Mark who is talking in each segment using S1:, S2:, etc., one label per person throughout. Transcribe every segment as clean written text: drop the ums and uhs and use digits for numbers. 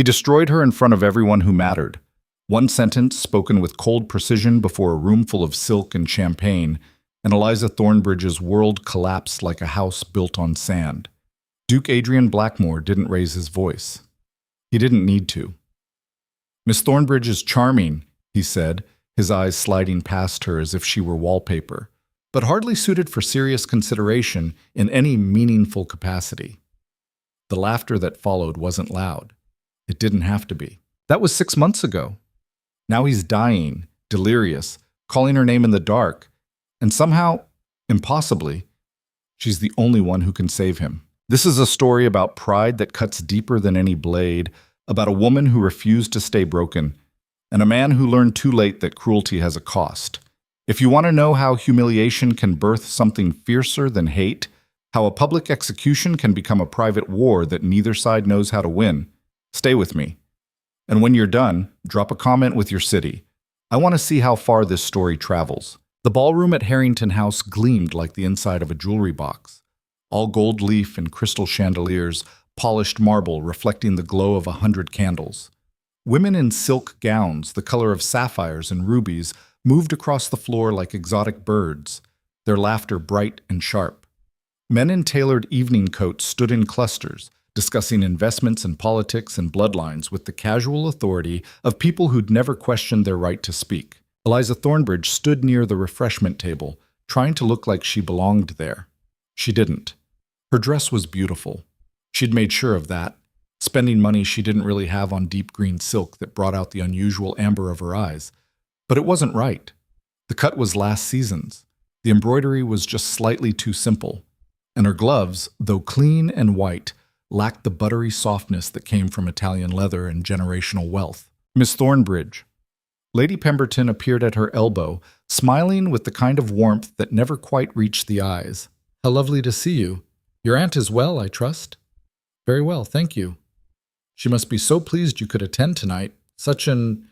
S1: He destroyed her in front of everyone who mattered. One sentence spoken with cold precision before a room full of silk and champagne, and Eliza Thornbridge's world collapsed like a house built on sand. Duke Adrian Blackmore didn't raise his voice. He didn't need to. "Miss Thornbridge is charming," he said, his eyes sliding past her as if she were wallpaper, but hardly suited for serious consideration in any meaningful capacity. The laughter that followed wasn't loud. It didn't have to be. That was 6 months ago. Now he's dying, delirious, calling her name in the dark, and somehow, impossibly, she's the only one who can save him. This is a story about pride that cuts deeper than any blade, about a woman who refused to stay broken, and a man who learned too late that cruelty has a cost. If you want to know how humiliation can birth something fiercer than hate, how a public execution can become a private war that neither side knows how to win, stay with me. And when you're done, drop a comment with your city. I want to see how far this story travels. The ballroom at Harrington House gleamed like the inside of a jewelry box. All gold leaf and crystal chandeliers, polished marble reflecting the glow of 100 candles. Women in silk gowns, the color of sapphires and rubies, moved across the floor like exotic birds, their laughter bright and sharp. Men in tailored evening coats stood in clusters, discussing investments and politics and bloodlines with the casual authority of people who'd never questioned their right to speak. Eliza Thornbridge stood near the refreshment table, trying to look like she belonged there. She didn't. Her dress was beautiful. She'd made sure of that, spending money she didn't really have on deep green silk that brought out the unusual amber of her eyes. But it wasn't right. The cut was last season's. The embroidery was just slightly too simple. And her gloves, though clean and white, lacked the buttery softness that came from Italian leather and generational wealth. "Miss Thornbridge." Lady Pemberton appeared at her elbow, smiling with the kind of warmth that never quite reached the eyes. "How lovely to see you. Your aunt is well, I trust?" "Very well, thank you." "She must be so pleased you could attend tonight. Such an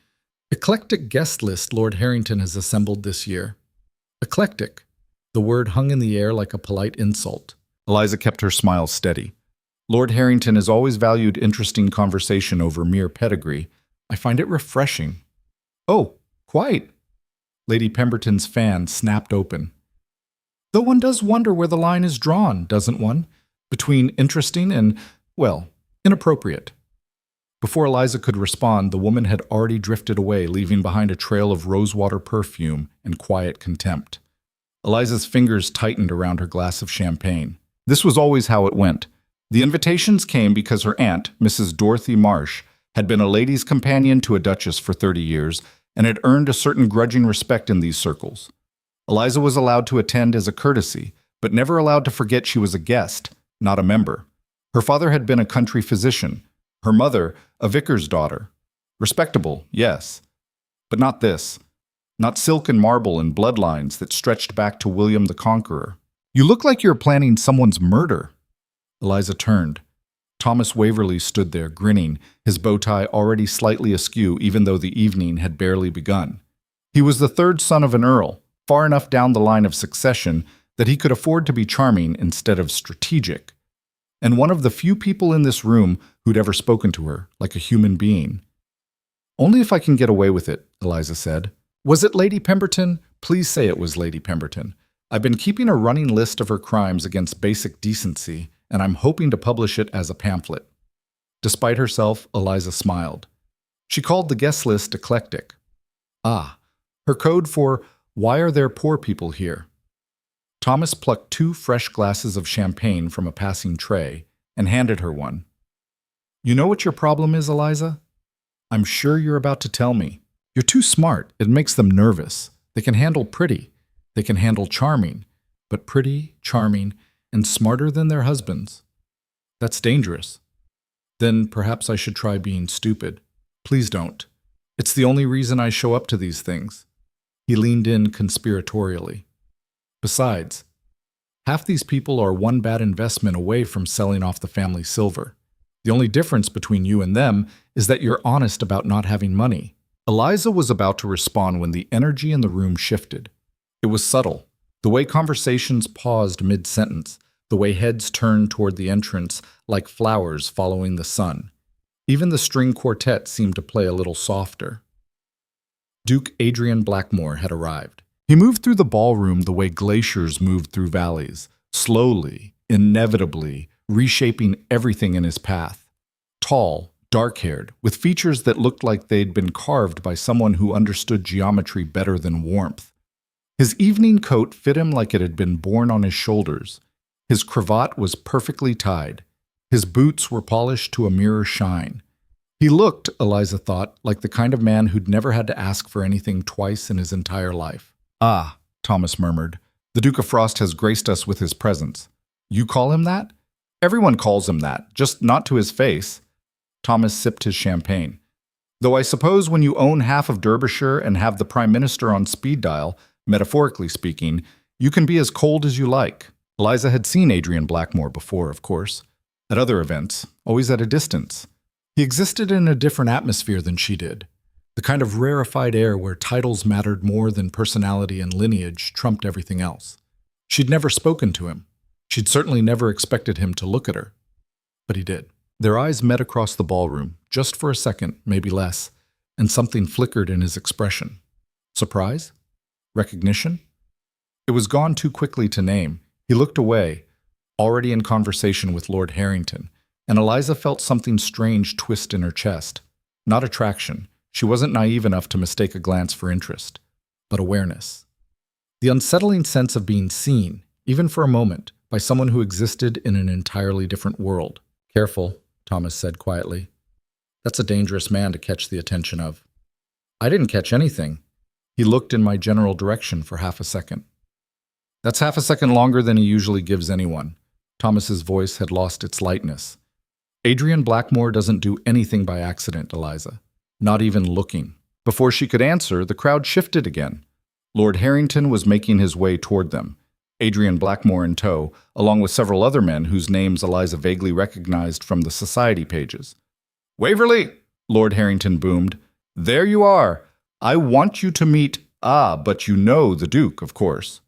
S1: eclectic guest list Lord Harrington has assembled this year." Eclectic. The word hung in the air like a polite insult. Eliza kept her smile steady. "Lord Harrington has always valued interesting conversation over mere pedigree. I find it refreshing." "Oh, quite." Lady Pemberton's fan snapped open. "Though one does wonder where the line is drawn, doesn't one? Between interesting and, well, inappropriate." Before Eliza could respond, the woman had already drifted away, leaving behind a trail of rosewater perfume and quiet contempt. Eliza's fingers tightened around her glass of champagne. This was always how it went. The invitations came because her aunt, Mrs. Dorothy Marsh, had been a lady's companion to a duchess for 30 years and had earned a certain grudging respect in these circles. Eliza was allowed to attend as a courtesy, but never allowed to forget she was a guest, not a member. Her father had been a country physician, her mother a vicar's daughter. Respectable, yes, but not this. Not silk and marble and bloodlines that stretched back to William the Conqueror. "You look like you're planning someone's murder." Eliza turned. Thomas Waverley stood there, grinning, his bow tie already slightly askew even though the evening had barely begun. He was the third son of an earl, far enough down the line of succession that he could afford to be charming instead of strategic, and one of the few people in this room who'd ever spoken to her like a human being. "Only if I can get away with it," Eliza said. "Was it Lady Pemberton? Please say it was Lady Pemberton. I've been keeping a running list of her crimes against basic decency, and I'm hoping to publish it as a pamphlet." Despite herself, Eliza smiled. She called the guest list eclectic. Ah, her code for "why are there poor people here?" Thomas plucked 2 fresh glasses of champagne from a passing tray and handed her one. "You know what your problem is, Eliza? I'm sure you're about to tell me. You're too smart. It makes them nervous. They can handle pretty. They can handle charming. But pretty, charming, and smarter than their husbands. That's dangerous. Then perhaps I should try being stupid. Please don't. It's the only reason I show up to these things." He leaned in conspiratorially. "Besides, half these people are one bad investment away from selling off the family silver. The only difference between you and them is that you're honest about not having money." Eliza was about to respond when the energy in the room shifted. It was subtle. The way conversations paused mid-sentence, the way heads turned toward the entrance like flowers following the sun. Even the string quartet seemed to play a little softer. Duke Adrian Blackmore had arrived. He moved through the ballroom the way glaciers moved through valleys, slowly, inevitably, reshaping everything in his path. Tall, dark-haired, with features that looked like they'd been carved by someone who understood geometry better than warmth. His evening coat fit him like it had been borne on his shoulders. His cravat was perfectly tied. His boots were polished to a mirror shine. He looked, Eliza thought, like the kind of man who'd never had to ask for anything twice in his entire life. "Ah," Thomas murmured, "the Duke of Frost has graced us with his presence." "You call him that?" "Everyone calls him that, just not to his face." Thomas sipped his champagne. "Though I suppose when you own half of Derbyshire and have the Prime Minister on speed dial, metaphorically speaking, you can be as cold as you like." Eliza had seen Adrian Blackmore before, of course. At other events, always at a distance. He existed in a different atmosphere than she did. The kind of rarefied air where titles mattered more than personality and lineage trumped everything else. She'd never spoken to him. She'd certainly never expected him to look at her. But he did. Their eyes met across the ballroom, just for a second, maybe less, and something flickered in his expression. Surprise? Recognition? It was gone too quickly to name. He looked away, already in conversation with Lord Harrington, and Eliza felt something strange twist in her chest. Not attraction. She wasn't naive enough to mistake a glance for interest, but awareness. The unsettling sense of being seen, even for a moment, by someone who existed in an entirely different world. "Careful," Thomas said quietly. "That's a dangerous man to catch the attention of." "I didn't catch anything." He looked in my general direction for half a second. "That's half a second longer than he usually gives anyone." Thomas's voice had lost its lightness. "Adrian Blackmore doesn't do anything by accident, Eliza. Not even looking." Before she could answer, the crowd shifted again. Lord Harrington was making his way toward them, Adrian Blackmore in tow, along with several other men whose names Eliza vaguely recognized from the society pages. "Waverley!" Lord Harrington boomed. "There you are. I want you to meet, but you know the Duke, of course."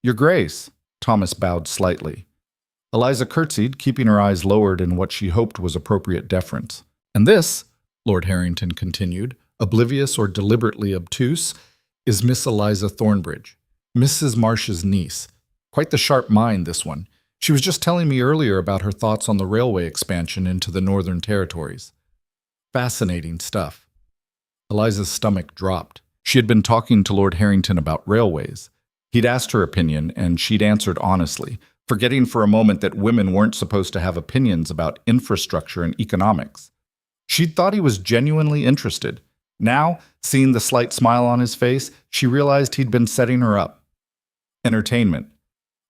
S1: "Your Grace." Thomas bowed slightly. Eliza curtsied, keeping her eyes lowered in what she hoped was appropriate deference. "And this," Lord Harrington continued, oblivious or deliberately obtuse, "is Miss Eliza Thornbridge, Mrs. Marsh's niece. Quite the sharp mind, this one. She was just telling me earlier about her thoughts on the railway expansion into the Northern Territories. Fascinating stuff." Eliza's stomach dropped. She had been talking to Lord Harrington about railways. He'd asked her opinion, and she'd answered honestly, forgetting for a moment that women weren't supposed to have opinions about infrastructure and economics. She'd thought he was genuinely interested. Now, seeing the slight smile on his face, she realized he'd been setting her up. Entertainment.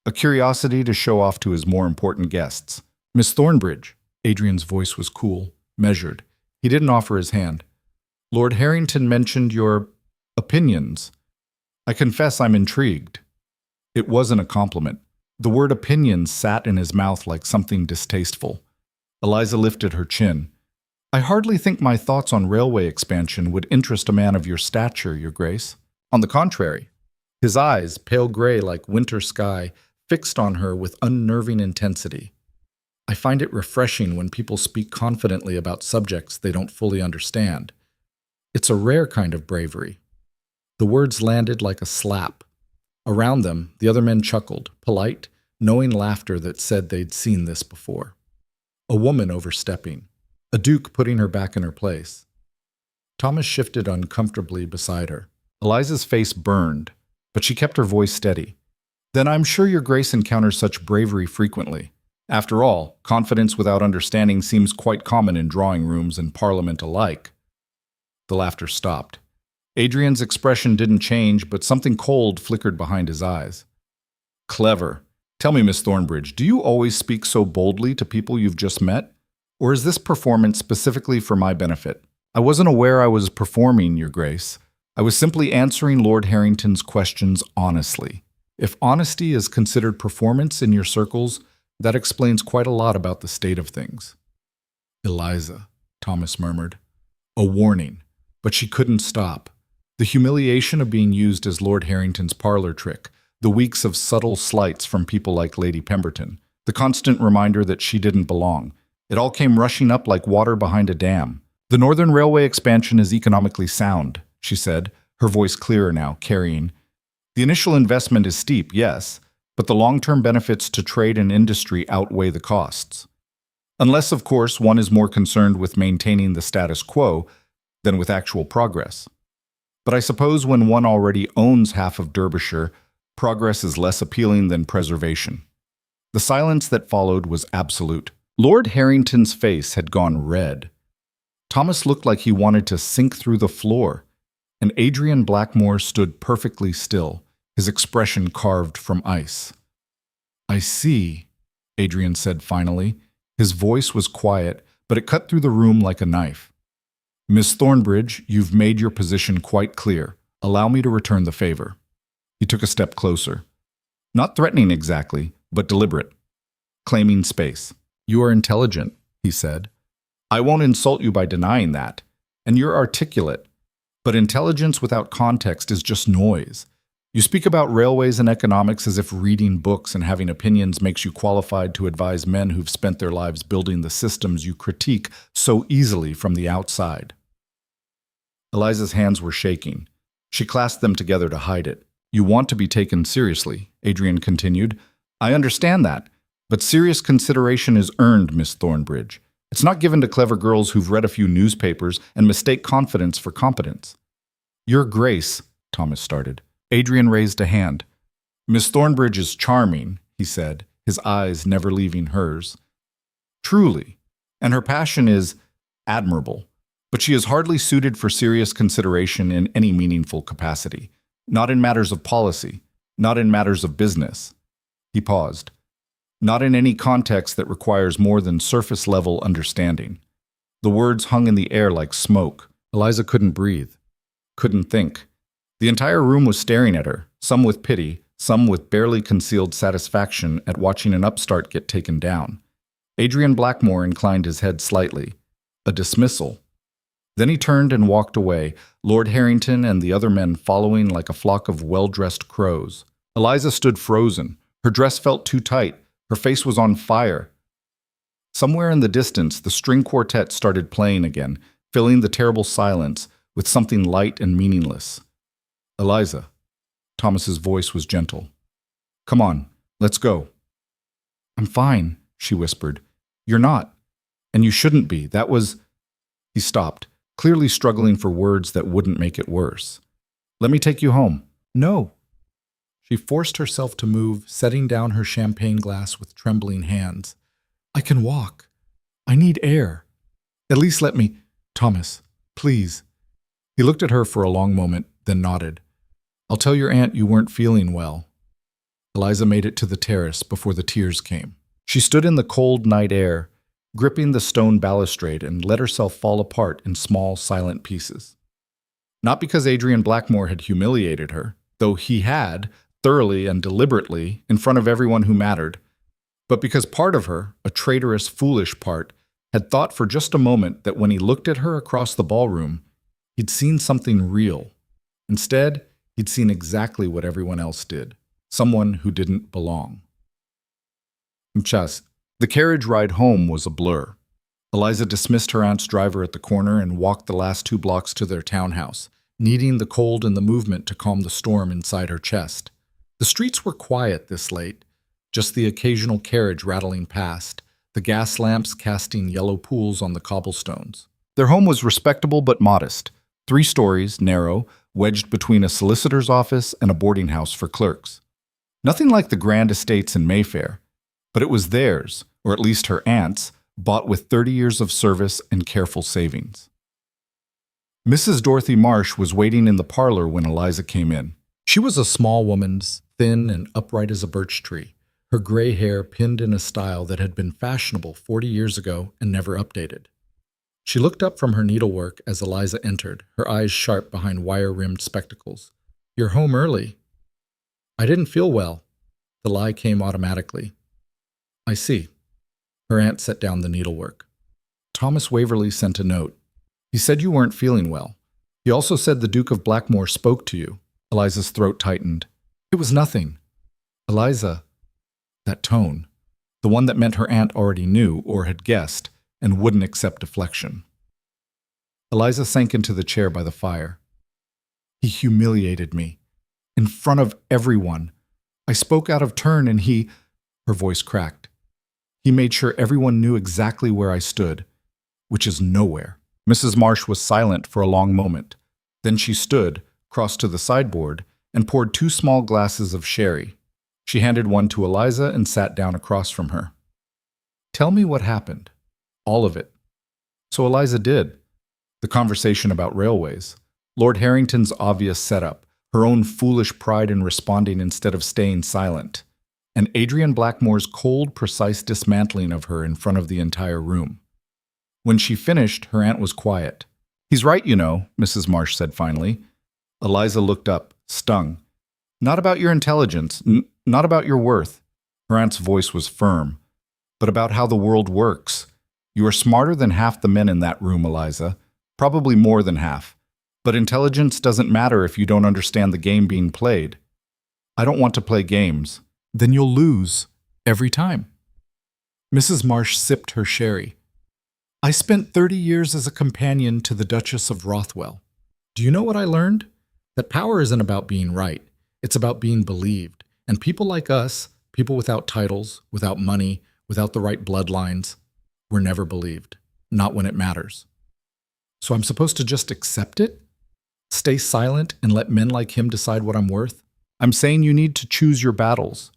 S1: A curiosity to show off to his more important guests. "Miss Thornbridge." Adrian's voice was cool, measured. He didn't offer his hand. "Lord Harrington mentioned your opinions. I confess I'm intrigued." It wasn't a compliment. The word opinions sat in his mouth like something distasteful. Eliza lifted her chin. "I hardly think my thoughts on railway expansion would interest a man of your stature, Your Grace. On the contrary." His eyes, pale gray like winter sky, fixed on her with unnerving intensity. "I find it refreshing when people speak confidently about subjects they don't fully understand. It's a rare kind of bravery." The words landed like a slap. Around them, the other men chuckled, polite, knowing laughter that said they'd seen this before. A woman overstepping. A duke putting her back in her place. Thomas shifted uncomfortably beside her. Eliza's face burned, but she kept her voice steady. "Then I'm sure Your Grace encounters such bravery frequently. After all, confidence without understanding seems quite common in drawing rooms and Parliament alike." The laughter stopped. Adrian's expression didn't change, but something cold flickered behind his eyes. "Clever. Tell me, Miss Thornbridge, do you always speak so boldly to people you've just met? Or is this performance specifically for my benefit?" "I wasn't aware I was performing, Your Grace. I was simply answering Lord Harrington's questions honestly. If honesty is considered performance in your circles, that explains quite a lot about the state of things." "Eliza," Thomas murmured. A warning, but she couldn't stop. The humiliation of being used as Lord Harrington's parlor trick, the weeks of subtle slights from people like Lady Pemberton, the constant reminder that she didn't belong. It all came rushing up like water behind a dam. The Northern Railway expansion is economically sound, she said, her voice clearer now, carrying. The initial investment is steep, yes, but the long-term benefits to trade and industry outweigh the costs. Unless, of course, one is more concerned with maintaining the status quo than with actual progress. But I suppose when one already owns half of Derbyshire, progress is less appealing than preservation. The silence that followed was absolute. Lord Harrington's face had gone red. Thomas looked like he wanted to sink through the floor, and Adrian Blackmore stood perfectly still, his expression carved from ice. "I see," Adrian said finally. His voice was quiet, but it cut through the room like a knife. "Miss Thornbridge, you've made your position quite clear. Allow me to return the favor." He took a step closer. Not threatening exactly, but deliberate. Claiming space. "You are intelligent," he said. "I won't insult you by denying that. And you're articulate. But intelligence without context is just noise. You speak about railways and economics as if reading books and having opinions makes you qualified to advise men who've spent their lives building the systems you critique so easily from the outside." Eliza's hands were shaking. She clasped them together to hide it. "You want to be taken seriously," Adrian continued. "I understand that. But serious consideration is earned, Miss Thornbridge. It's not given to clever girls who've read a few newspapers and mistake confidence for competence." "Your Grace," Thomas started. Adrian raised a hand. "Miss Thornbridge is charming," he said, his eyes never leaving hers. "Truly. And her passion is admirable. But she is hardly suited for serious consideration in any meaningful capacity. Not in matters of policy. Not in matters of business." He paused. "Not in any context that requires more than surface-level understanding." The words hung in the air like smoke. Eliza couldn't breathe, couldn't think. The entire room was staring at her, some with pity, some with barely concealed satisfaction at watching an upstart get taken down. Adrian Blackmore inclined his head slightly. A dismissal. Then he turned and walked away, Lord Harrington and the other men following like a flock of well-dressed crows. Eliza stood frozen. Her dress felt too tight. Her face was on fire. Somewhere in the distance, the string quartet started playing again, filling the terrible silence with something light and meaningless. "Eliza." Thomas's voice was gentle. "Come on, let's go." "I'm fine," she whispered. "You're not. And you shouldn't be. That was—" He stopped, clearly struggling for words that wouldn't make it worse. "Let me take you home." "No." She forced herself to move, setting down her champagne glass with trembling hands. "I can walk. I need air. At least let me— Thomas, please." He looked at her for a long moment, then nodded. "I'll tell your aunt you weren't feeling well." Eliza made it to the terrace before the tears came. She stood in the cold night air, gripping the stone balustrade, and let herself fall apart in small, silent pieces. Not because Adrian Blackmore had humiliated her, though he had, thoroughly and deliberately, in front of everyone who mattered, but because part of her, a traitorous, foolish part, had thought for just a moment that when he looked at her across the ballroom, he'd seen something real. Instead, he'd seen exactly what everyone else did, someone who didn't belong. Mchas. The carriage ride home was a blur. Eliza dismissed her aunt's driver at the corner and walked the last 2 blocks to their townhouse, needing the cold and the movement to calm the storm inside her chest. The streets were quiet this late, just the occasional carriage rattling past, the gas lamps casting yellow pools on the cobblestones. Their home was respectable but modest, 3 stories, narrow, wedged between a solicitor's office and a boarding house for clerks. Nothing like the grand estates in Mayfair, but it was theirs, or at least her aunt's, bought with 30 years of service and careful savings. Mrs. Dorothy Marsh was waiting in the parlor when Eliza came in. She was a small woman, thin and upright as a birch tree, her gray hair pinned in a style that had been fashionable 40 years ago and never updated. She looked up from her needlework as Eliza entered, her eyes sharp behind wire-rimmed spectacles. "You're home early." "I didn't feel well." The lie came automatically. "I see." Her aunt set down the needlework. "Thomas Waverley sent a note. He said you weren't feeling well. He also said the Duke of Blackmore spoke to you." Eliza's throat tightened. "It was nothing." "Eliza." That tone, the one that meant her aunt already knew or had guessed, and wouldn't accept deflection. Eliza sank into the chair by the fire. He humiliated me. In front of everyone. I spoke out of turn and her voice cracked. He made sure everyone knew exactly where I stood, which is nowhere. Mrs. Marsh was silent for a long moment. Then she stood, crossed to the sideboard, and poured 2 small glasses of sherry. She handed one to Eliza and sat down across from her. Tell me what happened. All of it. So Eliza did. The conversation about railways, Lord Harrington's obvious setup, her own foolish pride in responding instead of staying silent, and Adrian Blackmore's cold, precise dismantling of her in front of the entire room. When she finished, her aunt was quiet. He's right, you know, Mrs. Marsh said finally. Eliza looked up, stung. Not about your intelligence, not about your worth. Her aunt's voice was firm. But about how the world works. You are smarter than half the men in that room, Eliza. Probably more than half. But intelligence doesn't matter if you don't understand the game being played. I don't want to play games. Then you'll lose. Every time. Mrs. Marsh sipped her sherry. I spent 30 years as a companion to the Duchess of Rothwell. Do you know what I learned? That power isn't about being right. It's about being believed. And people like us, people without titles, without money, without the right bloodlines, we're never believed. Not when it matters. So I'm supposed to just accept it? Stay silent and let men like him decide what I'm worth? I'm saying you need to choose your battles.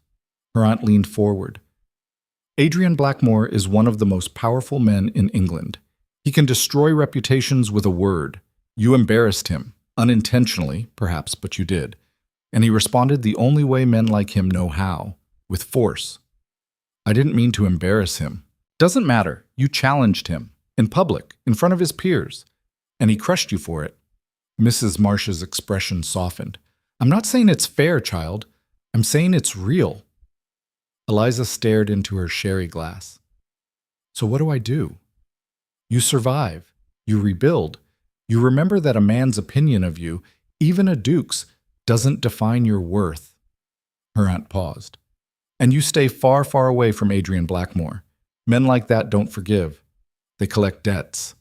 S1: Her aunt leaned forward. Adrian Blackmore is one of the most powerful men in England. He can destroy reputations with a word. You embarrassed him. Unintentionally, perhaps, but you did. And he responded the only way men like him know how, with force. I didn't mean to embarrass him. Doesn't matter. You challenged him. In public, in front of his peers. And he crushed you for it. Mrs. Marsh's expression softened. I'm not saying it's fair, child. I'm saying it's real. Eliza stared into her sherry glass. So what do I do? You survive. You rebuild. You remember that a man's opinion of you, even a duke's, doesn't define your worth. Her aunt paused. And you stay far, far away from Adrian Blackmore. Men like that don't forgive. They collect debts.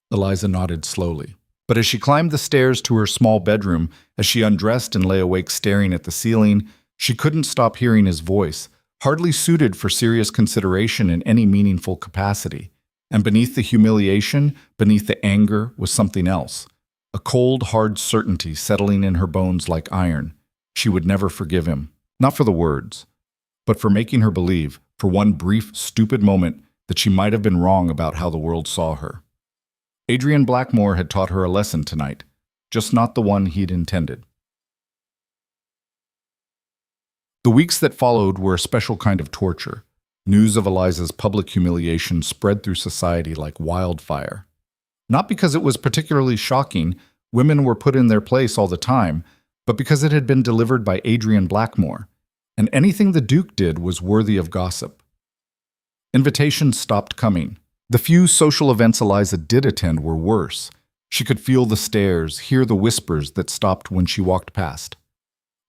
S1: Eliza nodded slowly. But as she climbed the stairs to her small bedroom, as she undressed and lay awake staring at the ceiling, she couldn't stop hearing his voice, hardly suited for serious consideration in any meaningful capacity. And beneath the humiliation, beneath the anger, was something else. A cold, hard certainty settling in her bones like iron. She would never forgive him. Not for the words, but for making her believe, for one brief, stupid moment, that she might have been wrong about how the world saw her. Adrian Blackmore had taught her a lesson tonight, just not the one he'd intended. The weeks that followed were a special kind of torture. News of Eliza's public humiliation spread through society like wildfire. Not because it was particularly shocking, women were put in their place all the time, but because it had been delivered by Adrian Blackmore, and anything the Duke did was worthy of gossip. Invitations stopped coming. The few social events Eliza did attend were worse. She could feel the stares, hear the whispers that stopped when she walked past.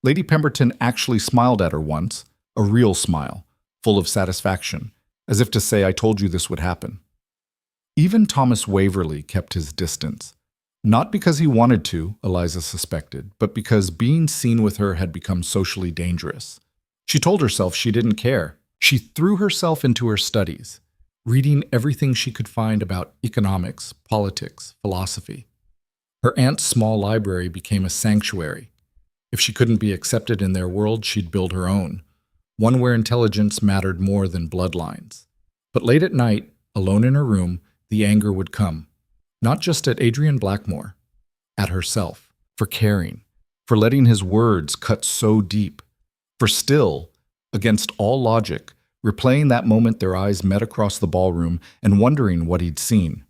S1: Lady Pemberton actually smiled at her once, a real smile, full of satisfaction, as if to say, I told you this would happen. Even Thomas Waverley kept his distance. Not because he wanted to, Eliza suspected, but because being seen with her had become socially dangerous. She told herself she didn't care. She threw herself into her studies, reading everything she could find about economics, politics, philosophy. Her aunt's small library became a sanctuary. If she couldn't be accepted in their world, she'd build her own, one where intelligence mattered more than bloodlines. But late at night, alone in her room, the anger would come, not just at Adrian Blackmore, at herself, for caring, for letting his words cut so deep, for still, against all logic, replaying that moment their eyes met across the ballroom and wondering what he'd seen.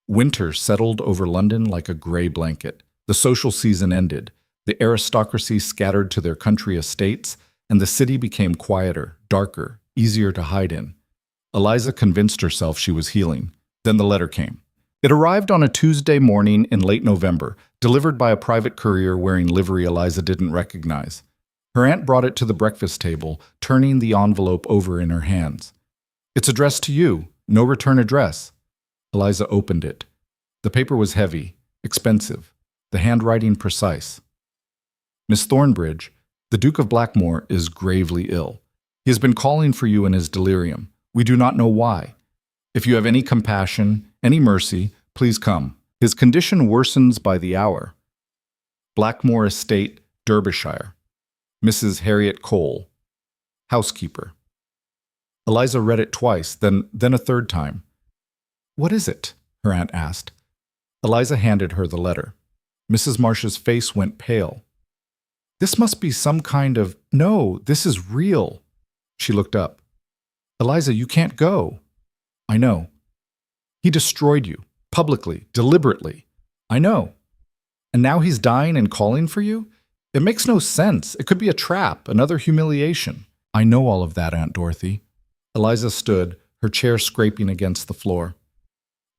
S1: Winter settled over London like a gray blanket. The social season ended. The aristocracy scattered to their country estates, and the city became quieter, darker, easier to hide in. Eliza convinced herself she was healing. Then the letter came. It arrived on a Tuesday morning in late November, delivered by a private courier wearing livery Eliza didn't recognize. Her aunt brought it to the breakfast table, turning the envelope over in her hands. It's addressed to you. No return address. Eliza opened it. The paper was heavy, expensive, the handwriting precise. Miss Thornbridge, the Duke of Blackmore is gravely ill. He has been calling for you in his delirium. We do not know why. If you have any compassion, any mercy, please come. His condition worsens by the hour. Blackmore Estate, Derbyshire. Mrs. Harriet Cole, housekeeper. Eliza read it twice, then a third time. What is it? Her aunt asked. Eliza handed her the letter. Mrs. Marsh's face went pale. This must be some kind of... No, this is real. She looked up. Eliza, you can't go. I know. He destroyed you, publicly, deliberately. I know. And now he's dying and calling for you? It makes no sense. It could be a trap, another humiliation. I know all of that, Aunt Dorothy. Eliza stood, her chair scraping against the floor.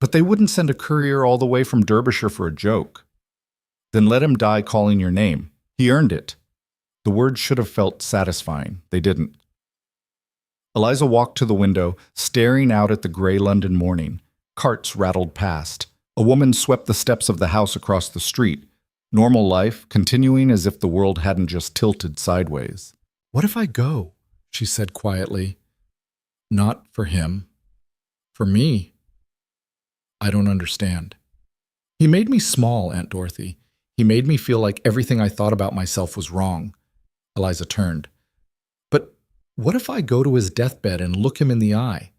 S1: But they wouldn't send a courier all the way from Derbyshire for a joke. Then let him die calling your name. He earned it. The words should have felt satisfying. They didn't. Eliza walked to the window, staring out at the gray London morning. Carts rattled past. A woman swept the steps of the house across the street. Normal life, continuing as if the world hadn't just tilted sideways. What if I go? She said quietly. Not for him. For me. I don't understand. He made me small, Aunt Dorothy. He made me feel like everything I thought about myself was wrong. Eliza turned. But what if I go to his deathbed and look him in the eye?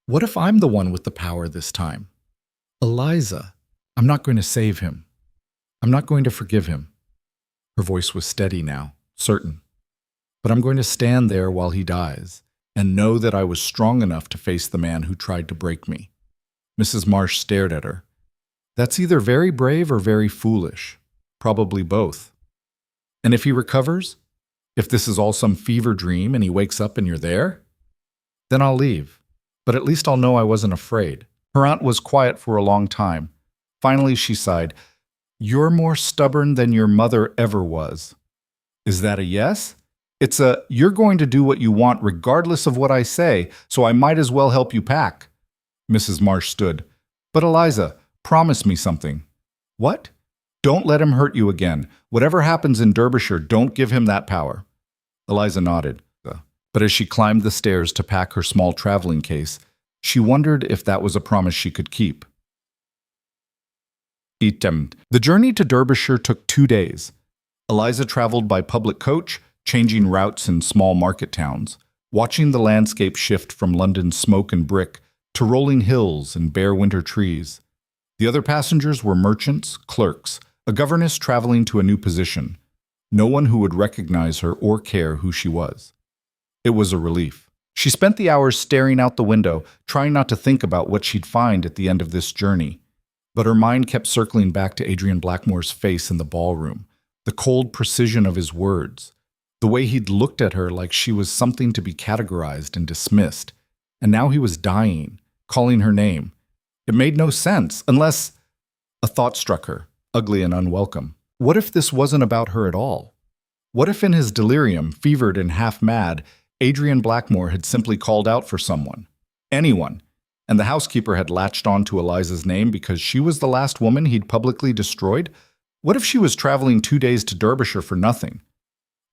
S1: What if I'm the one with the power this time? Eliza, I'm not going to save him. I'm not going to forgive him. Her voice was steady now, certain. But I'm going to stand there while he dies and know that I was strong enough to face the man who tried to break me. Mrs. Marsh stared at her. That's either very brave or very foolish. Probably both. And if he recovers? If this is all some fever dream and he wakes up and you're there? Then I'll leave. But at least I'll know I wasn't afraid. Her aunt was quiet for a long time. Finally, she sighed. You're more stubborn than your mother ever was. Is that a yes? It's a, you're going to do what you want regardless of what I say, so I might as well help you pack. Mrs. Marsh stood. But Eliza, promise me something. What? Don't let him hurt you again. Whatever happens in Derbyshire, don't give him that power. Eliza nodded. But as she climbed the stairs to pack her small traveling case, she wondered if that was a promise she could keep. The journey to Derbyshire took 2 days. Eliza traveled by public coach, changing routes in small market towns, watching the landscape shift from London's smoke and brick to rolling hills and bare winter trees. The other passengers were merchants, clerks, a governess traveling to a new position, no one who would recognize her or care who she was. It was a relief. She spent the hours staring out the window, trying not to think about what she'd find at the end of this journey. But her mind kept circling back to Adrian Blackmore's face in the ballroom, the cold precision of his words, the way he'd looked at her like she was something to be categorized and dismissed. And now he was dying, calling her name. It made no sense, unless... A thought struck her, ugly and unwelcome. What if this wasn't about her at all? What if in his delirium, fevered and half-mad, Adrian Blackmore had simply called out for someone? Anyone. And the housekeeper had latched on to Eliza's name because she was the last woman he'd publicly destroyed? What if she was traveling 2 days to Derbyshire for nothing?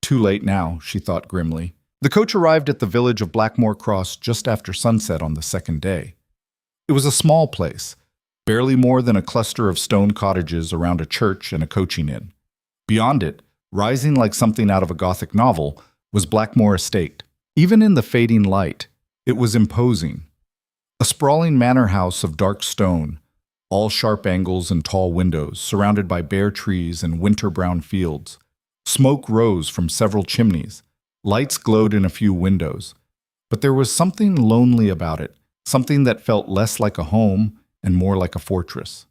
S1: Too late now, she thought grimly. The coach arrived at the village of Blackmore Cross just after sunset on the second day. It was a small place, barely more than a cluster of stone cottages around a church and a coaching inn. Beyond it, rising like something out of a Gothic novel, was Blackmore Estate. Even in the fading light, it was imposing. A sprawling manor house of dark stone, all sharp angles and tall windows, surrounded by bare trees and winter-brown fields. Smoke rose from several chimneys. Lights glowed in a few windows. But there was something lonely about it, something that felt less like a home and more like a fortress.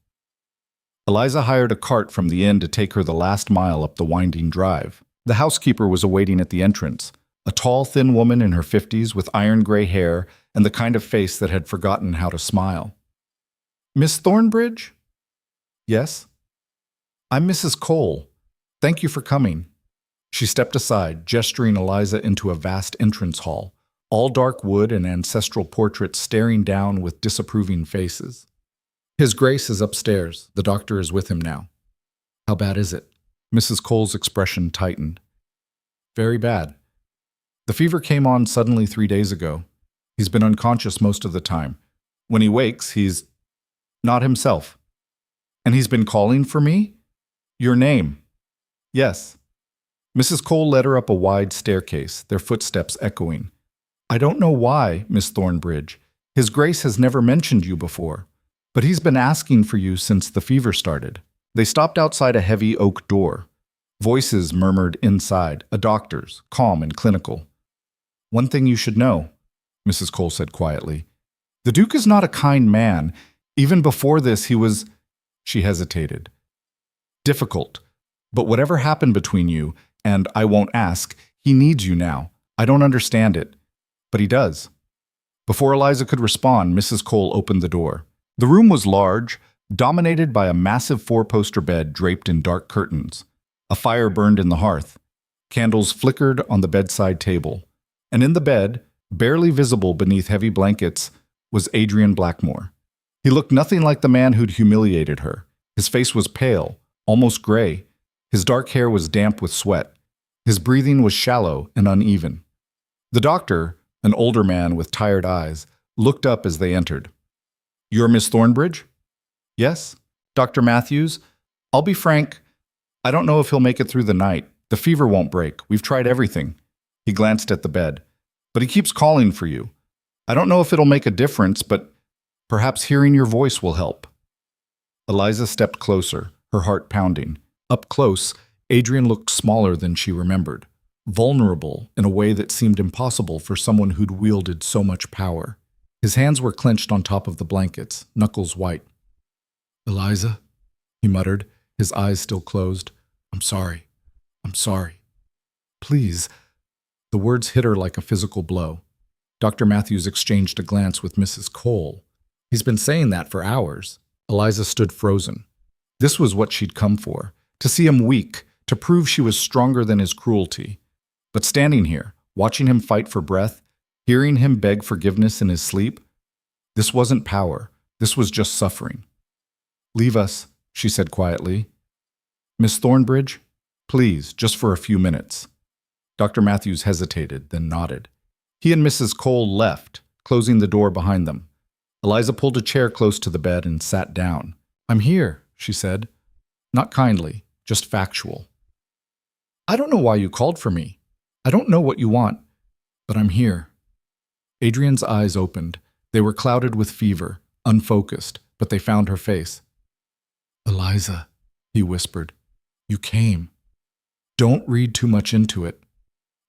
S1: Eliza hired a cart from the inn to take her the last mile up the winding drive. The housekeeper was awaiting at the entrance, a tall, thin woman in her 50s with iron-gray hair and the kind of face that had forgotten how to smile. Miss Thornbridge? Yes? I'm Mrs. Cole. Thank you for coming. She stepped aside, gesturing Eliza into a vast entrance hall, all dark wood and ancestral portraits staring down with disapproving faces. His Grace is upstairs. The doctor is with him now. How bad is it? Mrs. Cole's expression tightened. Very bad. The fever came on suddenly 3 days ago. He's been unconscious most of the time. When he wakes, he's not himself. And he's been calling for me? Your name. Yes. Mrs. Cole led her up a wide staircase, their footsteps echoing. I don't know why, Miss Thornbridge. His Grace has never mentioned you before, but he's been asking for you since the fever started. They stopped outside a heavy oak door. Voices murmured inside, a doctor's, calm and clinical. One thing you should know, Mrs. Cole said quietly. The Duke is not a kind man. Even before this, he was... She hesitated. Difficult. But whatever happened between you, and I won't ask, he needs you now. I don't understand it. But he does. Before Eliza could respond, Mrs. Cole opened the door. The room was large, dominated by a massive four-poster bed draped in dark curtains. A fire burned in the hearth. Candles flickered on the bedside table. And in the bed, barely visible beneath heavy blankets, was Adrian Blackmore. He looked nothing like the man who'd humiliated her. His face was pale, almost gray. His dark hair was damp with sweat. His breathing was shallow and uneven. The doctor, an older man with tired eyes, looked up as they entered. You're Miss Thornbridge? Yes. Dr. Matthews? I'll be frank, I don't know if he'll make it through the night. The fever won't break. We've tried everything. He glanced at the bed. But he keeps calling for you. I don't know if it'll make a difference, but perhaps hearing your voice will help. Eliza stepped closer, her heart pounding. Up close, Adrian looked smaller than she remembered, vulnerable in a way that seemed impossible for someone who'd wielded so much power. His hands were clenched on top of the blankets, knuckles white. Eliza, he muttered, his eyes still closed. I'm sorry. I'm sorry. Please. The words hit her like a physical blow. Dr. Matthews exchanged a glance with Mrs. Cole. He's been saying that for hours. Eliza stood frozen. This was what she'd come for, to see him weak, to prove she was stronger than his cruelty. But standing here, watching him fight for breath, hearing him beg forgiveness in his sleep, this wasn't power. This was just suffering. Leave us, she said quietly. Miss Thornbridge, please, just for a few minutes. Dr. Matthews hesitated, then nodded. He and Mrs. Cole left, closing the door behind them. Eliza pulled a chair close to the bed and sat down. I'm here, she said. Not kindly, just factual. I don't know why you called for me. I don't know what you want, but I'm here. Adrian's eyes opened. They were clouded with fever, unfocused, but they found her face. Eliza, he whispered, you came. Don't read too much into it.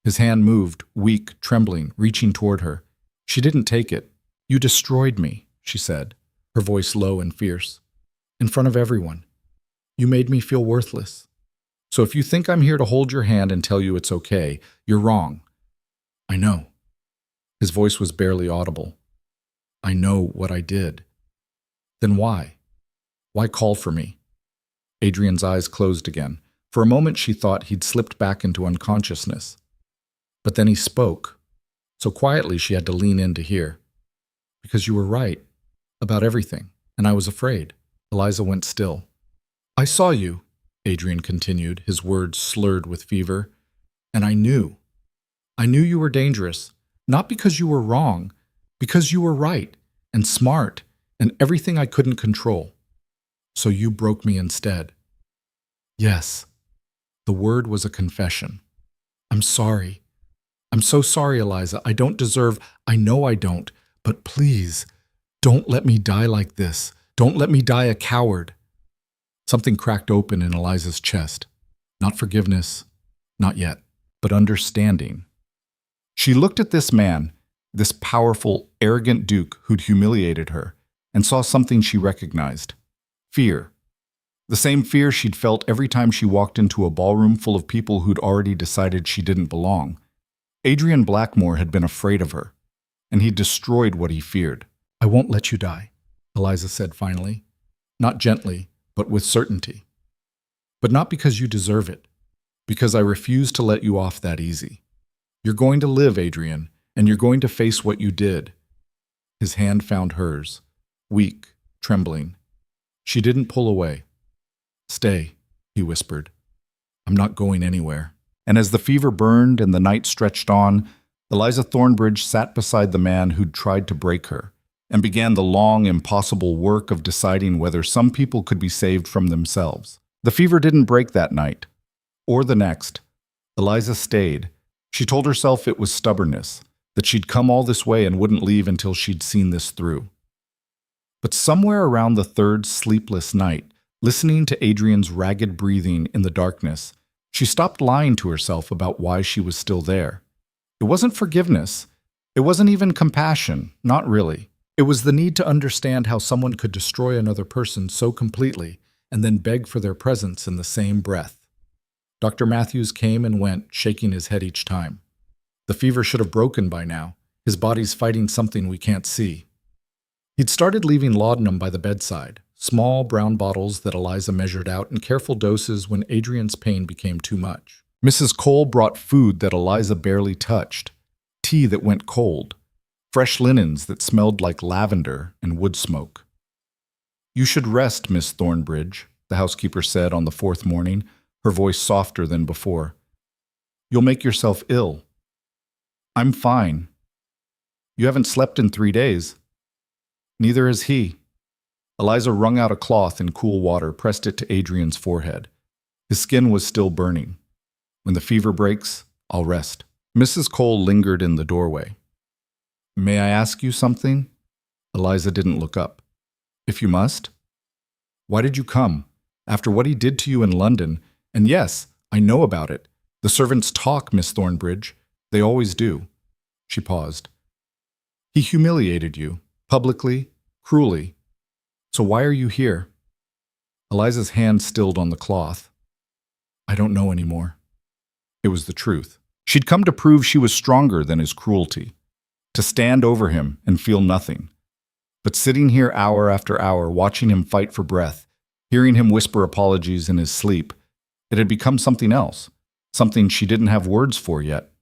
S1: His hand moved, weak, trembling, reaching toward her. She didn't take it. You destroyed me, she said, her voice low and fierce. In front of everyone. You made me feel worthless. So if you think I'm here to hold your hand and tell you it's okay, you're wrong. I know. His voice was barely audible. I know what I did. Then why? Why call for me? Adrian's eyes closed again. For a moment she thought he'd slipped back into unconsciousness. But then he spoke. So quietly she had to lean in to hear. Because you were right. About everything. And I was afraid. Eliza went still. I saw you, Adrian continued, his words slurred with fever. And I knew. I knew you were dangerous. Not because you were wrong. Because you were right. And smart. And everything I couldn't control. So you broke me instead. Yes. The word was a confession. I'm sorry. I'm so sorry, Eliza. I don't deserve, I know I don't, but please, don't let me die like this. Don't let me die a coward. Something cracked open in Eliza's chest. Not forgiveness, not yet, but understanding. She looked at this man, this powerful, arrogant duke who'd humiliated her, and saw something she recognized. Fear. The same fear she'd felt every time she walked into a ballroom full of people who'd already decided she didn't belong. Adrian Blackmore had been afraid of her, and he destroyed what he feared. I won't let you die, Eliza said finally. Not gently, but with certainty. But not because you deserve it, because I refuse to let you off that easy. You're going to live, Adrian, and you're going to face what you did. His hand found hers, weak, trembling. She didn't pull away. "Stay," he whispered. "I'm not going anywhere." And as the fever burned and the night stretched on, Eliza Thornbridge sat beside the man who'd tried to break her and began the long, impossible work of deciding whether some people could be saved from themselves. The fever didn't break that night, or the next. Eliza stayed. She told herself it was stubbornness, that she'd come all this way and wouldn't leave until she'd seen this through. But somewhere around the third sleepless night, listening to Adrian's ragged breathing in the darkness, she stopped lying to herself about why she was still there. It wasn't forgiveness. It wasn't even compassion, not really. It was the need to understand how someone could destroy another person so completely and then beg for their presence in the same breath. Dr. Matthews came and went, shaking his head each time. The fever should have broken by now. His body's fighting something we can't see. He'd started leaving laudanum by the bedside, small brown bottles that Eliza measured out in careful doses when Adrian's pain became too much. Mrs. Cole brought food that Eliza barely touched, tea that went cold, fresh linens that smelled like lavender and wood smoke. "You should rest, Miss Thornbridge," the housekeeper said on the fourth morning, her voice softer than before. "You'll make yourself ill." "I'm fine." "You haven't slept in 3 days." "Neither has he." Eliza wrung out a cloth in cool water, pressed it to Adrian's forehead. His skin was still burning. "When the fever breaks, I'll rest." Mrs. Cole lingered in the doorway. "May I ask you something?" Eliza didn't look up. "If you must." "Why did you come? After what he did to you in London? And yes, I know about it. The servants talk, Miss Thornbridge. They always do." She paused. "He humiliated you, publicly, cruelly. So why are you here?" Eliza's hand stilled on the cloth. "I don't know anymore." It was the truth. She'd come to prove she was stronger than his cruelty, to stand over him and feel nothing. But sitting here hour after hour, watching him fight for breath, hearing him whisper apologies in his sleep, it had become something else, something she didn't have words for yet.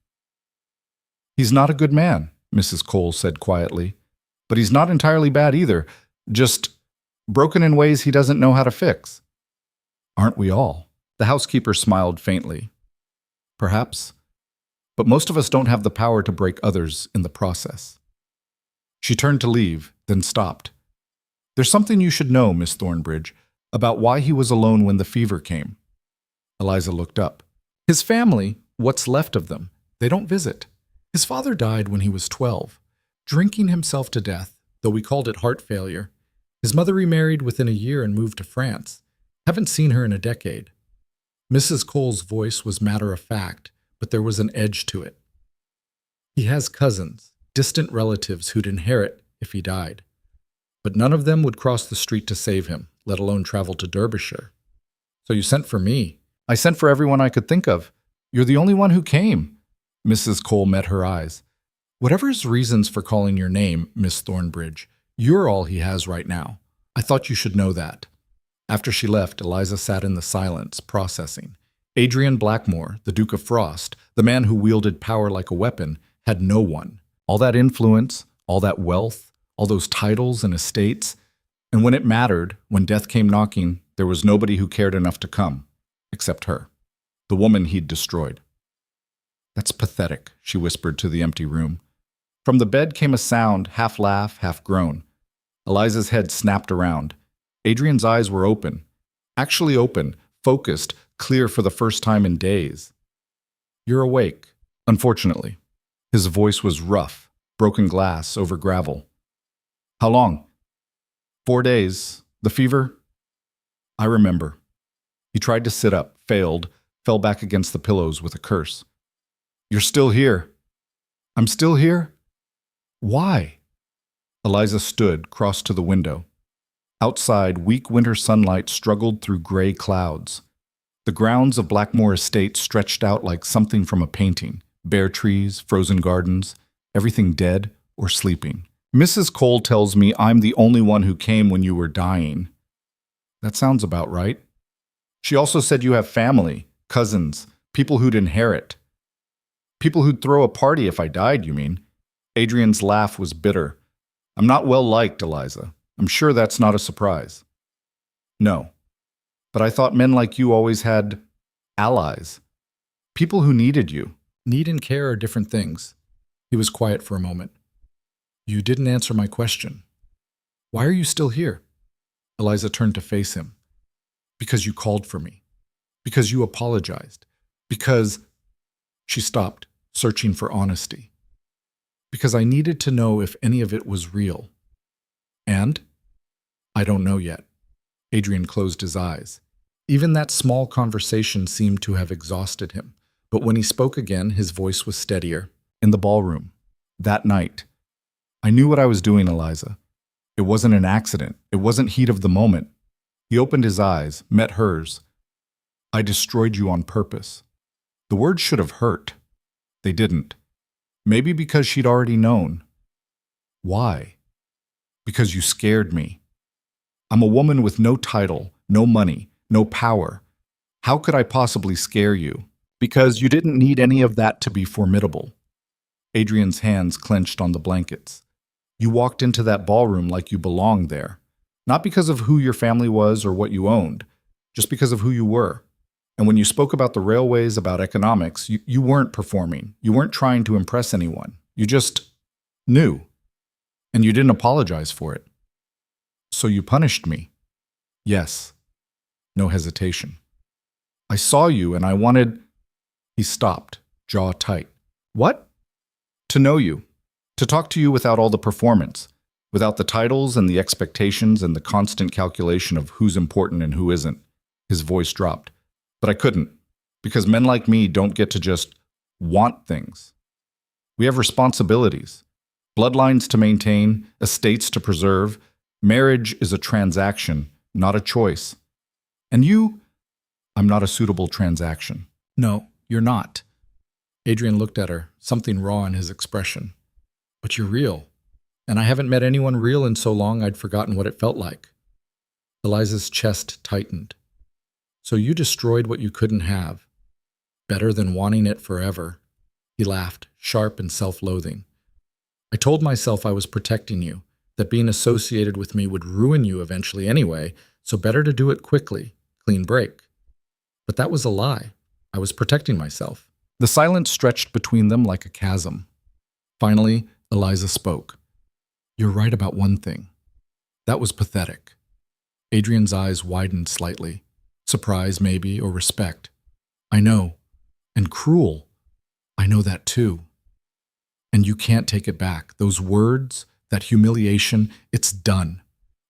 S1: "He's not a good man," Mrs. Cole said quietly. "But he's not entirely bad either, just broken in ways he doesn't know how to fix." "Aren't we all?" The housekeeper smiled faintly. "Perhaps. But most of us don't have the power to break others in the process." She turned to leave, then stopped. "There's something you should know, Miss Thornbridge, about why he was alone when the fever came." Eliza looked up. "His family, what's left of them, they don't visit. His father died when he was 12, drinking himself to death, though we called it heart failure. His mother remarried within a year and moved to France. Haven't seen her in a decade." Mrs. Cole's voice was matter-of-fact, but there was an edge to it. "He has cousins, distant relatives who'd inherit if he died. But none of them would cross the street to save him, let alone travel to Derbyshire. So you sent for me." "I sent for everyone I could think of. You're the only one who came." Mrs. Cole met her eyes. "Whatever his reasons for calling your name, Miss Thornbridge, you're all he has right now. I thought you should know that." After she left, Eliza sat in the silence, processing. Adrian Blackmore, the Duke of Frost, the man who wielded power like a weapon, had no one. All that influence, all that wealth, all those titles and estates, and when it mattered, when death came knocking, there was nobody who cared enough to come, except her, the woman he'd destroyed. "That's pathetic," she whispered to the empty room. From the bed came a sound, half laugh, half groan. Eliza's head snapped around. Adrian's eyes were open. Actually open, focused, clear for the first time in days. "You're awake, unfortunately." His voice was rough, broken glass over gravel. "How long?" 4 days. The fever?" "I remember." He tried to sit up, failed, fell back against the pillows with a curse. "You're still here." "I'm still here? Why?" Eliza stood, crossed to the window. Outside, weak winter sunlight struggled through gray clouds. The grounds of Blackmore Estate stretched out like something from a painting. Bare trees, frozen gardens, everything dead or sleeping. "Mrs. Cole tells me I'm the only one who came when you were dying." "That sounds about right." "She also said you have family, cousins, people who'd inherit. People who'd throw a party if I died, you mean?" Adrian's laugh was bitter. "I'm not well liked, Eliza. I'm sure that's not a surprise." No. But I thought men like you always had allies. People who needed you. Need and care are different things. He was quiet for a moment. You didn't answer my question. Why are you still here? Eliza turned to face him. Because you called for me. Because you apologized. Because... She stopped, searching for honesty. Because I needed to know if any of it was real. And? I don't know yet. Adrian closed his eyes. Even that small conversation seemed to have exhausted him. But when he spoke again, his voice was steadier. In the ballroom. That night. I knew what I was doing, Eliza. It wasn't an accident. It wasn't heat of the moment. He opened his eyes, met hers. I destroyed you on purpose. The words should have hurt. They didn't. Maybe because she'd already known. Why? Because you scared me. I'm a woman with no title, no money, no power. How could I possibly scare you? Because you didn't need any of that to be formidable. Adrian's hands clenched on the blankets. You walked into that ballroom like you belonged there. Not because of who your family was or what you owned, just because of who you were. And when you spoke about the railways, about economics, you weren't performing. You weren't trying to impress anyone. You just knew. And you didn't apologize for it. So you punished me. Yes. No hesitation. I saw you and I wanted... He stopped, jaw tight. What? To know you. To talk to you without all the performance. Without the titles and the expectations and the constant calculation of who's important and who isn't. His voice dropped. But I couldn't, because men like me don't get to just want things. We have responsibilities, bloodlines to maintain, estates to preserve. Marriage is a transaction, not a choice. And you, I'm not a suitable transaction. No, you're not. Adrian looked at her, something raw in his expression. But you're real, and I haven't met anyone real in so long I'd forgotten what it felt like. Eliza's chest tightened. So you destroyed what you couldn't have. Better than wanting it forever. He laughed, sharp and self-loathing. I told myself I was protecting you, that being associated with me would ruin you eventually anyway, so better to do it quickly, clean break. But that was a lie. I was protecting myself. The silence stretched between them like a chasm. Finally, Eliza spoke. You're right about one thing. That was pathetic. Adrian's eyes widened slightly. Surprise, maybe, or respect. I know. And cruel. I know that too. And you can't take it back. Those words, that humiliation, it's done.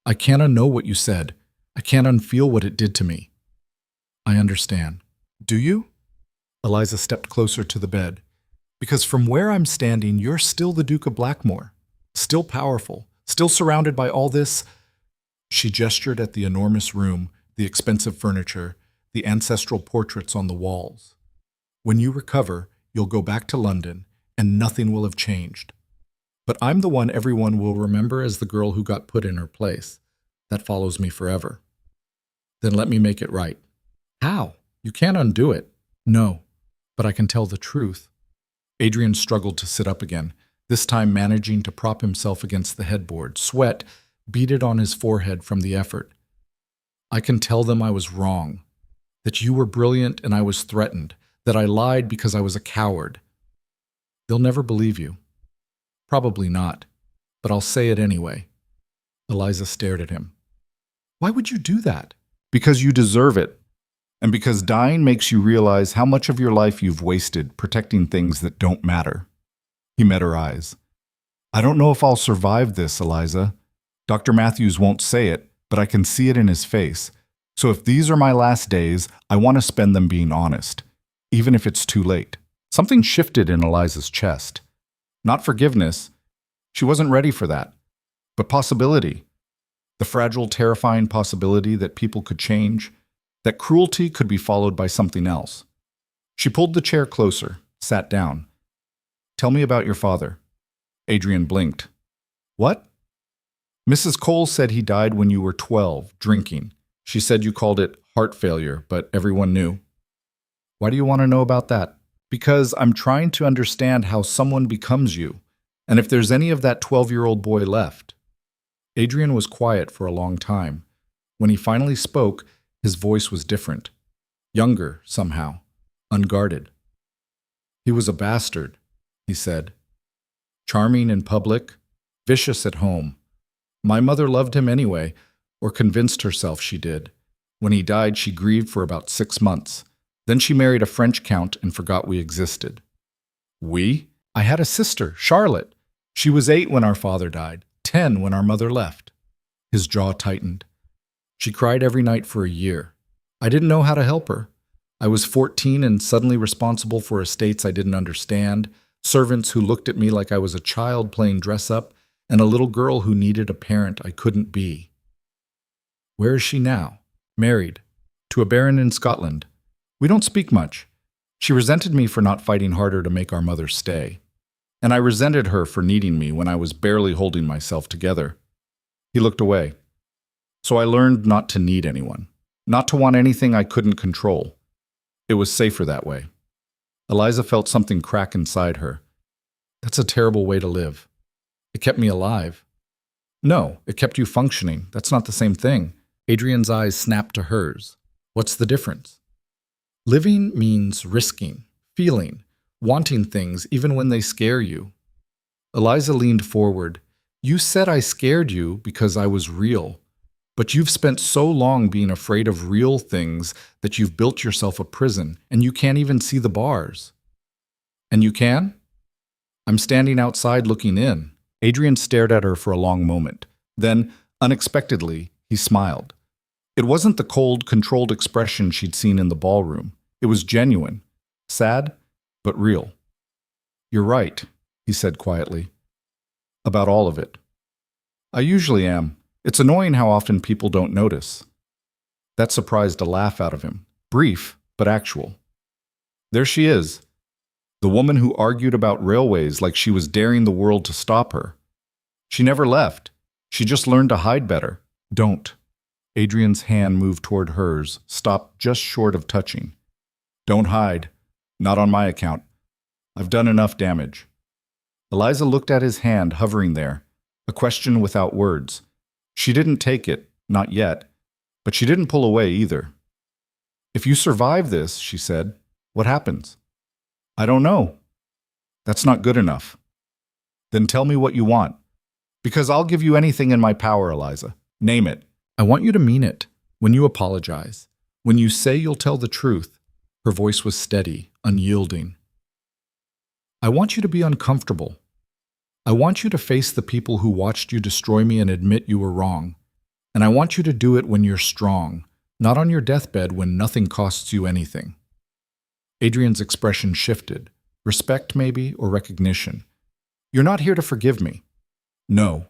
S1: I can't unknow what you said. I can't unfeel what it did to me. I understand. Do you? Eliza stepped closer to the bed. Because from where I'm standing, you're still the Duke of Blackmore. Still powerful. Still surrounded by all this. She gestured at the enormous room, the expensive furniture, the ancestral portraits on the walls. When you recover, you'll go back to London, and nothing will have changed. But I'm the one everyone will remember as the girl who got put in her place. That follows me forever. Then let me make it right. How? You can't undo it. No, but I can tell the truth. Adrian struggled to sit up again, this time managing to prop himself against the headboard. Sweat beaded on his forehead from the effort. I can tell them I was wrong, that you were brilliant and I was threatened, that I lied because I was a coward. They'll never believe you. Probably not, but I'll say it anyway. Eliza stared at him. Why would you do that? Because you deserve it, and because dying makes you realize how much of your life you've wasted protecting things that don't matter. He met her eyes. I don't know if I'll survive this, Eliza. Dr. Matthews won't say it, but I can see it in his face. So if these are my last days, I want to spend them being honest, even if it's too late. Something shifted in Eliza's chest. Not forgiveness. She wasn't ready for that. But possibility. The fragile, terrifying possibility that people could change, that cruelty could be followed by something else. She pulled the chair closer, sat down. Tell me about your father. Adrian blinked. What? Mrs. Cole said he died when you were 12, drinking. She said you called it heart failure, but everyone knew. Why do you want to know about that? Because I'm trying to understand how someone becomes you, and if there's any of that 12-year-old boy left. Adrian was quiet for a long time. When he finally spoke, his voice was different. Younger, somehow. Unguarded. He was a bastard, he said. Charming in public, vicious at home. My mother loved him anyway, or convinced herself she did. When he died, she grieved for about 6 months. Then she married a French count and forgot we existed. We? I had a sister, Charlotte. She was 8 when our father died, 10 when our mother left. His jaw tightened. She cried every night for a year. I didn't know how to help her. I was 14 and suddenly responsible for estates I didn't understand, servants who looked at me like I was a child playing dress-up, and a little girl who needed a parent I couldn't be. Where is she now? Married. To a baron in Scotland. We don't speak much. She resented me for not fighting harder to make our mother stay. And I resented her for needing me when I was barely holding myself together. He looked away. So I learned not to need anyone. Not to want anything I couldn't control. It was safer that way. Eliza felt something crack inside her. That's a terrible way to live. It kept me alive. No, it kept you functioning. That's not the same thing. Adrian's eyes snapped to hers. What's the difference? Living means risking, feeling, wanting things even when they scare you. Eliza leaned forward. You said I scared you because I was real. But you've spent so long being afraid of real things that you've built yourself a prison, and you can't even see the bars. And you can? I'm standing outside looking in. Adrian stared at her for a long moment. Then, unexpectedly, he smiled. It wasn't the cold, controlled expression she'd seen in the ballroom. It was genuine, sad, but real. You're right, he said quietly. About all of it. I usually am. It's annoying how often people don't notice. That surprised a laugh out of him. Brief, but actual. There she is. The woman who argued about railways like she was daring the world to stop her. She never left. She just learned to hide better. Don't. Adrian's hand moved toward hers, stopped just short of touching. Don't hide. Not on my account. I've done enough damage. Eliza looked at his hand hovering there, a question without words. She didn't take it, not yet, but she didn't pull away either. If you survive this, she said, what happens? I don't know. That's not good enough. Then tell me what you want. Because I'll give you anything in my power, Eliza. Name it. I want you to mean it. When you apologize. When you say you'll tell the truth. Her voice was steady, unyielding. I want you to be uncomfortable. I want you to face the people who watched you destroy me and admit you were wrong. And I want you to do it when you're strong, not on your deathbed when nothing costs you anything. Adrian's expression shifted. Respect, maybe, or recognition. You're not here to forgive me. No.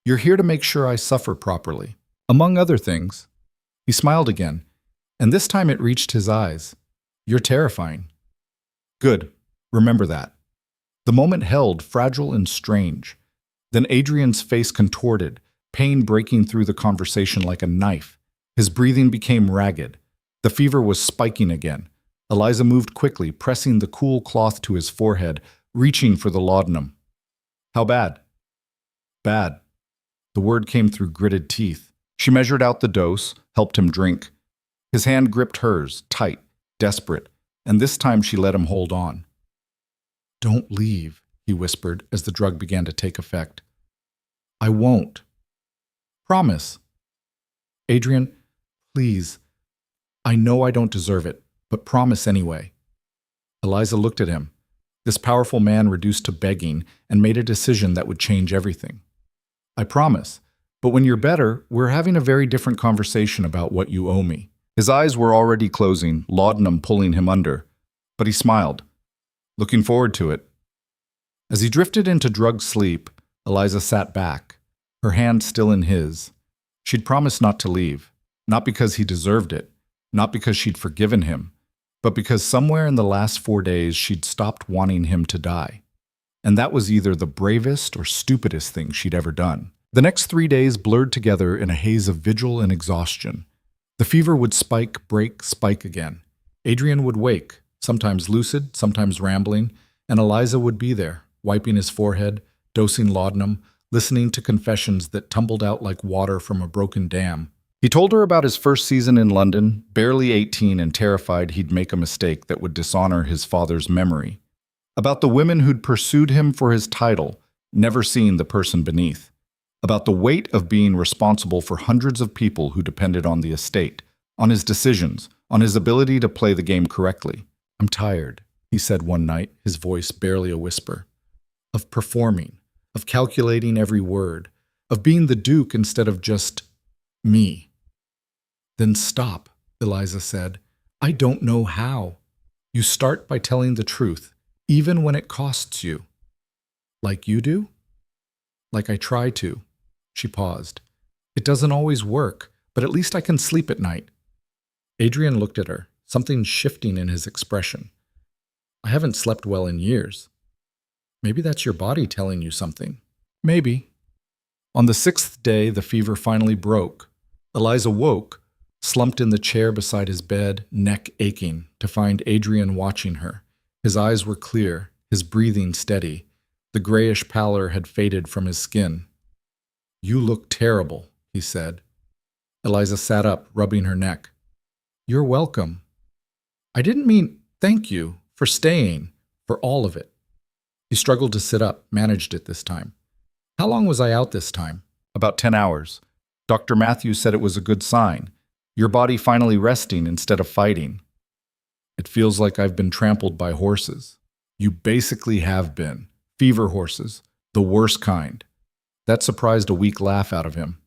S1: You're here to make sure I suffer properly. Among other things. He smiled again, and this time it reached his eyes. You're terrifying. Good. Remember that. The moment held, fragile and strange. Then Adrian's face contorted, pain breaking through the conversation like a knife. His breathing became ragged. The fever was spiking again. Eliza moved quickly, pressing the cool cloth to his forehead, reaching for the laudanum. How bad? Bad. The word came through gritted teeth. She measured out the dose, helped him drink. His hand gripped hers, tight, desperate, and this time she let him hold on. Don't leave, he whispered as the drug began to take effect. I won't. Promise. Adrian, please. I know I don't deserve it, but promise anyway. Eliza looked at him. This powerful man reduced to begging and made a decision that would change everything. I promise, but when you're better, we're having a very different conversation about what you owe me. His eyes were already closing, laudanum pulling him under, but he smiled. Looking forward to it. As he drifted into drug sleep, Eliza sat back, her hand still in his. She'd promised not to leave, not because he deserved it, not because she'd forgiven him, but because somewhere in the last 4 days she'd stopped wanting him to die. And that was either the bravest or stupidest thing she'd ever done. The next 3 days blurred together in a haze of vigil and exhaustion. The fever would spike, break, spike again. Adrian would wake, sometimes lucid, sometimes rambling, and Eliza would be there, wiping his forehead, dosing laudanum, listening to confessions that tumbled out like water from a broken dam. He told her about his first season in London, barely 18 and terrified he'd make a mistake that would dishonor his father's memory. About the women who'd pursued him for his title, never seeing the person beneath. About the weight of being responsible for hundreds of people who depended on the estate, on his decisions, on his ability to play the game correctly. "I'm tired," he said one night, his voice barely a whisper. "Of performing, of calculating every word, of being the Duke instead of just me." "Then stop," Eliza said. "I don't know how. You start by telling the truth, even when it costs you." "Like you do?" "Like I try to." She paused. "It doesn't always work, but at least I can sleep at night." Adrian looked at her, something shifting in his expression. "I haven't slept well in years." "Maybe that's your body telling you something." "Maybe." On the 6th day, the fever finally broke. Eliza woke, slumped in the chair beside his bed, neck aching, to find Adrian watching her. His eyes were clear, his breathing steady. The grayish pallor had faded from his skin. "You look terrible," he said. Eliza sat up, rubbing her neck. "You're welcome." "I didn't mean thank you for staying, for all of it." He struggled to sit up, managed it this time. "How long was I out this time?" "About 10 hours. Dr. Matthews said it was a good sign. Your body finally resting instead of fighting." "It feels like I've been trampled by horses." "You basically have been. Fever horses. The worst kind." That surprised a weak laugh out of him.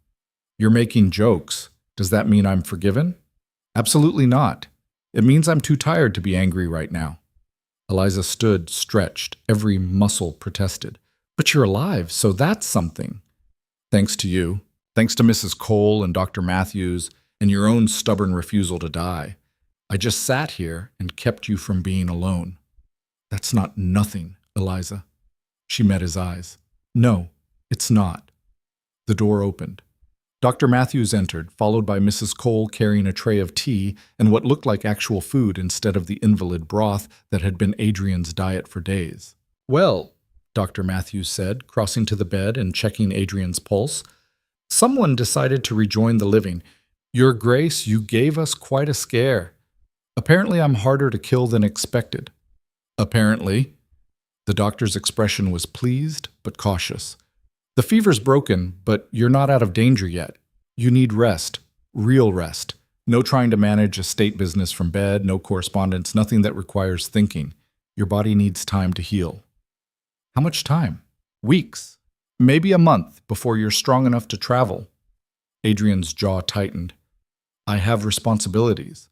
S1: "You're making jokes. Does that mean I'm forgiven?" "Absolutely not. It means I'm too tired to be angry right now." Eliza stood, stretched, every muscle protested. "But you're alive, so that's something." "Thanks to you. Thanks to Mrs. Cole and Dr. Matthews and your own stubborn refusal to die. I just sat here and kept you from being alone." "That's not nothing, Eliza." She met his eyes. "No, it's not." The door opened. Dr. Matthews entered, followed by Mrs. Cole carrying a tray of tea and what looked like actual food instead of the invalid broth that had been Adrian's diet for days. "Well," Dr. Matthews said, crossing to the bed and checking Adrian's pulse, "someone decided to rejoin the living. Your Grace, you gave us quite a scare. Apparently I'm harder to kill than expected." "Apparently." The doctor's expression was pleased but cautious. "The fever's broken, but you're not out of danger yet. You need rest, real rest. No trying to manage estate business from bed, no correspondence, nothing that requires thinking. Your body needs time to heal." "How much time?" "Weeks. Maybe a month before you're strong enough to travel." Adrian's jaw tightened. "I have responsibilities."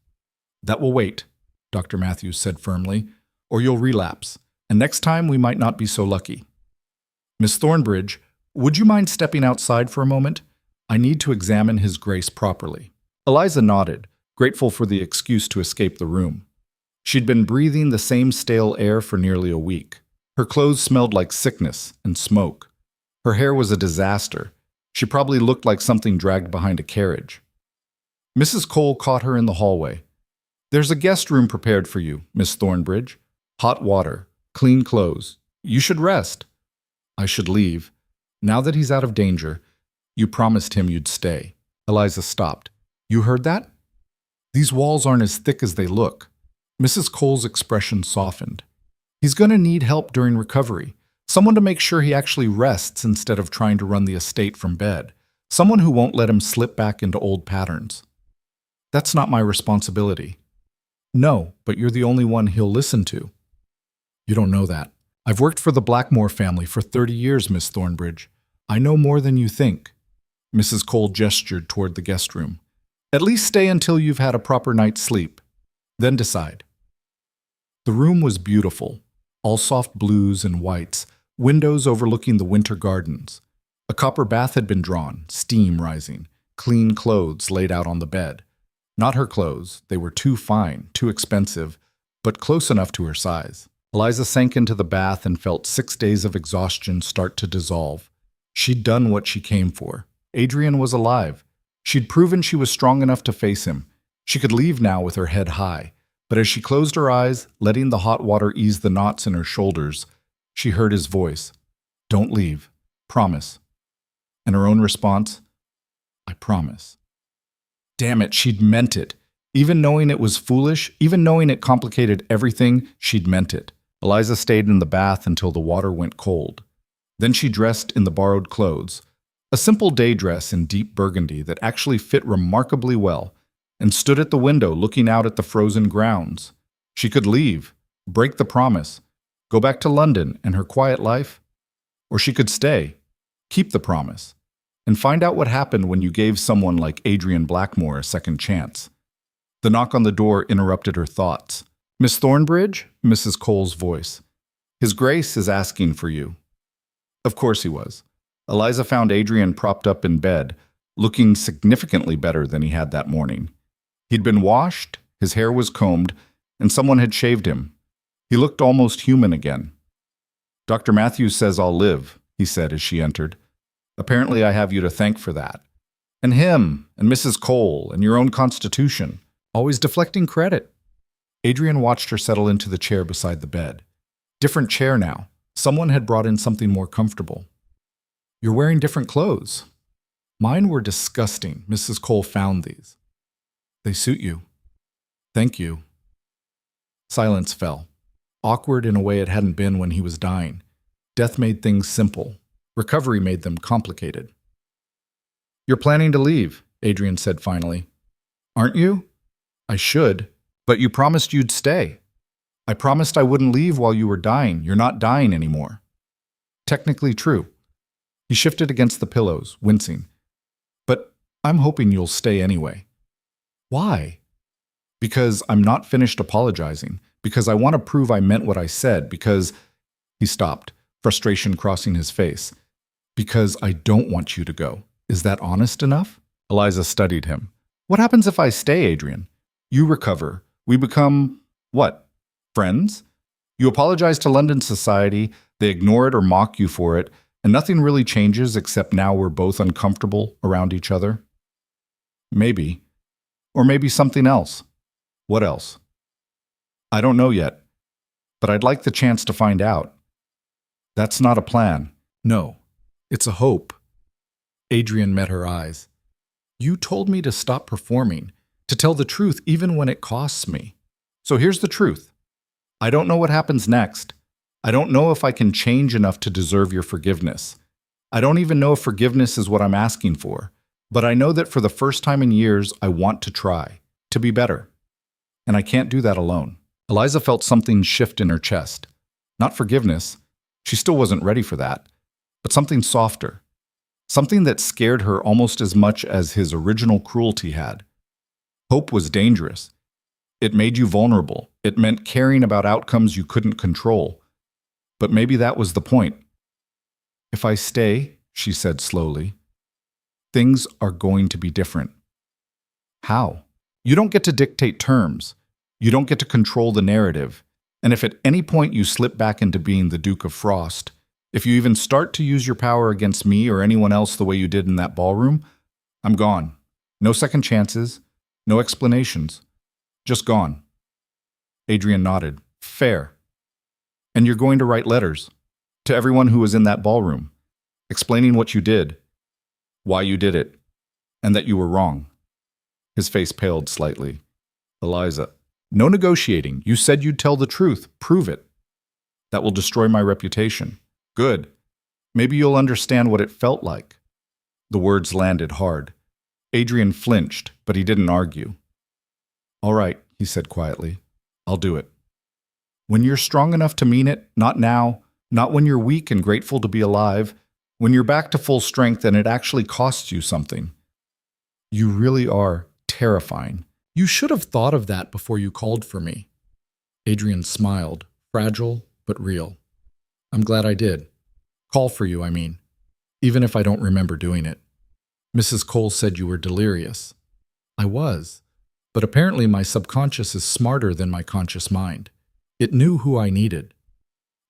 S1: "That will wait," Dr. Matthews said firmly, "or you'll relapse. And next time we might not be so lucky. Miss Thornbridge, would you mind stepping outside for a moment? I need to examine His Grace properly." Eliza nodded, grateful for the excuse to escape the room. She'd been breathing the same stale air for nearly a week. Her clothes smelled like sickness and smoke. Her hair was a disaster. She probably looked like something dragged behind a carriage. Mrs. Cole caught her in the hallway. "There's a guest room prepared for you, Miss Thornbridge. Hot water, clean clothes. You should rest." "I should leave. Now that he's out of danger, you promised him you'd stay." Eliza stopped. "You heard that? These walls aren't as thick as they look." Mrs. Cole's expression softened. "He's going to need help during recovery. Someone to make sure he actually rests instead of trying to run the estate from bed. Someone who won't let him slip back into old patterns." "That's not my responsibility." "No, but you're the only one he'll listen to." "You don't know that. I've worked for the Blackmore family for 30 years, Miss Thornbridge. I know more than you think." Mrs. Cole gestured toward the guest room. "At least stay until you've had a proper night's sleep. Then decide." The room was beautiful, all soft blues and whites, windows overlooking the winter gardens. A copper bath had been drawn, steam rising, clean clothes laid out on the bed. Not her clothes, they were too fine, too expensive, but close enough to her size. Eliza sank into the bath and felt 6 days of exhaustion start to dissolve. She'd done what she came for. Adrian was alive. She'd proven she was strong enough to face him. She could leave now with her head high. But as she closed her eyes, letting the hot water ease the knots in her shoulders, she heard his voice. "Don't leave. Promise." And her own response, "I promise." Damn it, she'd meant it. Even knowing it was foolish, even knowing it complicated everything, she'd meant it. Eliza stayed in the bath until the water went cold. Then she dressed in the borrowed clothes, a simple day dress in deep burgundy that actually fit remarkably well, and stood at the window looking out at the frozen grounds. She could leave, break the promise, go back to London and her quiet life, or she could stay, keep the promise, and find out what happened when you gave someone like Adrian Blackmore a second chance. The knock on the door interrupted her thoughts. "Miss Thornbridge?" Mrs. Cole's voice. "His Grace is asking for you." Of course he was. Eliza found Adrian propped up in bed, looking significantly better than he had that morning. He'd been washed, his hair was combed, and someone had shaved him. He looked almost human again. "Dr. Matthews says I'll live," he said as she entered. "Apparently I have you to thank for that. And him, and Mrs. Cole, and your own constitution. Always deflecting credit." Adrian watched her settle into the chair beside the bed. Different chair now. Someone had brought in something more comfortable. "You're wearing different clothes." "Mine were disgusting. Mrs. Cole found these." "They suit you." "Thank you." Silence fell. Awkward in a way it hadn't been when he was dying. Death made things simple. Recovery made them complicated. "You're planning to leave," Adrian said finally. "Aren't you?" "I should. But you promised you'd stay." "I promised I wouldn't leave while you were dying. You're not dying anymore." "Technically true." He shifted against the pillows, wincing. "But I'm hoping you'll stay anyway." "Why?" "Because I'm not finished apologizing. Because I want to prove I meant what I said. Because—" He stopped, frustration crossing his face. "Because I don't want you to go. Is that honest enough?" Eliza studied him. "What happens if I stay, Adrian? You recover. We become, what, friends? You apologize to London society, they ignore it or mock you for it, and nothing really changes except now we're both uncomfortable around each other?" "Maybe. Or maybe something else." "What else?" "I don't know yet, but I'd like the chance to find out." "That's not a plan." "No, it's a hope." Adrian met her eyes. "You told me to stop performing, to tell the truth even when it costs me. So here's the truth. I don't know what happens next. I don't know if I can change enough to deserve your forgiveness. I don't even know if forgiveness is what I'm asking for. But I know that for the first time in years, I want to try, to be better. And I can't do that alone." Eliza felt something shift in her chest. Not forgiveness. She still wasn't ready for that. But something softer. Something that scared her almost as much as his original cruelty had. Hope was dangerous. It made you vulnerable. It meant caring about outcomes you couldn't control. But maybe that was the point. "If I stay," she said slowly, "things are going to be different." "How?" "You don't get to dictate terms. You don't get to control the narrative. And if at any point you slip back into being the Duke of Frost, if you even start to use your power against me or anyone else the way you did in that ballroom, I'm gone. No second chances. No explanations. Just gone." Adrian nodded. "Fair. And you're going to write letters to everyone who was in that ballroom, explaining what you did, why you did it, and that you were wrong." His face paled slightly. "Eliza, no negotiating. You said you'd tell the truth. Prove it. That will destroy my reputation." "Good. Maybe you'll understand what it felt like." The words landed hard. Adrian flinched, but he didn't argue. "All right," he said quietly. "I'll do it. When you're strong enough to mean it, not now, not when you're weak and grateful to be alive, when you're back to full strength and it actually costs you something. You really are terrifying. You should have thought of that before you called for me." Adrian smiled, fragile but real. "I'm glad I did. Call for you, I mean. Even if I don't remember doing it. Mrs. Cole said you were delirious. I was. But apparently my subconscious is smarter than my conscious mind. It knew who I needed."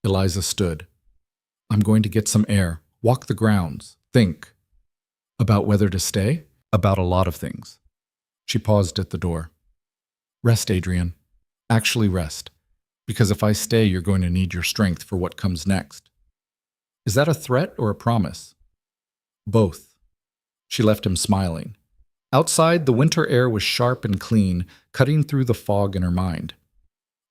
S1: Eliza stood. "I'm going to get some air, walk the grounds, think." "About whether to stay?" "About a lot of things." She paused at the door. "Rest, Adrian. Actually rest. Because if I stay, you're going to need your strength for what comes next." "Is that a threat or a promise?" "Both." She left him smiling. Outside, the winter air was sharp and clean, cutting through the fog in her mind.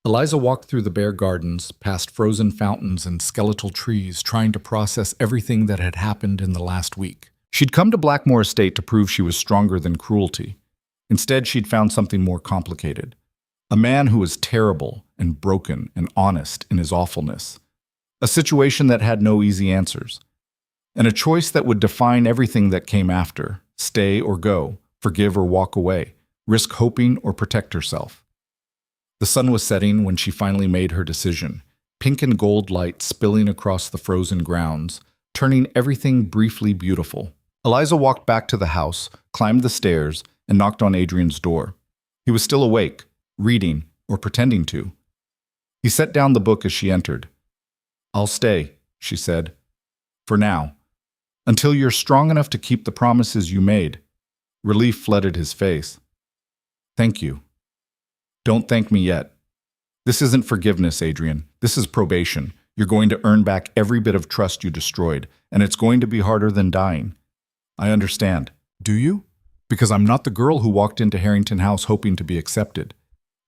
S1: Eliza walked through the bare gardens, past frozen fountains and skeletal trees, trying to process everything that had happened in the last week. She'd come to Blackmore Estate to prove she was stronger than cruelty. Instead, she'd found something more complicated. A man who was terrible and broken and honest in his awfulness. A situation that had no easy answers. And a choice that would define everything that came after. Stay or go, forgive or walk away, risk hoping or protect herself. The sun was setting when she finally made her decision, pink and gold light spilling across the frozen grounds, turning everything briefly beautiful. Eliza walked back to the house, climbed the stairs, and knocked on Adrian's door. He was still awake, reading, or pretending to. He set down the book as she entered. "I'll stay," she said. "For now. Until you're strong enough to keep the promises you made." Relief flooded his face. "Thank you." "Don't thank me yet. This isn't forgiveness, Adrian. This is probation. You're going to earn back every bit of trust you destroyed, and it's going to be harder than dying." "I understand." "Do you?" "Because I'm not the girl who walked into Harrington House hoping to be accepted.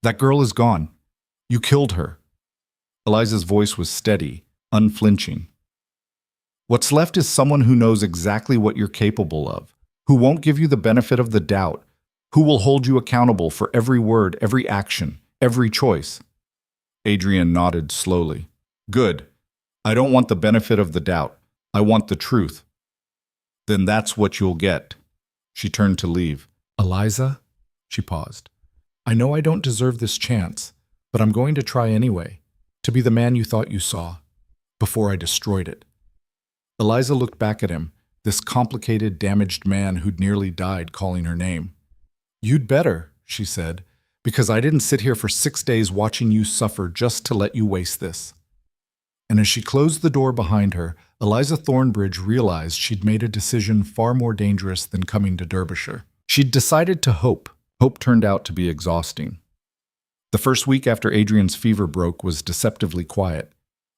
S1: That girl is gone. You killed her." Eliza's voice was steady, unflinching. "What's left is someone who knows exactly what you're capable of, who won't give you the benefit of the doubt, who will hold you accountable for every word, every action, every choice." Adrian nodded slowly. "Good. I don't want the benefit of the doubt. I want the truth." "Then that's what you'll get." She turned to leave. "Eliza?" She paused. "I know I don't deserve this chance, but I'm going to try anyway, to be the man you thought you saw, before I destroyed it." Eliza looked back at him, this complicated, damaged man who'd nearly died calling her name. "You'd better," she said, "because I didn't sit here for 6 days watching you suffer just to let you waste this." And as she closed the door behind her, Eliza Thornbridge realized she'd made a decision far more dangerous than coming to Derbyshire. She'd decided to hope. Hope turned out to be exhausting. The first week after Adrian's fever broke was deceptively quiet.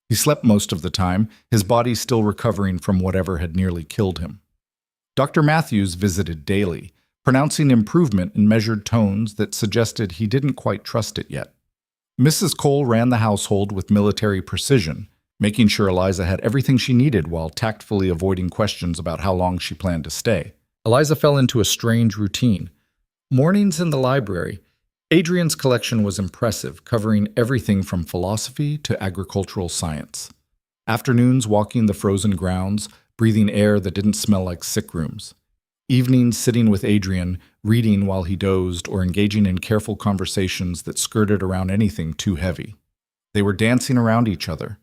S1: He slept most of the time, his body still recovering from whatever had nearly killed him. Dr. Matthews visited daily, pronouncing improvement in measured tones that suggested he didn't quite trust it yet. Mrs. Cole ran the household with military precision, making sure Eliza had everything she needed while tactfully avoiding questions about how long she planned to stay. Eliza fell into a strange routine. Mornings in the library. Adrian's collection was impressive, covering everything from philosophy to agricultural science. Afternoons walking the frozen grounds, breathing air that didn't smell like sick rooms. Evenings sitting with Adrian, reading while he dozed or engaging in careful conversations that skirted around anything too heavy. They were dancing around each other.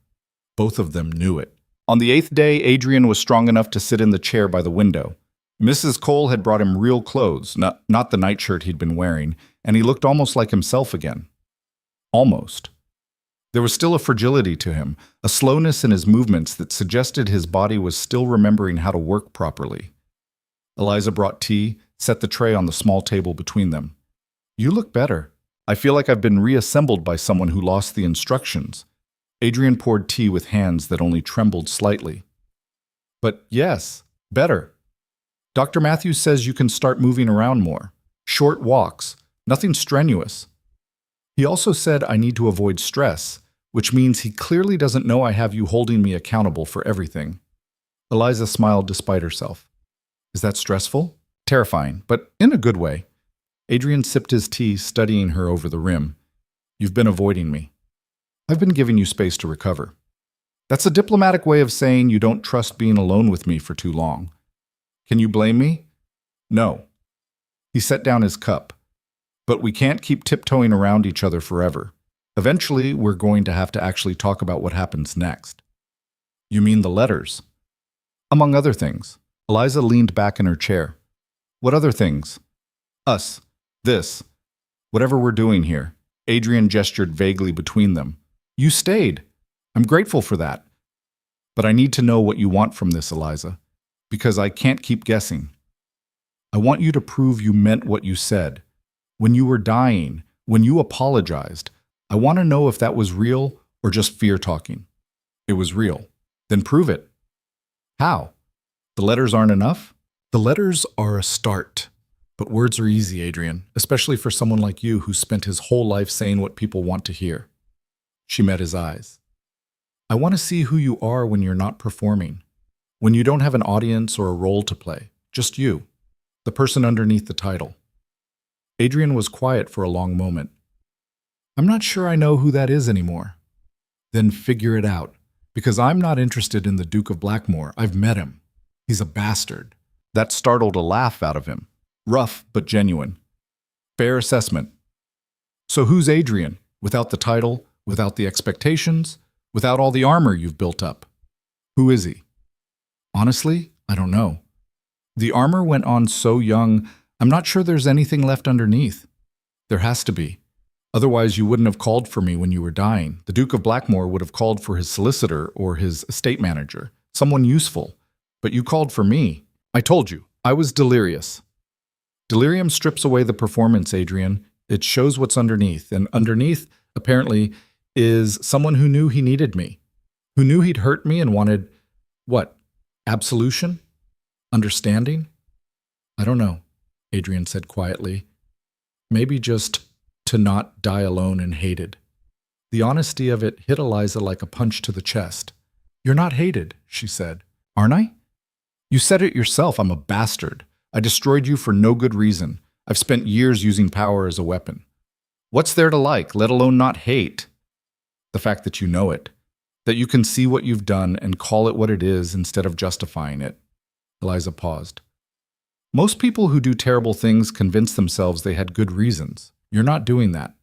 S1: Both of them knew it. On the 8th day, Adrian was strong enough to sit in the chair by the window. Mrs. Cole had brought him real clothes, not the nightshirt he'd been wearing, and he looked almost like himself again. Almost. There was still a fragility to him, a slowness in his movements that suggested his body was still remembering how to work properly. Eliza brought tea, set the tray on the small table between them. "You look better. I feel like I've been reassembled by someone who lost the instructions." Adrian poured tea with hands that only trembled slightly. "But yes, better. Dr. Matthews says you can start moving around more. Short walks, nothing strenuous. He also said I need to avoid stress, which means he clearly doesn't know I have you holding me accountable for everything." Eliza smiled despite herself. "Is that stressful?" "Terrifying, but in a good way." Adrian sipped his tea, studying her over the rim. "You've been avoiding me. I've been giving you space to recover. That's a diplomatic way of saying you don't trust being alone with me for too long. Can you blame me?" "No." He set down his cup. "But we can't keep tiptoeing around each other forever. Eventually, we're going to have to actually talk about what happens next." "You mean the letters?" "Among other things." Eliza leaned back in her chair. "What other things?" "Us. This. Whatever we're doing here." Adrian gestured vaguely between them. "You stayed. I'm grateful for that. But I need to know what you want from this, Eliza, because I can't keep guessing. I want you to prove you meant what you said. When you were dying, when you apologized, I want to know if that was real or just fear talking." "It was real." "Then prove it." "How? The letters aren't enough?" "The letters are a start. But words are easy, Adrian, especially for someone like you who spent his whole life saying what people want to hear. She met his eyes. I want to see who you are when you're not performing, when you don't have an audience or a role to play, just you, the person underneath the title. Adrian was quiet for a long moment. I'm not sure I know who that is anymore. Then figure it out, because I'm not interested in the Duke of Blackmore. I've met him. He's a bastard. That startled a laugh out of him. Rough, but genuine. Fair assessment. So who's Adrian? Without the title, without the expectations, without all the armor you've built up. Who is he? Honestly, I don't know. The armor went on so young, I'm not sure there's anything left underneath. There has to be. Otherwise, you wouldn't have called for me when you were dying. The Duke of Blackmore would have called for his solicitor or his estate manager, someone useful. But you called for me. I told you, I was delirious. Delirium strips away the performance, Adrian. It shows what's underneath. And underneath, apparently, is someone who knew he needed me, who knew he'd hurt me and wanted, what, absolution? Understanding? I don't know, Adrian said quietly. Maybe just to not die alone and hated. The honesty of it hit Eliza like a punch to the chest. You're not hated, she said. Aren't I? You said it yourself, I'm a bastard. I destroyed you for no good reason. I've spent years using power as a weapon. What's there to like, let alone not hate? The fact that you know it, that you can see what you've done and call it what it is instead of justifying it. Eliza paused. Most people who do terrible things convince themselves they had good reasons. You're not doing that.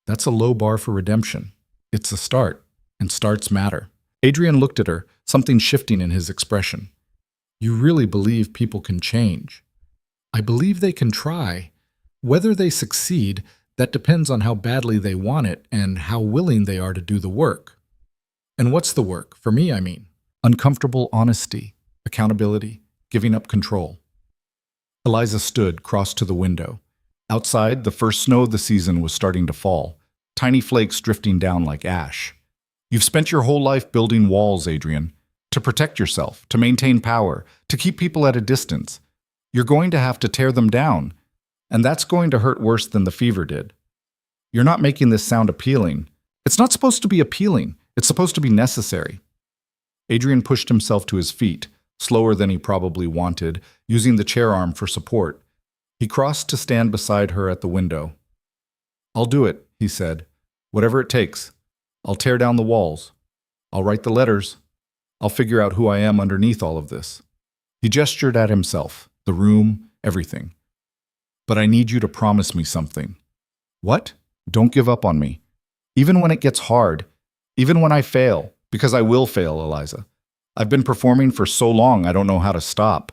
S1: That's a low bar for redemption. It's a start, and starts matter. Adrian looked at her, something shifting in his expression. You really believe people can change? I believe they can try. Whether they succeed, that depends on how badly they want it and how willing they are to do the work. And what's the work? For me, I mean. Uncomfortable honesty, accountability, giving up control. Eliza stood, crossed to the window. Outside, the first snow of the season was starting to fall, tiny flakes drifting down like ash. You've spent your whole life building walls, Adrian, to protect yourself, to maintain power, to keep people at a distance. You're going to have to tear them down, and that's going to hurt worse than the fever did. You're not making this sound appealing. It's not supposed to be appealing. It's supposed to be necessary. Adrian pushed himself to his feet, slower than he probably wanted, using the chair arm for support. He crossed to stand beside her at the window. I'll do it, he said. Whatever it takes. I'll tear down the walls. I'll write the letters. I'll figure out who I am underneath all of this. He gestured at himself, the room, everything. But I need you to promise me something. What? Don't give up on me. Even when it gets hard. Even when I fail. Because I will fail, Eliza. I've been performing for so long I don't know how to stop.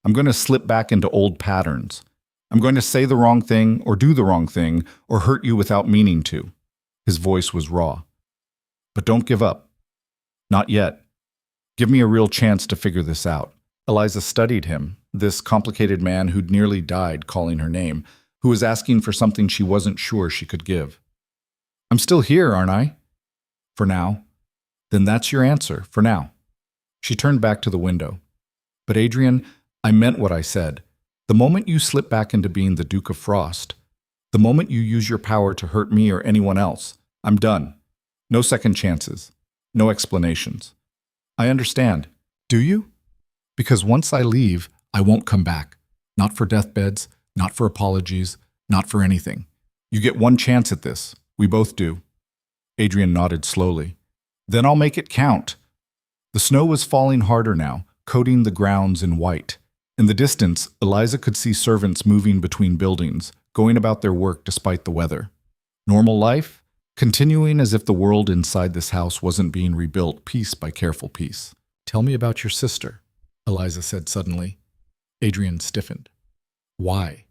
S1: I'm going to slip back into old patterns. I'm going to say the wrong thing or do the wrong thing or hurt you without meaning to. His voice was raw. But don't give up. Not yet. Give me a real chance to figure this out. Eliza studied him, this complicated man who'd nearly died calling her name, who was asking for something she wasn't sure she could give. I'm still here, aren't I? For now. Then that's your answer, for now. She turned back to the window. But Adrian, I meant what I said. The moment you slip back into being the Duke of Frost, the moment you use your power to hurt me or anyone else, I'm done. No second chances. No explanations. I understand. Do you? Because once I leave, I won't come back. Not for deathbeds, not for apologies, not for anything. You get one chance at this. We both do. Adrian nodded slowly. Then I'll make it count. The snow was falling harder now, coating the grounds in white. In the distance, Eliza could see servants moving between buildings, going about their work despite the weather. Normal life? Continuing as if the world inside this house wasn't being rebuilt piece by careful piece. Tell me about your sister, Eliza said suddenly. Adrian stiffened. Why?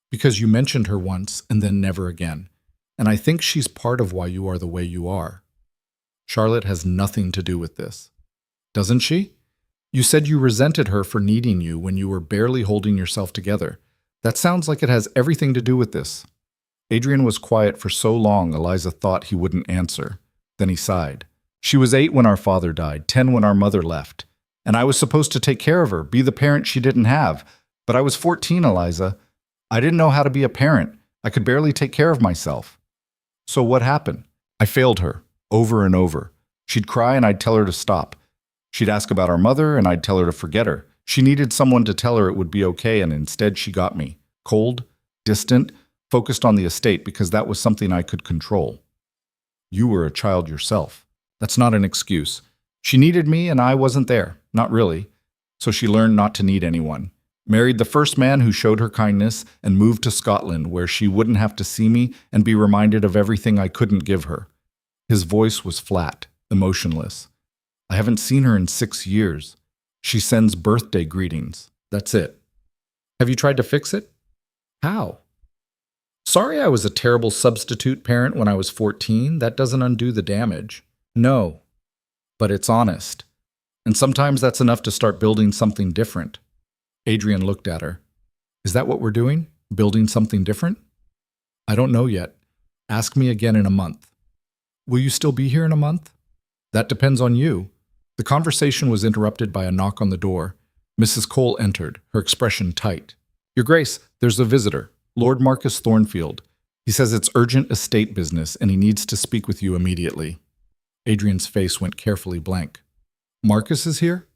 S1: Because you mentioned her once and then never again. And I think she's part of why you are the way you are. Charlotte has nothing to do with this. Doesn't she? You said you resented her for needing you when you were barely holding yourself together. That sounds like it has everything to do with this. Adrian was quiet for so long Eliza thought he wouldn't answer. Then he sighed. She was 8 when our father died, 10 when our mother left. And I was supposed to take care of her, be the parent she didn't have. But I was 14, Eliza. I didn't know how to be a parent. I could barely take care of myself. So what happened? I failed her, over and over. She'd cry and I'd tell her to stop. She'd ask about our mother and I'd tell her to forget her. She needed someone to tell her it would be okay, and instead she got me. Cold, distant, focused on the estate because that was something I could control. You were a child yourself. That's not an excuse. She needed me and I wasn't there. Not really. So she learned not to need anyone. Married the first man who showed her kindness and moved to Scotland where she wouldn't have to see me and be reminded of everything I couldn't give her. His voice was flat, emotionless. I haven't seen her in 6 years. She sends birthday greetings. That's it. Have you tried to fix it? How? Sorry I was a terrible substitute parent when I was 14. That doesn't undo the damage. No. But it's honest. And sometimes that's enough to start building something different. Adrian looked at her. Is that what we're doing? Building something different? I don't know yet. Ask me again in a month. Will you still be here in a month? That depends on you. The conversation was interrupted by a knock on the door. Mrs. Cole entered, her expression tight. Your Grace, there's a visitor, Lord Marcus Thornfield. He says it's urgent estate business and he needs to speak with you immediately. Adrian's face went carefully blank. Marcus is here?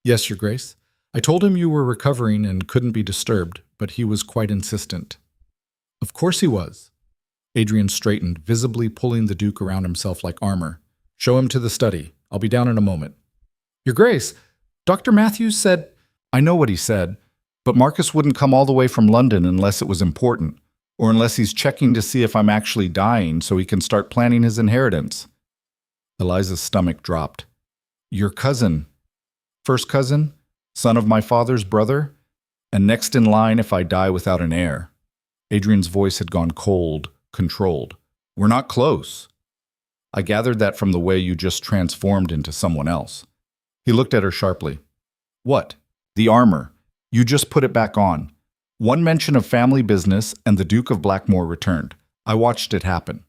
S1: Yes, Your Grace. I told him you were recovering and couldn't be disturbed, but he was quite insistent. Of course he was. Adrian straightened, visibly pulling the Duke around himself like armor. Show him to the study. I'll be down in a moment. Your Grace, Dr. Matthews said... I know what he said, but Marcus wouldn't come all the way from London unless it was important, or unless he's checking to see if I'm actually dying so he can start planning his inheritance. Eliza's stomach dropped. Your cousin. First cousin? Son of my father's brother? And next in line if I die without an heir. Adrian's voice had gone cold, controlled. We're not close. I gathered that from the way you just transformed into someone else. He looked at her sharply. What? The armor. You just put it back on. One mention of family business and the Duke of Blackmore returned. I watched it happen.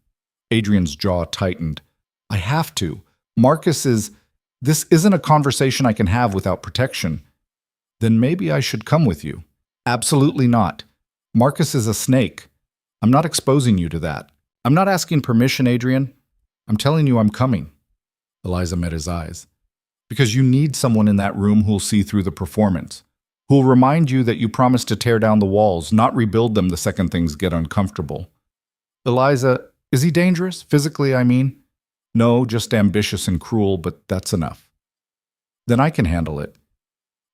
S1: Adrian's jaw tightened. I have to. Marcus is... This isn't a conversation I can have without protection. Then maybe I should come with you. Absolutely not. Marcus is a snake. I'm not exposing you to that. I'm not asking permission, Adrian. I'm telling you I'm coming. Eliza met his eyes. Because you need someone in that room who'll see through the performance, who'll remind you that you promised to tear down the walls, not rebuild them the second things get uncomfortable. Eliza, is he dangerous? Physically, I mean? No, just ambitious and cruel, but that's enough. Then I can handle it.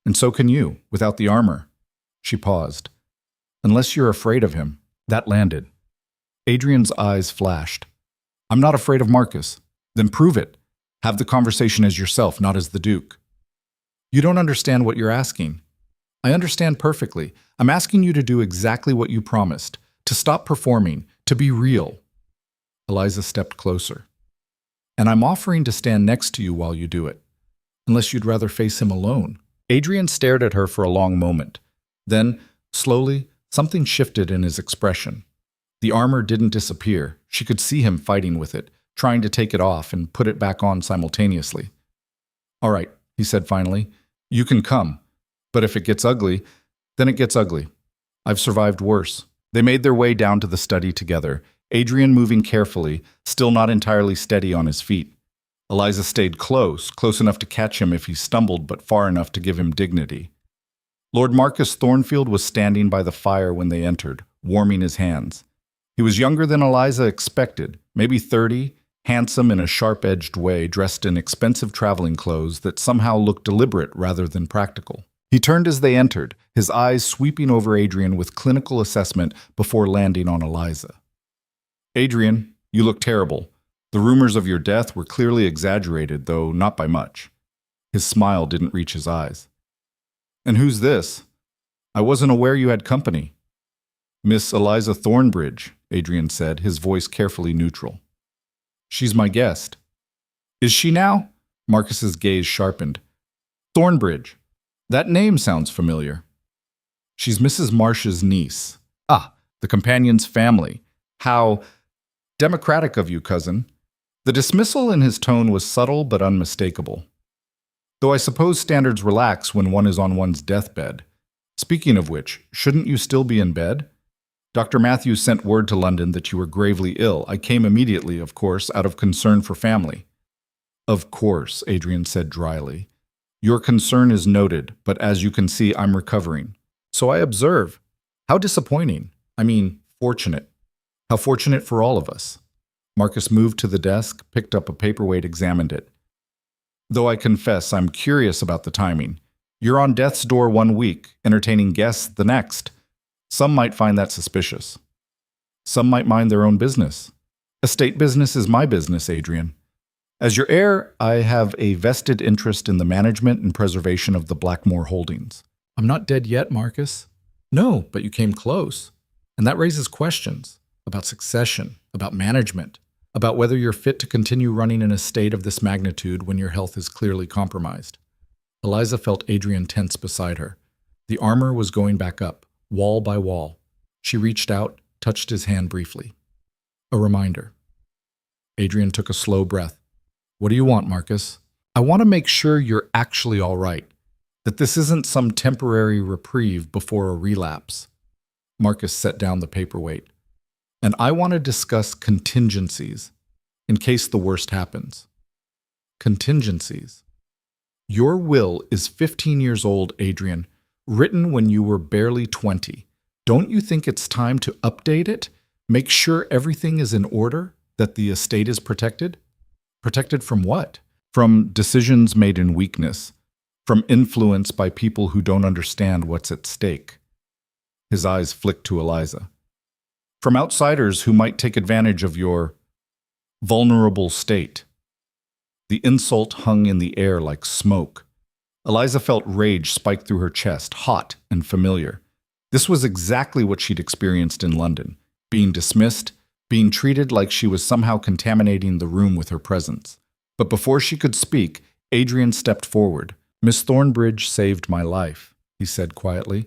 S1: And so can you, without the armor. She paused. Unless you're afraid of him. That landed. Adrian's eyes flashed. I'm not afraid of Marcus. Then prove it. Have the conversation as yourself, not as the Duke. You don't understand what you're asking. I understand perfectly. I'm asking you to do exactly what you promised, to stop performing, to be real. Eliza stepped closer. And I'm offering to stand next to you while you do it, unless you'd rather face him alone. Adrian stared at her for a long moment. Then, slowly, something shifted in his expression. The armor didn't disappear. She could see him fighting with it, trying to take it off and put it back on simultaneously. All right, he said finally, you can come. But if it gets ugly, then it gets ugly. I've survived worse. They made their way down to the study together, Adrian moving carefully, still not entirely steady on his feet. Eliza stayed close enough to catch him if he stumbled, but far enough to give him dignity. Lord Marcus Thornfield was standing by the fire when they entered, warming his hands. He was younger than Eliza expected, maybe 30, handsome in a sharp-edged way, dressed in expensive traveling clothes that somehow looked deliberate rather than practical. He turned as they entered, his eyes sweeping over Adrian with clinical assessment before landing on Eliza. Adrian, you look terrible. The rumors of your death were clearly exaggerated, though not by much. His smile didn't reach his eyes. And who's this? I wasn't aware you had company. Miss Eliza Thornbridge, Adrian said, his voice carefully neutral. She's my guest. Is she now? Marcus's gaze sharpened. Thornbridge. That name sounds familiar. She's Mrs. Marsh's niece. Ah, the companion's family. How democratic of you, cousin. The dismissal in his tone was subtle but unmistakable. Though I suppose standards relax when one is on one's deathbed. Speaking of which, shouldn't you still be in bed? Dr. Matthews sent word to London that you were gravely ill. I came immediately, of course, out of concern for family. Of course, Adrian said dryly. Your concern is noted, but as you can see, I'm recovering. So I observe. How disappointing. I mean, fortunate. How fortunate for all of us. Marcus moved to the desk, picked up a paperweight, examined it. Though I confess I'm curious about the timing. You're on death's door 1 week, entertaining guests the next. Some might find that suspicious. Some might mind their own business. Estate business is my business, Adrian. As your heir, I have a vested interest in the management and preservation of the Blackmore holdings. I'm not dead yet, Marcus. No, but you came close. And that raises questions about succession, about management, about whether you're fit to continue running an estate of this magnitude when your health is clearly compromised. Eliza felt Adrian tense beside her. The armor was going back up, wall by wall. She reached out, touched his hand briefly. A reminder. Adrian took a slow breath. What do you want, Marcus? I want to make sure you're actually all right, that this isn't some temporary reprieve before a relapse. Marcus set down the paperweight. And I want to discuss contingencies, in case the worst happens. Contingencies. Your will is 15 years old, Adrian, written when you were barely 20. Don't you think it's time to update it? Make sure everything is in order, that the estate is protected? Protected from what? From decisions made in weakness, from influence by people who don't understand what's at stake. His eyes flicked to Eliza. From outsiders who might take advantage of your vulnerable state. The insult hung in the air like smoke. Eliza felt rage spike through her chest, hot and familiar. This was exactly what she'd experienced in London, being dismissed, being treated like she was somehow contaminating the room with her presence. But before she could speak, Adrian stepped forward. Miss Thornbridge saved my life, he said quietly.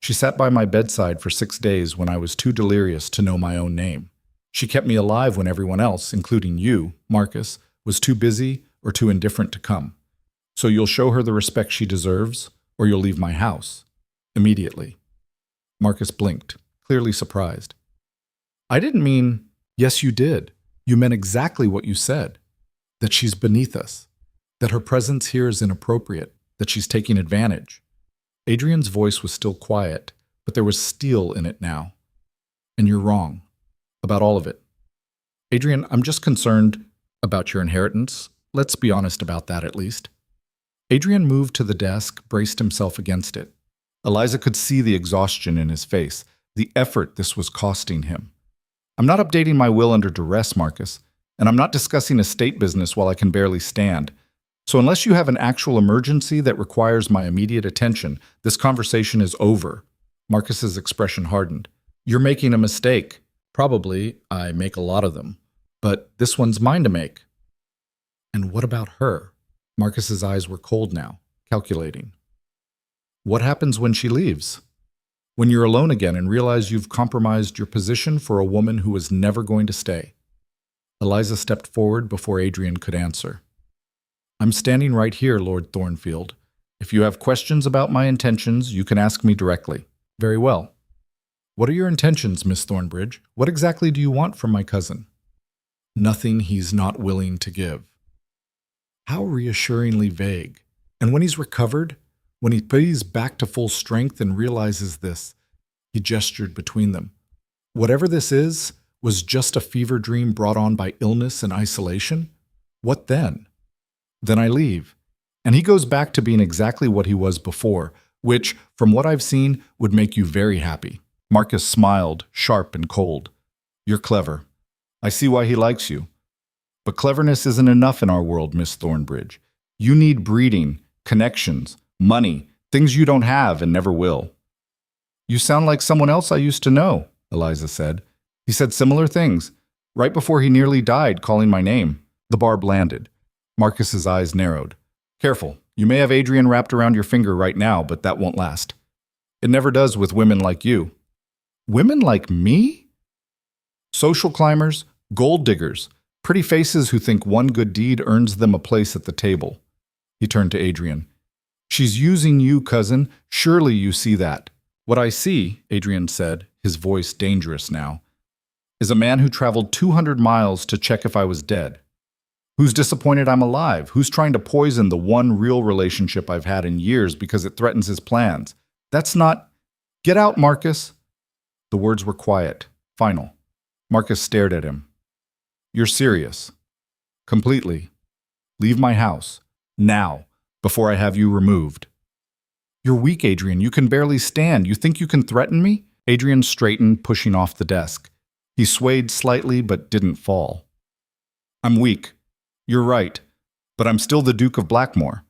S1: She sat by my bedside for 6 days when I was too delirious to know my own name. She kept me alive when everyone else, including you, Marcus, was too busy or too indifferent to come. So you'll show her the respect she deserves, or you'll leave my house. Immediately. Marcus blinked, clearly surprised. I didn't mean, yes, you did. You meant exactly what you said. That she's beneath us. That her presence here is inappropriate. That she's taking advantage. Adrian's voice was still quiet, but there was steel in it now. And you're wrong. About all of it. Adrian, I'm just concerned about your inheritance. Let's be honest about that at least. Adrian moved to the desk, braced himself against it. Eliza could see the exhaustion in his face, the effort this was costing him. I'm not updating my will under duress, Marcus, and I'm not discussing estate business while I can barely stand. So unless you have an actual emergency that requires my immediate attention, this conversation is over. Marcus's expression hardened. You're making a mistake. Probably, I make a lot of them. But this one's mine to make. And what about her? Marcus's eyes were cold now, calculating. What happens when she leaves? When you're alone again and realize you've compromised your position for a woman who was never going to stay? Eliza stepped forward before Adrian could answer. I'm standing right here, Lord Thornfield. If you have questions about my intentions, you can ask me directly. Very well. What are your intentions, Miss Thornbridge? What exactly do you want from my cousin? Nothing he's not willing to give. How reassuringly vague. And when he's recovered, when he's back to full strength and realizes this, he gestured between them. Whatever this is, was just a fever dream brought on by illness and isolation? What then? Then I leave. And he goes back to being exactly what he was before, which, from what I've seen, would make you very happy. Marcus smiled, sharp and cold. You're clever. I see why he likes you. But cleverness isn't enough in our world, Miss Thornbridge. You need breeding, connections, money, things you don't have and never will. You sound like someone else I used to know, Eliza said. He said similar things, right before he nearly died calling my name. The barb landed. Marcus's eyes narrowed. Careful, you may have Adrian wrapped around your finger right now, but that won't last. It never does with women like you. Women like me? Social climbers, gold diggers, pretty faces who think one good deed earns them a place at the table. He turned to Adrian. She's using you, cousin. Surely you see that. What I see, Adrian said, his voice dangerous now, is a man who traveled 200 miles to check if I was dead. Who's disappointed I'm alive? Who's trying to poison the one real relationship I've had in years because it threatens his plans? That's not... Get out, Marcus! The words were quiet, final. Marcus stared at him. You're serious. Completely. Leave my house. Now, before I have you removed. You're weak, Adrian. You can barely stand. You think you can threaten me? Adrian straightened, pushing off the desk. He swayed slightly but didn't fall. I'm weak. You're right. But I'm still the Duke of Blackmore.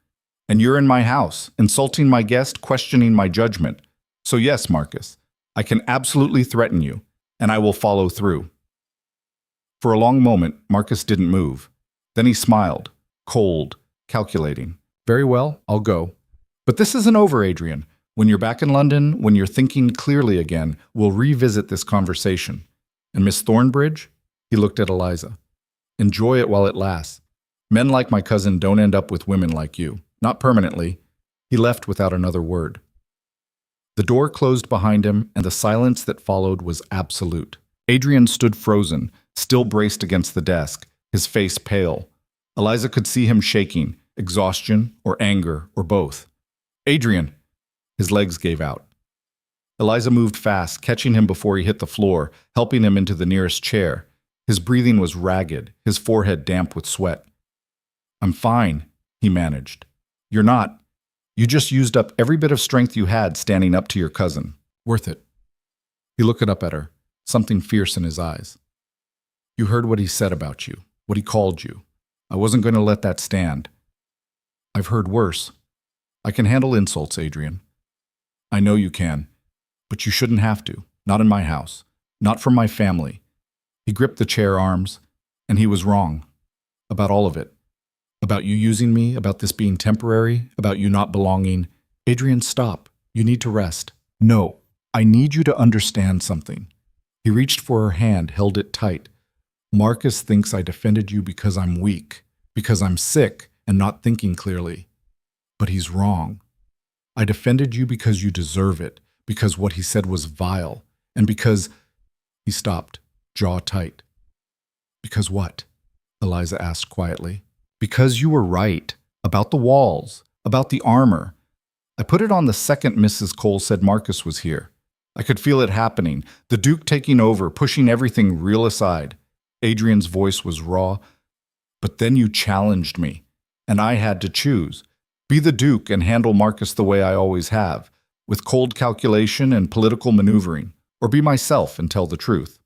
S1: And you're in my house, insulting my guest, questioning my judgment. So yes, Marcus, I can absolutely threaten you, and I will follow through. For a long moment, Marcus didn't move. Then he smiled, cold, calculating. Very well, I'll go. But this isn't over, Adrian. When you're back in London, when you're thinking clearly again, we'll revisit this conversation. And Miss Thornbridge? He looked at Eliza. Enjoy it while it lasts. Men like my cousin don't end up with women like you. Not permanently. He left without another word. The door closed behind him, and the silence that followed was absolute. Adrian stood frozen, still braced against the desk, his face pale. Eliza could see him shaking, exhaustion or anger or both. Adrian! His legs gave out. Eliza moved fast, catching him before he hit the floor, helping him into the nearest chair. His breathing was ragged, his forehead damp with sweat. I'm fine, he managed. You're not. You just used up every bit of strength you had standing up to your cousin. Worth it. He looked up at her, something fierce in his eyes. You heard what he said about you, what he called you. I wasn't going to let that stand. I've heard worse. I can handle insults, Adrian. I know you can, but you shouldn't have to. Not in my house. Not from my family. He gripped the chair arms, and he was wrong. About all of it. About you using me, about this being temporary, about you not belonging. Adrian, stop. You need to rest. No, I need you to understand something. He reached for her hand, held it tight. Marcus thinks I defended you because I'm weak, because I'm sick and not thinking clearly. But he's wrong. I defended you because you deserve it, because what he said was vile, and because... He stopped, jaw tight. Because what? Eliza asked quietly. Because you were right, about the walls, about the armor. I put it on the second Mrs. Cole said Marcus was here. I could feel it happening, the Duke taking over, pushing everything real aside. Adrian's voice was raw. But then you challenged me, and I had to choose. Be the Duke and handle Marcus the way I always have, with cold calculation and political maneuvering, or be myself and tell the truth.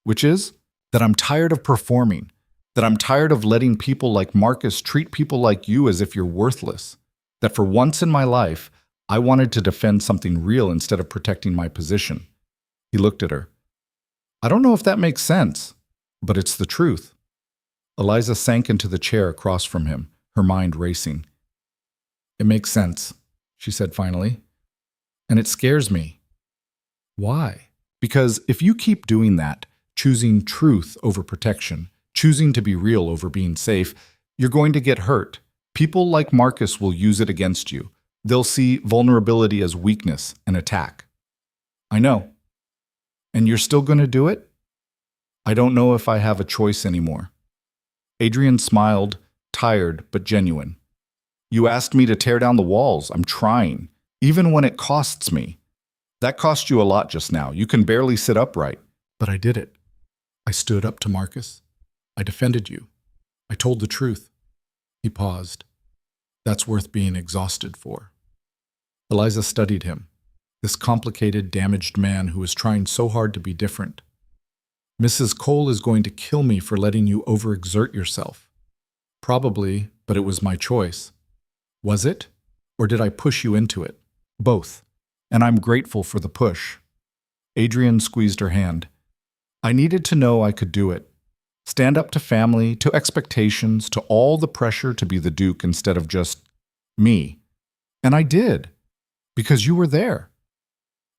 S1: Which is that I'm tired of performing, that I'm tired of letting people like Marcus treat people like you as if you're worthless, that for once in my life, I wanted to defend something real instead of protecting my position. He looked at her. I don't know if that makes sense, but it's the truth. Eliza sank into the chair across from him, her mind racing. It makes sense, she said finally. And it scares me. Why? Because if you keep doing that, choosing truth over protection, choosing to be real over being safe, you're going to get hurt. People like Marcus will use it against you. They'll see vulnerability as weakness and attack. I know. And you're still going to do it? I don't know if I have a choice anymore. Adrian smiled, tired but genuine. You asked me to tear down the walls. I'm trying, even when it costs me. That cost you a lot just now. You can barely sit upright. But I did it. I stood up to Marcus. I defended you. I told the truth. He paused. That's worth being exhausted for. Eliza studied him, this complicated, damaged man who was trying so hard to be different. Mrs. Cole is going to kill me for letting you overexert yourself. Probably, but it was my choice. Was it? Or did I push you into it? Both. And I'm grateful for the push. Adrian squeezed her hand. I needed to know I could do it. Stand up to family, to expectations, to all the pressure to be the Duke instead of just me. And I did. Because you were there.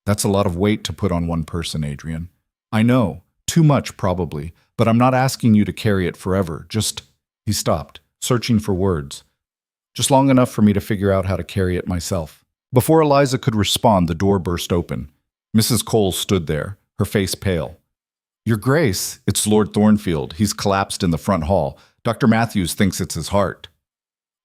S1: That's a lot of weight to put on one person, Adrian. I know. Too much, probably. But I'm not asking you to carry it forever. Just... He stopped, searching for words. Just long enough for me to figure out how to carry it myself. Before Eliza could respond, the door burst open. Mrs. Cole stood there, her face pale. Your Grace, it's Lord Thornfield. He's collapsed in the front hall. Dr. Matthews thinks it's his heart.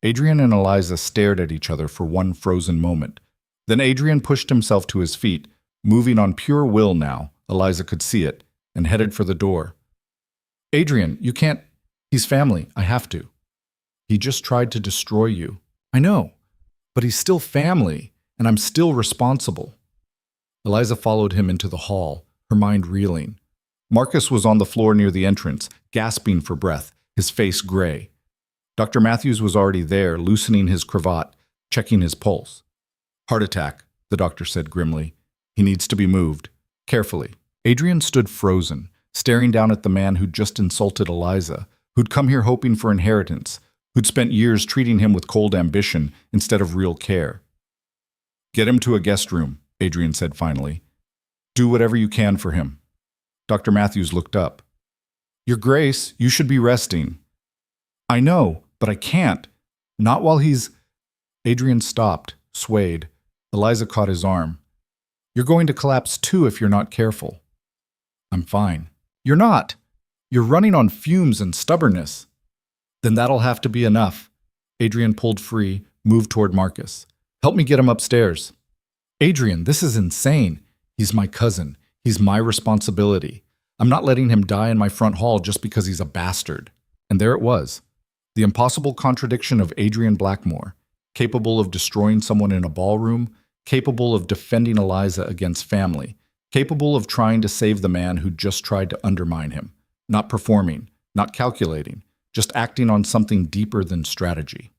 S1: Adrian and Eliza stared at each other for one frozen moment. Then Adrian pushed himself to his feet, moving on pure will now, Eliza could see it, and headed for the door. Adrian, you can't. He's family. I have to. He just tried to destroy you. I know, but he's still family, and I'm still responsible. Eliza followed him into the hall, her mind reeling. Marcus was on the floor near the entrance, gasping for breath, his face gray. Dr. Matthews was already there, loosening his cravat, checking his pulse. Heart attack, the doctor said grimly. He needs to be moved. Carefully. Adrian stood frozen, staring down at the man who'd just insulted Eliza, who'd come here hoping for inheritance, who'd spent years treating him with cold ambition instead of real care. Get him to a guest room, Adrian said finally. Do whatever you can for him. Dr. Matthews looked up. Your Grace, you should be resting. I know, but I can't. Not while he's... Adrian stopped, swayed. Eliza caught his arm. You're going to collapse too if you're not careful. I'm fine. You're not. You're running on fumes and stubbornness. Then that'll have to be enough. Adrian pulled free, moved toward Marcus. Help me get him upstairs. Adrian, this is insane. He's my cousin. He's my responsibility. I'm not letting him die in my front hall just because he's a bastard. And there it was. The impossible contradiction of Adrian Blackmore, capable of destroying someone in a ballroom, capable of defending Eliza against family, capable of trying to save the man who just tried to undermine him, not performing, not calculating, just acting on something deeper than strategy.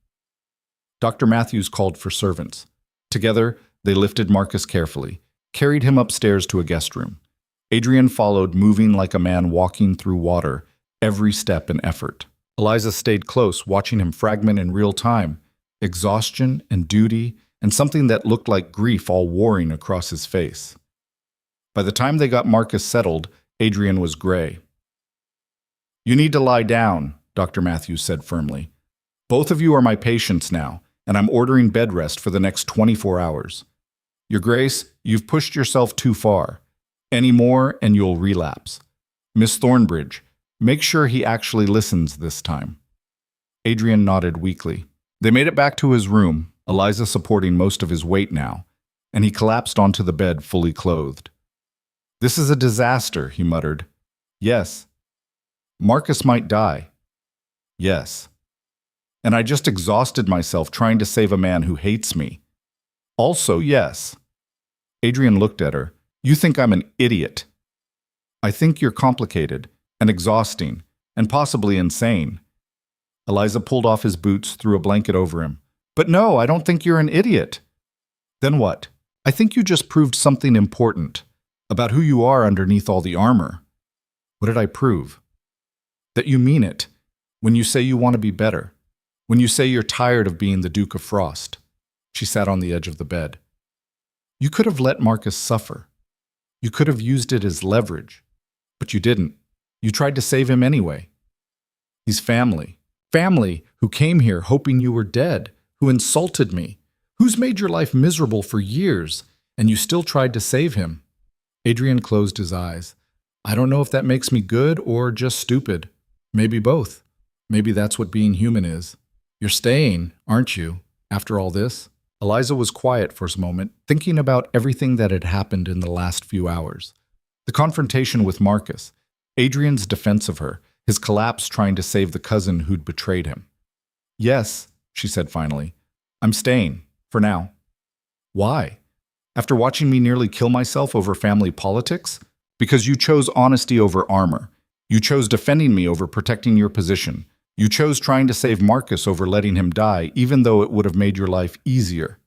S1: Dr. Matthews called for servants. Together, they lifted Marcus carefully, carried him upstairs to a guest room. Adrian followed, moving like a man walking through water, every step an effort. Eliza stayed close, watching him fragment in real time, exhaustion and duty, and something that looked like grief all warring across his face. By the time they got Marcus settled, Adrian was gray. You need to lie down, Dr. Matthews said firmly. Both of you are my patients now, and I'm ordering bed rest for the next 24 hours. Your Grace, you've pushed yourself too far. Any more and you'll relapse. Miss Thornbridge, make sure he actually listens this time. Adrian nodded weakly. They made it back to his room, Eliza supporting most of his weight now, and he collapsed onto the bed fully clothed. This is a disaster, he muttered. Yes. Marcus might die. Yes. And I just exhausted myself trying to save a man who hates me. Also, yes. Adrian looked at her. You think I'm an idiot. I think you're complicated and exhausting and possibly insane. Eliza pulled off his boots, threw a blanket over him. But no, I don't think you're an idiot. Then what? I think you just proved something important about who you are underneath all the armor. What did I prove? That you mean it when you say you want to be better, when you say you're tired of being the Duke of Frost. She sat on the edge of the bed. You could have let Marcus suffer. You could have used it as leverage, but you didn't. You tried to save him anyway. He's family. Family who came here hoping you were dead, who insulted me, who's made your life miserable for years, and you still tried to save him. Adrian closed his eyes. I don't know if that makes me good or just stupid. Maybe both. Maybe that's what being human is. You're staying, aren't you, after all this? Eliza was quiet for a moment, thinking about everything that had happened in the last few hours. The confrontation with Marcus, Adrian's defense of her, his collapse trying to save the cousin who'd betrayed him. Yes, she said finally. I'm staying, for now. Why? After watching me nearly kill myself over family politics? Because you chose honesty over armor. You chose defending me over protecting your position. You chose trying to save Marcus over letting him die, even though it would have made your life easier.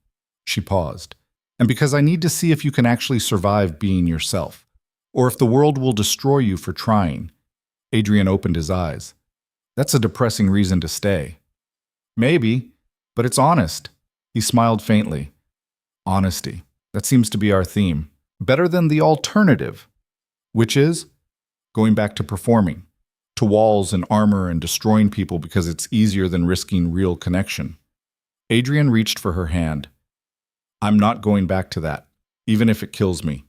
S1: She paused. And because I need to see if you can actually survive being yourself, or if the world will destroy you for trying. Adrian opened his eyes. That's a depressing reason to stay. Maybe, but it's honest. He smiled faintly. Honesty. That seems to be our theme. Better than the alternative. Which is? Going back to performing. To walls and armor and destroying people because it's easier than risking real connection. Adrian reached for her hand. I'm not going back to that, even if it kills me.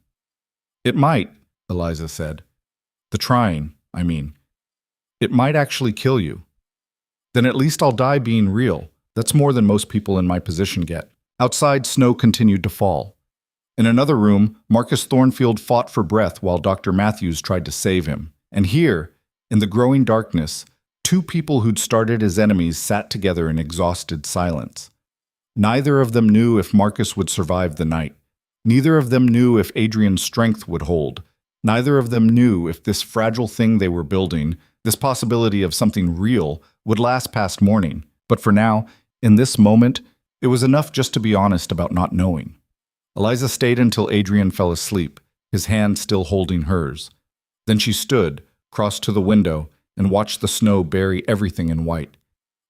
S1: It might, Eliza said. The trying, I mean. It might actually kill you. Then at least I'll die being real. That's more than most people in my position get. Outside, snow continued to fall. In another room, Marcus Thornfield fought for breath while Dr. Matthews tried to save him. And here, in the growing darkness, two people who'd started as enemies sat together in exhausted silence. Neither of them knew if Marcus would survive the night. Neither of them knew if Adrian's strength would hold. Neither of them knew if this fragile thing they were building, this possibility of something real, would last past morning. But for now, in this moment, it was enough just to be honest about not knowing. Eliza stayed until Adrian fell asleep, his hand still holding hers. Then she stood, crossed to the window, and watched the snow bury everything in white.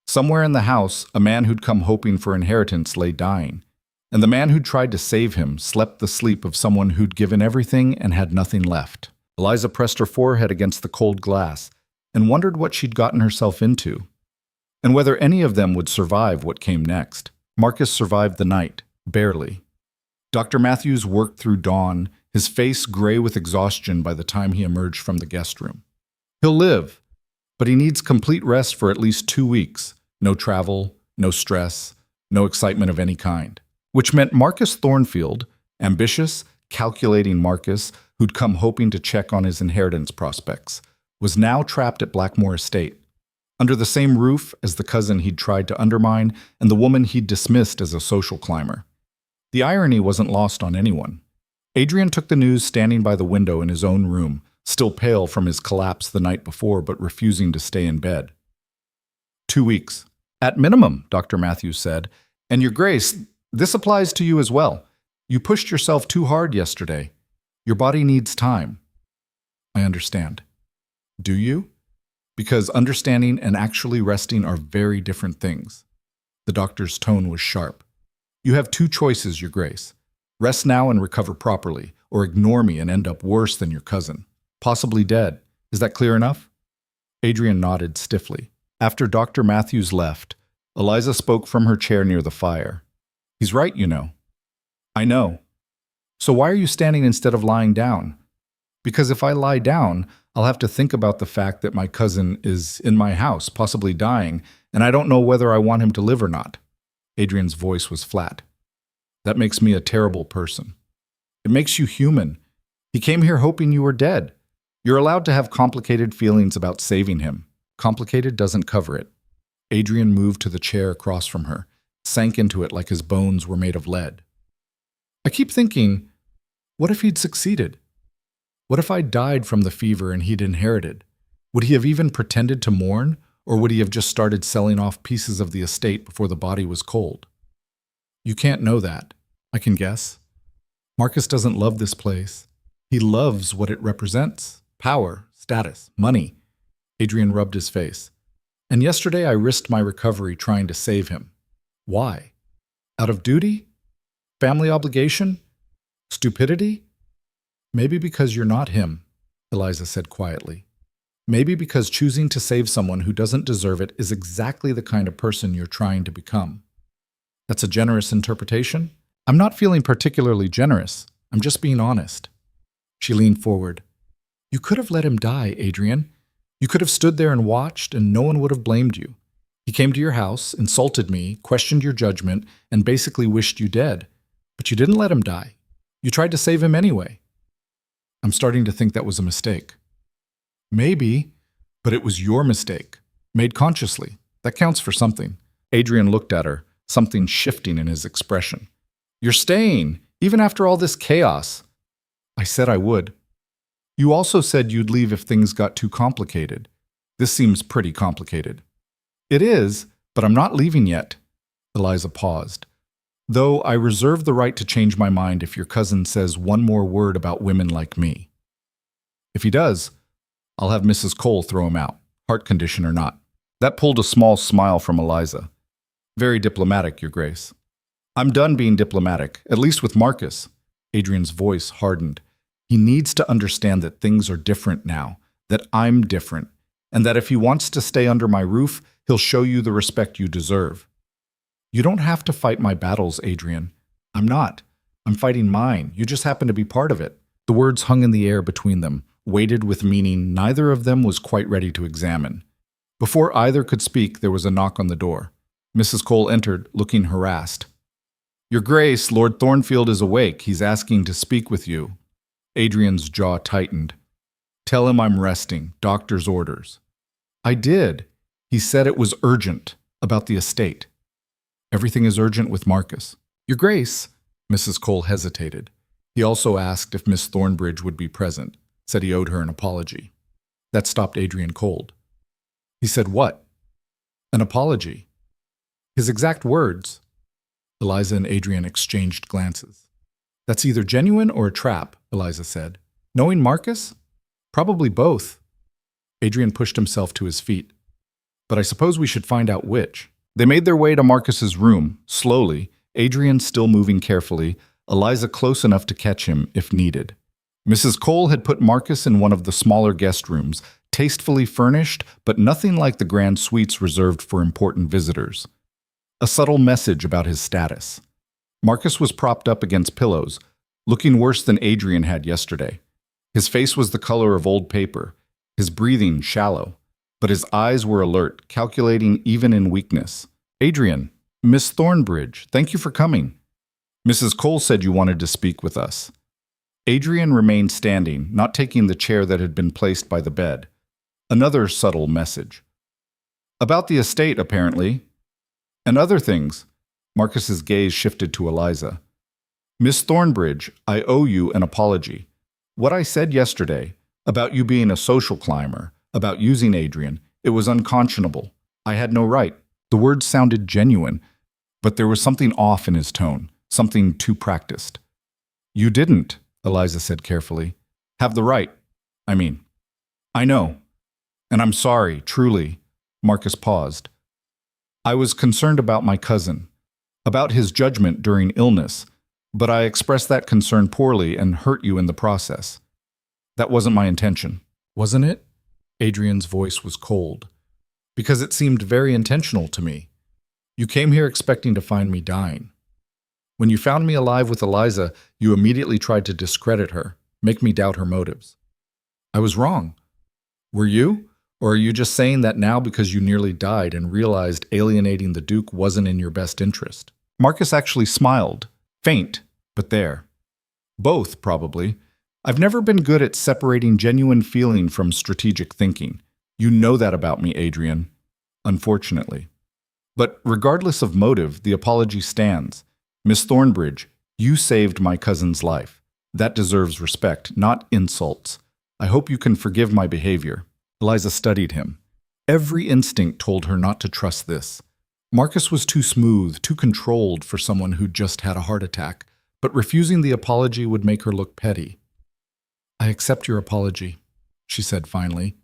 S1: Somewhere in the house, a man who'd come hoping for inheritance lay dying, and the man who'd tried to save him slept the sleep of someone who'd given everything and had nothing left. Eliza pressed her forehead against the cold glass and wondered what she'd gotten herself into, and whether any of them would survive what came next. Marcus survived the night, barely. Dr. Matthews worked through dawn, his face gray with exhaustion by the time he emerged from the guest room. He'll live, but he needs complete rest for at least 2 weeks. No travel, no stress, no excitement of any kind. Which meant Marcus Thornfield, ambitious, calculating Marcus, who'd come hoping to check on his inheritance prospects, was now trapped at Blackmore Estate, under the same roof as the cousin he'd tried to undermine and the woman he'd dismissed as a social climber. The irony wasn't lost on anyone. Adrian took the news standing by the window in his own room, still pale from his collapse the night before but refusing to stay in bed. 2 weeks. At minimum, Dr. Matthews said. And Your Grace, this applies to you as well. You pushed yourself too hard yesterday. Your body needs time. I understand. Do you? Because understanding and actually resting are very different things. The doctor's tone was sharp. You have 2 choices, Your Grace. Rest now and recover properly, or ignore me and end up worse than your cousin. Possibly dead. Is that clear enough? Adrian nodded stiffly. After Dr. Matthews left, Eliza spoke from her chair near the fire. He's right, you know. I know. So why are you standing instead of lying down? Because if I lie down, I'll have to think about the fact that my cousin is in my house, possibly dying, and I don't know whether I want him to live or not. Adrian's voice was flat. That makes me a terrible person. It makes you human. He came here hoping you were dead. You're allowed to have complicated feelings about saving him. Complicated doesn't cover it. Adrian moved to the chair across from her, sank into it like his bones were made of lead. I keep thinking, what if he'd succeeded? What if I died from the fever and he'd inherited? Would he have even pretended to mourn, or would he have just started selling off pieces of the estate before the body was cold? You can't know that. I can guess. Marcus doesn't love this place. He loves what it represents. Power, status, money. Adrian rubbed his face. And yesterday I risked my recovery trying to save him. Why? Out of duty? Family obligation? Stupidity? Maybe because you're not him, Eliza said quietly. Maybe because choosing to save someone who doesn't deserve it is exactly the kind of person you're trying to become. That's a generous interpretation? I'm not feeling particularly generous. I'm just being honest. She leaned forward. You could have let him die, Adrian. You could have stood there and watched, and no one would have blamed you. He came to your house, insulted me, questioned your judgment, and basically wished you dead. But you didn't let him die. You tried to save him anyway. I'm starting to think that was a mistake. Maybe, but it was your mistake, made consciously. That counts for something. Adrian looked at her, something shifting in his expression. You're staying, even after all this chaos. I said I would. You also said you'd leave if things got too complicated. This seems pretty complicated. It is, but I'm not leaving yet. Eliza paused. Though I reserve the right to change my mind if your cousin says one more word about women like me. If he does, I'll have Mrs. Cole throw him out, heart condition or not. That pulled a small smile from Eliza. Very diplomatic, Your Grace. I'm done being diplomatic, at least with Marcus. Adrian's voice hardened. He needs to understand that things are different now, that I'm different, and that if he wants to stay under my roof, he'll show you the respect you deserve. You don't have to fight my battles, Adrian. I'm not. I'm fighting mine. You just happen to be part of it. The words hung in the air between them, weighted with meaning neither of them was quite ready to examine. Before either could speak, there was a knock on the door. Mrs. Cole entered, looking harassed. "Your Grace, Lord Thornfield is awake. He's asking to speak with you." Adrian's jaw tightened. "Tell him I'm resting. Doctor's orders." "I did. He said it was urgent, about the estate." "Everything is urgent with Marcus." "Your Grace." Mrs. Cole hesitated. He also asked if Miss Thornbridge would be present, said he owed her an apology. That stopped Adrian cold. He said what? An apology. His exact words. Eliza and Adrian exchanged glances. "That's either genuine or a trap," Eliza said. "Knowing Marcus? Probably both." Adrian pushed himself to his feet. "But I suppose we should find out which." They made their way to Marcus's room, slowly, Adrian still moving carefully, Eliza close enough to catch him if needed. Mrs. Cole had put Marcus in one of the smaller guest rooms, tastefully furnished, but nothing like the grand suites reserved for important visitors. A subtle message about his status. Marcus was propped up against pillows, looking worse than Adrian had yesterday. His face was the color of old paper, his breathing shallow, but his eyes were alert, calculating even in weakness. "Adrian, Miss Thornbridge, thank you for coming. Mrs. Cole said you wanted to speak with us." Adrian remained standing, not taking the chair that had been placed by the bed. Another subtle message. "About the estate, apparently. And other things." Marcus's gaze shifted to Eliza. "Miss Thornbridge, I owe you an apology. What I said yesterday, about you being a social climber, about using Adrian, it was unconscionable. I had no right." The words sounded genuine, but there was something off in his tone, something too practiced. "You didn't," Eliza said carefully. "Have the right. I know. And I'm sorry, truly." Marcus paused. "I was concerned about my cousin, about his judgment during illness, but I expressed that concern poorly and hurt you in the process. That wasn't my intention." "Wasn't it?" Adrian's voice was cold. "Because it seemed very intentional to me. You came here expecting to find me dying. When you found me alive with Eliza, you immediately tried to discredit her, make me doubt her motives. I was wrong. Were you? Or are you just saying that now because you nearly died and realized alienating the Duke wasn't in your best interest?" Marcus actually smiled, faint, but there. "Both, probably. I've never been good at separating genuine feeling from strategic thinking. You know that about me, Adrian. Unfortunately. But regardless of motive, the apology stands. Miss Thornbridge, you saved my cousin's life. That deserves respect, not insults. I hope you can forgive my behavior." Eliza studied him. Every instinct told her not to trust this. Marcus was too smooth, too controlled for someone who'd just had a heart attack, but refusing the apology would make her look petty. "I accept your apology," she said finally.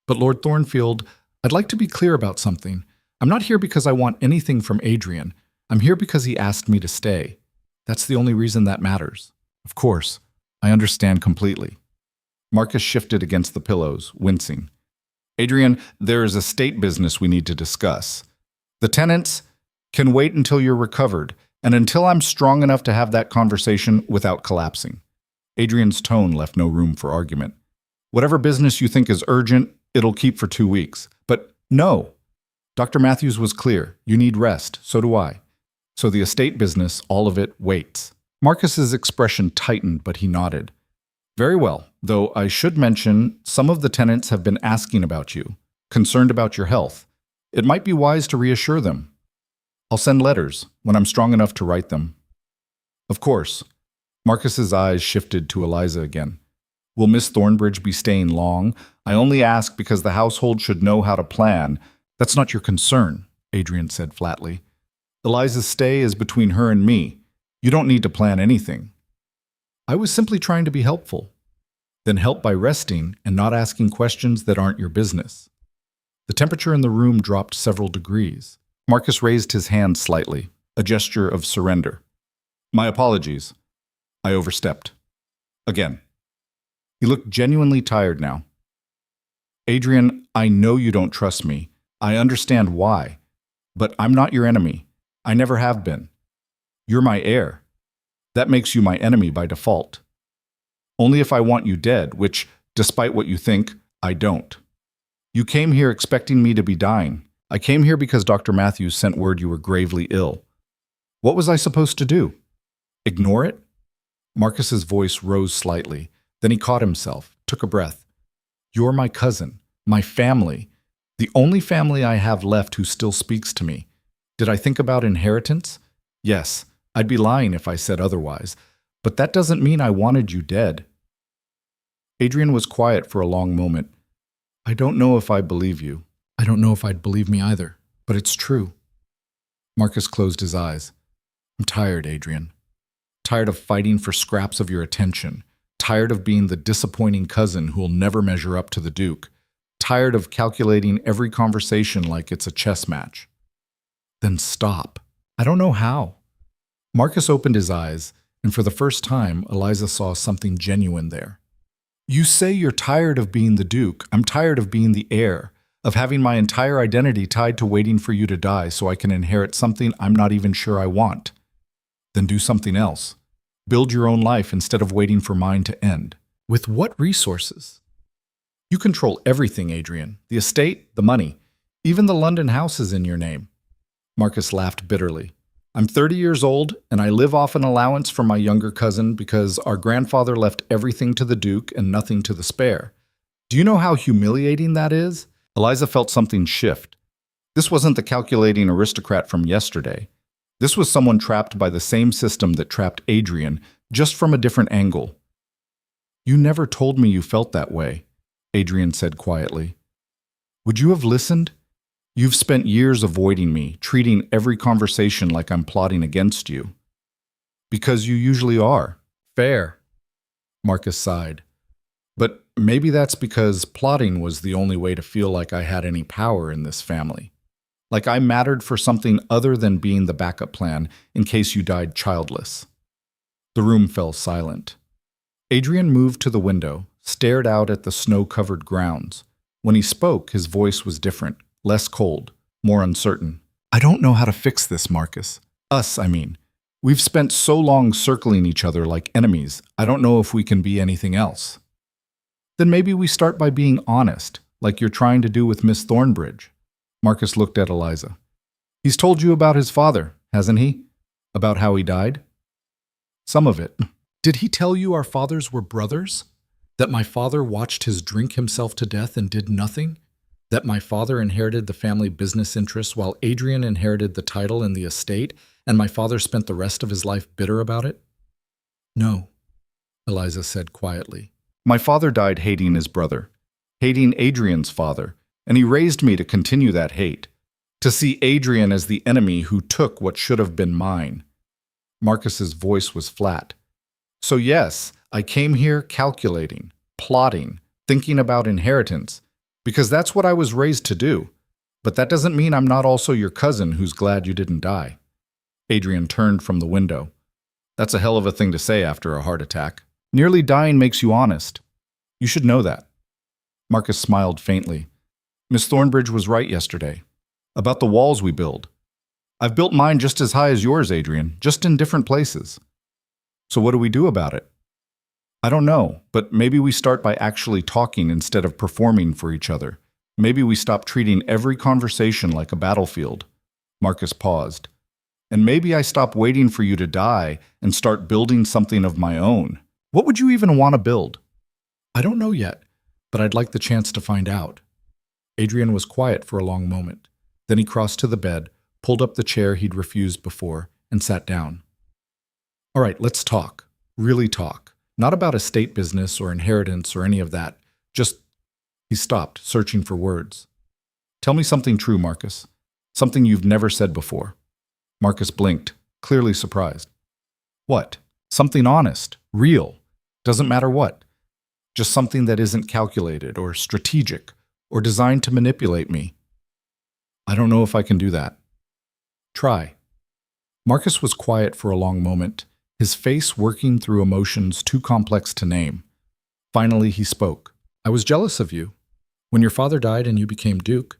S1: "But Lord Thornfield, I'd like to be clear about something. I'm not here because I want anything from Adrian. I'm here because he asked me to stay. That's the only reason that matters." "Of course, I understand completely." Marcus shifted against the pillows, wincing. "Adrian, there is estate business we need to discuss. The tenants can wait until you're recovered, and until I'm strong enough to have that conversation without collapsing." Adrian's tone left no room for argument. "Whatever business you think is urgent, it'll keep for 2 weeks. But no. Dr. Matthews was clear. You need rest. So do I. So the estate business, all of it, waits." Marcus's expression tightened, but he nodded. "Very well, though I should mention some of the tenants have been asking about you, concerned about your health. It might be wise to reassure them. I'll send letters when I'm strong enough to write them." "Of course." Marcus's eyes shifted to Eliza again. "Will Miss Thornbridge be staying long? I only ask because the household should know how to plan." "That's not your concern," Adrian said flatly. "Eliza's stay is between her and me. You don't need to plan anything." "I was simply trying to be helpful." "Then help by resting and not asking questions that aren't your business." The temperature in the room dropped several degrees. Marcus raised his hand slightly, a gesture of surrender. "My apologies. I overstepped. Again." He looked genuinely tired now. "Adrian, I know you don't trust me. I understand why. But I'm not your enemy. I never have been. You're my heir. That makes you my enemy by default." Only if I want you dead, which, despite what you think, I don't. You came here expecting me to be dying. I came here because Dr. Matthews sent word you were gravely ill. What was I supposed to do? Ignore it? Marcus's voice rose slightly. Then he caught himself, took a breath. You're my cousin, my family, the only family I have left who still speaks to me. Did I think about inheritance? Yes, I'd be lying if I said otherwise, but that doesn't mean I wanted you dead. Adrian was quiet for a long moment. I don't know if I believe you. I don't know if I'd believe me either, but it's true. Marcus closed his eyes. I'm tired, Adrian. Tired of fighting for scraps of your attention. Tired of being the disappointing cousin who'll never measure up to the Duke. Tired of calculating every conversation like it's a chess match. Then stop. I don't know how. Marcus opened his eyes, and for the first time, Eliza saw something genuine there. You say you're tired of being the Duke. I'm tired of being the heir, of having my entire identity tied to waiting for you to die so I can inherit something I'm not even sure I want. Then do something else. Build your own life instead of waiting for mine to end. With what resources? You control everything, Adrian. The estate, the money, even the London house is in your name. Marcus laughed bitterly. I'm 30 years old, and I live off an allowance from my younger cousin because our grandfather left everything to the Duke and nothing to the spare. Do you know how humiliating that is? Eliza felt something shift. This wasn't the calculating aristocrat from yesterday. This was someone trapped by the same system that trapped Adrian, just from a different angle. You never told me you felt that way, Adrian said quietly. Would you have listened? You've spent years avoiding me, treating every conversation like I'm plotting against you. Because you usually are. Fair. Marcus sighed. But maybe that's because plotting was the only way to feel like I had any power in this family. Like I mattered for something other than being the backup plan in case you died childless. The room fell silent. Adrian moved to the window, stared out at the snow-covered grounds. When he spoke, his voice was different, less cold, more uncertain. I don't know how to fix this, Marcus. Us, I mean. We've spent so long circling each other like enemies, I don't know if we can be anything else. Then maybe we start by being honest, like you're trying to do with Miss Thornbridge. Marcus looked at Eliza. He's told you about his father, hasn't he? About how he died? Some of it. Did he tell you our fathers were brothers? That my father watched his drink himself to death and did nothing? That my father inherited the family business interests while Adrian inherited the title and the estate, and my father spent the rest of his life bitter about it? No, Eliza said quietly. My father died hating his brother, hating Adrian's father, and he raised me to continue that hate, to see Adrian as the enemy who took what should have been mine. Marcus's voice was flat. So yes, I came here calculating, plotting, thinking about inheritance, because that's what I was raised to do. But that doesn't mean I'm not also your cousin who's glad you didn't die. Adrian turned from the window. That's a hell of a thing to say after a heart attack. Nearly dying makes you honest. You should know that. Marcus smiled faintly. Miss Thornbridge was right yesterday. About the walls we build. I've built mine just as high as yours, Adrian, just in different places. So what do we do about it? I don't know, but maybe we start by actually talking instead of performing for each other. Maybe we stop treating every conversation like a battlefield. Marcus paused. And maybe I stop waiting for you to die and start building something of my own. What would you even want to build? I don't know yet, but I'd like the chance to find out. Adrian was quiet for a long moment. Then he crossed to the bed, pulled up the chair he'd refused before, and sat down. All right, let's talk. Really talk. Not about estate business or inheritance or any of that. Just, he stopped, searching for words. Tell me something true, Marcus. Something you've never said before. Marcus blinked, clearly surprised. What? Something honest, real. Doesn't matter what. Just something that isn't calculated or strategic or designed to manipulate me. I don't know if I can do that. Try. Marcus was quiet for a long moment, his face working through emotions too complex to name. Finally, he spoke. I was jealous of you. When your father died and you became Duke,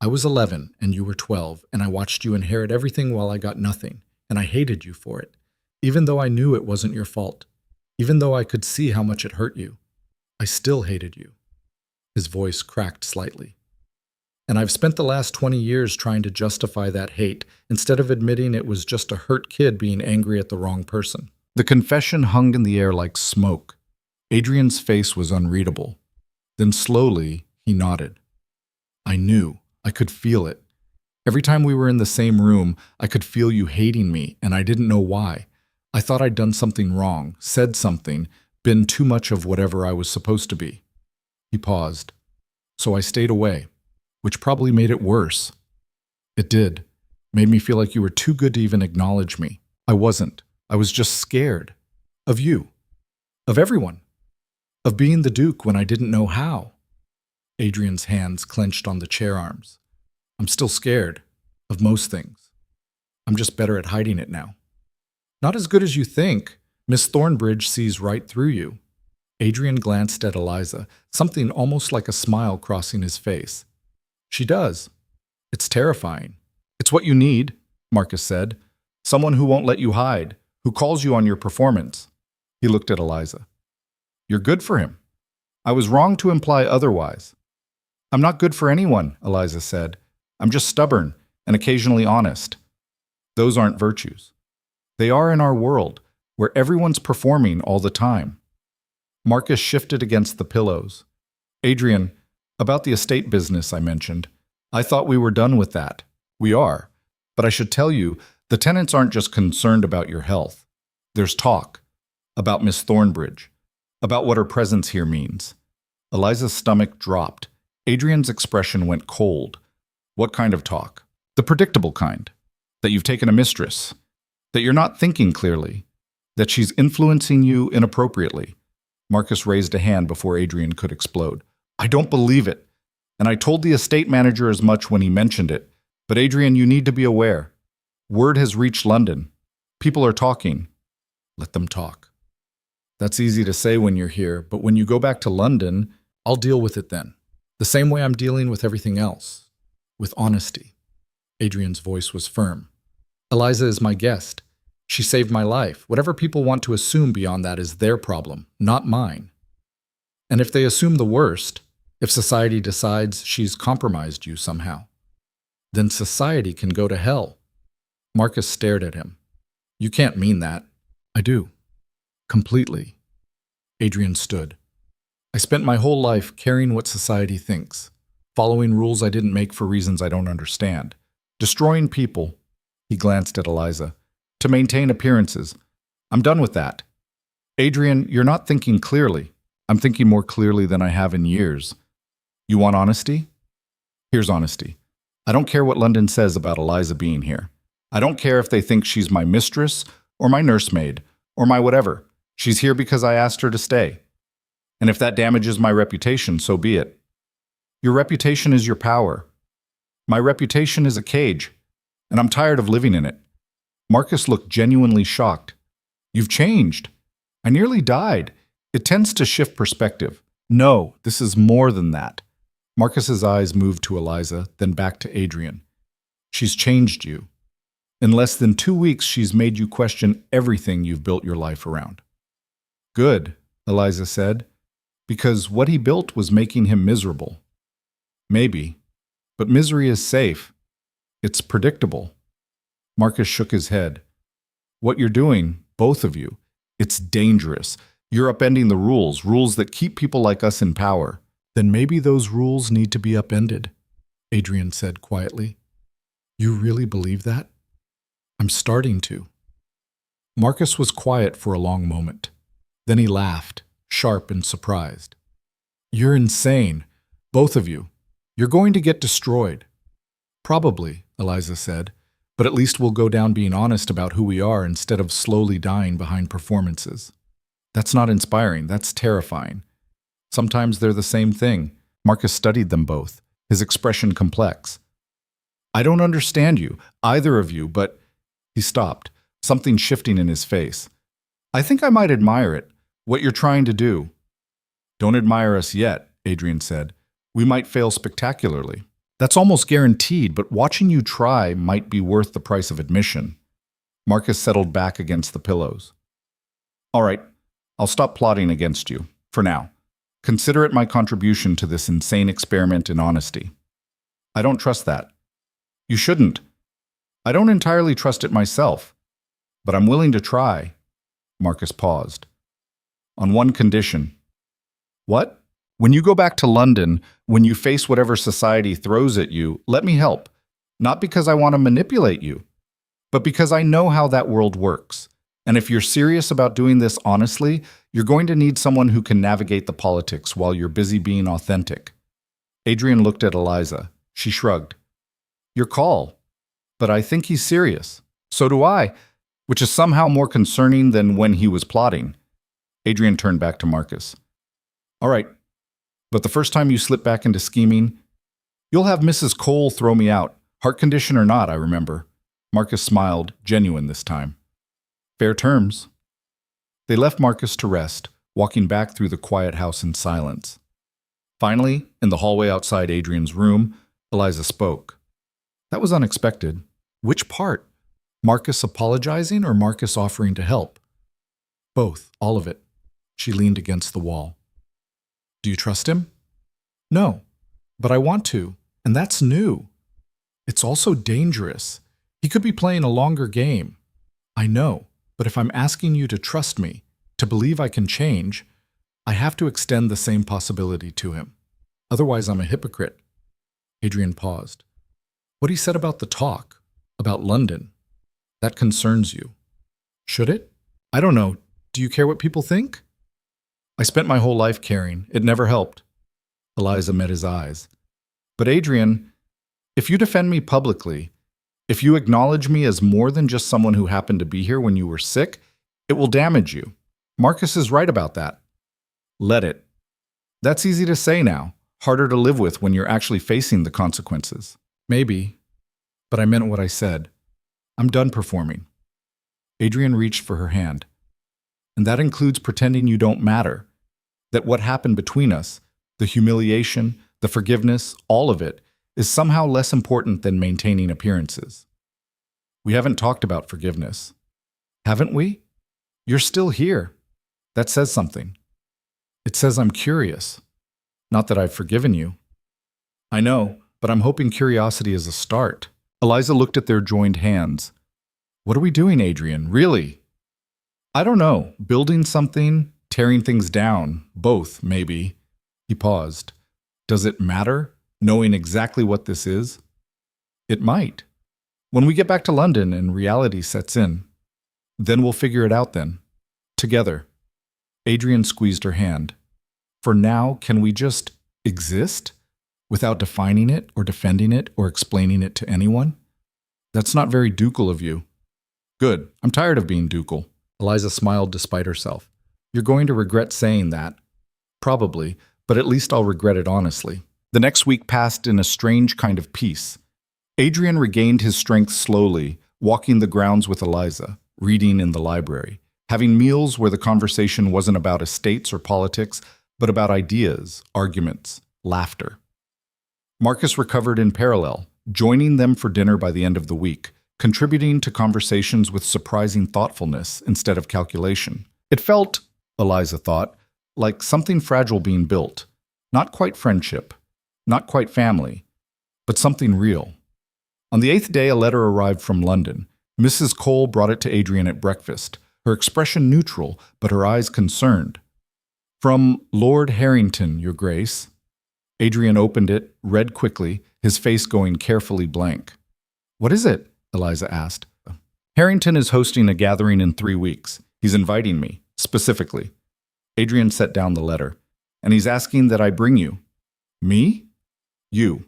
S1: I was 11 and you were 12, and I watched you inherit everything while I got nothing, and I hated you for it, even though I knew it wasn't your fault. Even though I could see how much it hurt you, I still hated you. His voice cracked slightly. And I've spent the last 20 years trying to justify that hate instead of admitting it was just a hurt kid being angry at the wrong person. The confession hung in the air like smoke. Adrian's face was unreadable. Then slowly, he nodded. I knew. I could feel it. Every time we were in the same room, I could feel you hating me, and I didn't know why. I thought I'd done something wrong, said something, been too much of whatever I was supposed to be. He paused. So I stayed away, which probably made it worse. It did. Made me feel like you were too good to even acknowledge me. I wasn't. I was just scared. Of you. Of everyone. Of being the Duke when I didn't know how. Adrian's hands clenched on the chair arms. I'm still scared. Of most things. I'm just better at hiding it now. Not as good as you think. Miss Thornbridge sees right through you. Adrian glanced at Eliza, something almost like a smile crossing his face. She does. It's terrifying. It's what you need, Marcus said. Someone who won't let you hide, who calls you on your performance. He looked at Eliza. You're good for him. I was wrong to imply otherwise. I'm not good for anyone, Eliza said. I'm just stubborn and occasionally honest. Those aren't virtues. They are in our world, where everyone's performing all the time. Marcus shifted against the pillows. Adrian, about the estate business I mentioned, I thought we were done with that. We are. But I should tell you, the tenants aren't just concerned about your health. There's talk. About Miss Thornbridge. About what her presence here means. Eliza's stomach dropped. Adrian's expression went cold. What kind of talk? The predictable kind. That you've taken a mistress. That you're not thinking clearly. That she's influencing you inappropriately. Marcus raised a hand before Adrian could explode. I don't believe it. And I told the estate manager as much when he mentioned it. But Adrian, you need to be aware. Word has reached London. People are talking. Let them talk. That's easy to say when you're here, but when you go back to London, I'll deal with it then. The same way I'm dealing with everything else. With honesty. Adrian's voice was firm. Eliza is my guest. She saved my life. Whatever people want to assume beyond that is their problem, not mine. And if they assume the worst, if society decides she's compromised you somehow, then society can go to hell. Marcus stared at him. You can't mean that. I do. Completely. Adrian stood. I spent my whole life caring what society thinks, following rules I didn't make for reasons I don't understand, destroying people. He glanced at Eliza. To maintain appearances. I'm done with that. Adrian, you're not thinking clearly. I'm thinking more clearly than I have in years. You want honesty? Here's honesty. I don't care what London says about Eliza being here. I don't care if they think she's my mistress or my nursemaid or my whatever. She's here because I asked her to stay. And if that damages my reputation, so be it. Your reputation is your power. My reputation is a cage, and I'm tired of living in it. Marcus looked genuinely shocked. You've changed. I nearly died. It tends to shift perspective. No, this is more than that. Marcus's eyes moved to Eliza, then back to Adrian. She's changed you. In less than 2 weeks, she's made you question everything you've built your life around. Good, Eliza said, because what he built was making him miserable. Maybe, but misery is safe. It's predictable. Marcus shook his head. What you're doing, both of you, it's dangerous. You're upending the rules, rules that keep people like us in power. Then maybe those rules need to be upended, Adrian said quietly. You really believe that? I'm starting to. Marcus was quiet for a long moment. Then he laughed, sharp and surprised. You're insane, both of you. You're going to get destroyed. Probably, Eliza said. But at least we'll go down being honest about who we are instead of slowly dying behind performances. That's not inspiring, that's terrifying. Sometimes they're the same thing. Marcus studied them both, his expression complex. I don't understand you, either of you, but... He stopped, something shifting in his face. I think I might admire it, what you're trying to do. Don't admire us yet, Adrian said. We might fail spectacularly. That's almost guaranteed, but watching you try might be worth the price of admission. Marcus settled back against the pillows. All right, I'll stop plotting against you, for now. Consider it my contribution to this insane experiment in honesty. I don't trust that. You shouldn't. I don't entirely trust it myself, but I'm willing to try. Marcus paused. On one condition. What? When you go back to London, when you face whatever society throws at you, let me help. Not because I want to manipulate you, but because I know how that world works. And if you're serious about doing this honestly, you're going to need someone who can navigate the politics while you're busy being authentic. Adrian looked at Eliza. She shrugged. Your call. But I think he's serious. So do I, which is somehow more concerning than when he was plotting. Adrian turned back to Marcus. All right, but the first time you slip back into scheming, you'll have Mrs. Cole throw me out. Heart condition or not, I remember. Marcus smiled, genuine this time. Fair terms. They left Marcus to rest, walking back through the quiet house in silence. Finally, in the hallway outside Adrian's room, Eliza spoke. That was unexpected. Which part? Marcus apologizing or Marcus offering to help? Both, all of it. She leaned against the wall. Do you trust him? No, but I want to, and that's new. It's also dangerous. He could be playing a longer game. I know, but if I'm asking you to trust me, to believe I can change, I have to extend the same possibility to him. Otherwise, I'm a hypocrite. Adrian paused. What he said about the talk, about London, that concerns you. Should it? I don't know. Do you care what people think? I spent my whole life caring. It never helped. Eliza met his eyes. But Adrian, if you defend me publicly, if you acknowledge me as more than just someone who happened to be here when you were sick, it will damage you. Marcus is right about that. Let it. That's easy to say now, harder to live with when you're actually facing the consequences. Maybe, but I meant what I said. I'm done performing. Adrian reached for her hand. And that includes pretending you don't matter. That what happened between us, the humiliation, the forgiveness, all of it, is somehow less important than maintaining appearances. We haven't talked about forgiveness. Haven't we? You're still here. That says something. It says I'm curious. Not that I've forgiven you. I know, but I'm hoping curiosity is a start. Eliza looked at their joined hands. What are we doing, Adrian? Really? I don't know. Building something, tearing things down, both, maybe. He paused. Does it matter, knowing exactly what this is? It might. When we get back to London and reality sets in, then we'll figure it out then. Together. Adrian squeezed her hand. For now, can we just exist? Without defining it or defending it or explaining it to anyone? That's not very ducal of you. Good. I'm tired of being ducal. Eliza smiled despite herself. You're going to regret saying that. Probably, but at least I'll regret it honestly. The next week passed in a strange kind of peace. Adrian regained his strength slowly, walking the grounds with Eliza, reading in the library, having meals where the conversation wasn't about estates or politics, but about ideas, arguments, laughter. Marcus recovered in parallel, joining them for dinner by the end of the week, contributing to conversations with surprising thoughtfulness instead of calculation. It felt, Eliza thought, like something fragile being built. Not quite friendship, not quite family, but something real. On the 8th day, a letter arrived from London. Mrs. Cole brought it to Adrian at breakfast, her expression neutral, but her eyes concerned. From Lord Harrington, Your Grace. Adrian opened it, read quickly, his face going carefully blank. What is it? Eliza asked. Harrington is hosting a gathering in 3 weeks. He's inviting me, specifically. Adrian set down the letter. And he's asking that I bring you. Me? You.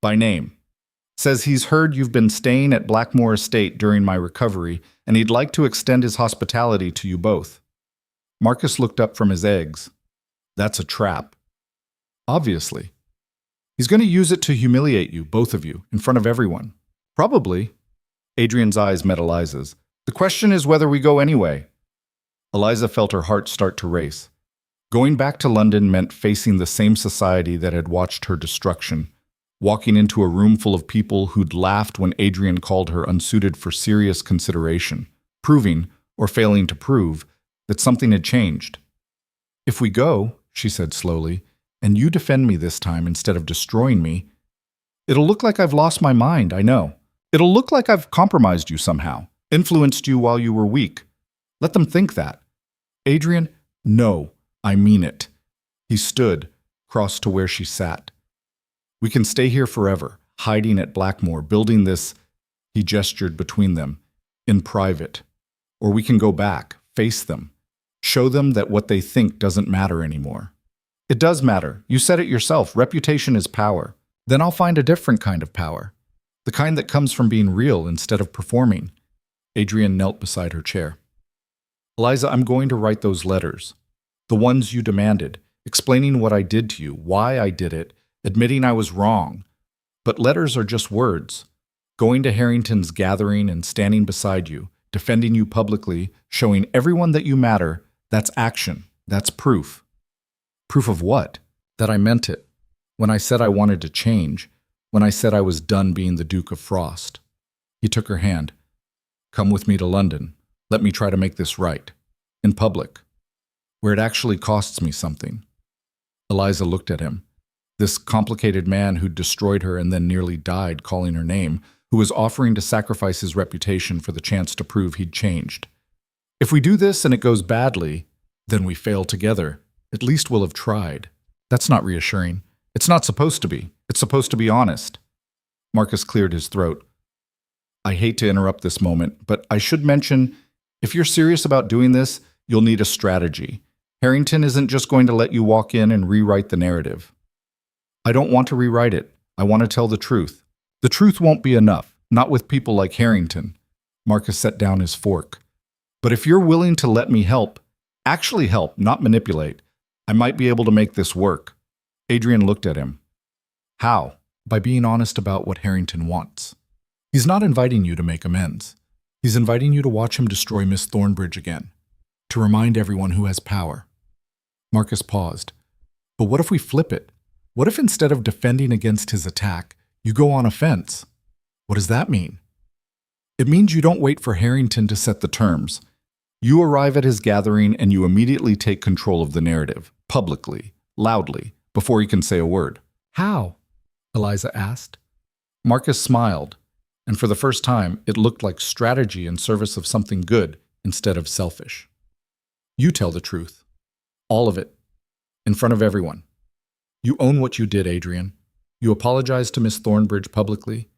S1: By name. Says he's heard you've been staying at Blackmore Estate during my recovery, and he'd like to extend his hospitality to you both. Marcus looked up from his eggs. That's a trap. Obviously. He's going to use it to humiliate you, both of you, in front of everyone. Probably. Adrian's eyes met Eliza's. The question is whether we go anyway. Eliza felt her heart start to race. Going back to London meant facing the same society that had watched her destruction, walking into a room full of people who'd laughed when Adrian called her unsuited for serious consideration, proving, or failing to prove, that something had changed. "If we go," she said slowly, "and you defend me this time instead of destroying me, it'll look like I've lost my mind, I know. It'll look like I've compromised you somehow, influenced you while you were weak. Let them think that." "Adrian, no, I mean it." He stood, crossed to where she sat. "We can stay here forever, hiding at Blackmore, building this," he gestured between them, "in private. Or we can go back, face them, show them that what they think doesn't matter anymore." "It does matter. You said it yourself. Reputation is power. Then I'll find a different kind of power. The kind that comes from being real instead of performing." Adrian knelt beside her chair. "Eliza, I'm going to write those letters. The ones you demanded, explaining what I did to you, why I did it, admitting I was wrong. But letters are just words. Going to Harrington's gathering and standing beside you, defending you publicly, showing everyone that you matter, that's action. That's proof." "Proof of what?" "That I meant it. When I said I wanted to change. When I said I was done being the Duke of Frost." He took her hand. "Come with me to London. Let me try to make this right. In public. Where it actually costs me something." Eliza looked at him. This complicated man who'd destroyed her and then nearly died calling her name, who was offering to sacrifice his reputation for the chance to prove he'd changed. "If we do this and it goes badly, then we fail together. At least we'll have tried." "That's not reassuring. It's not supposed to be. It's supposed to be honest." Marcus cleared his throat. "I hate to interrupt this moment, but I should mention, if you're serious about doing this, you'll need a strategy. Harrington isn't just going to let you walk in and rewrite the narrative." "I don't want to rewrite it. I want to tell the truth. The truth won't be enough, not with people like Harrington." Marcus set down his fork. "But if you're willing to let me help, actually help, not manipulate, I might be able to make this work." Adrian looked at him. "How?" "By being honest about what Harrington wants. He's not inviting you to make amends. He's inviting you to watch him destroy Miss Thornbridge again, to remind everyone who has power." Marcus paused. "But what if we flip it? What if instead of defending against his attack, you go on offense? What does that mean?" "It means you don't wait for Harrington to set the terms. You arrive at his gathering and you immediately take control of the narrative, publicly, loudly, before he can say a word." "How?" Eliza asked. Marcus smiled, and for the first time, it looked like strategy in service of something good instead of selfish. "You tell the truth. All of it. In front of everyone. You own what you did, Adrian. You apologize to Miss Thornbridge publicly.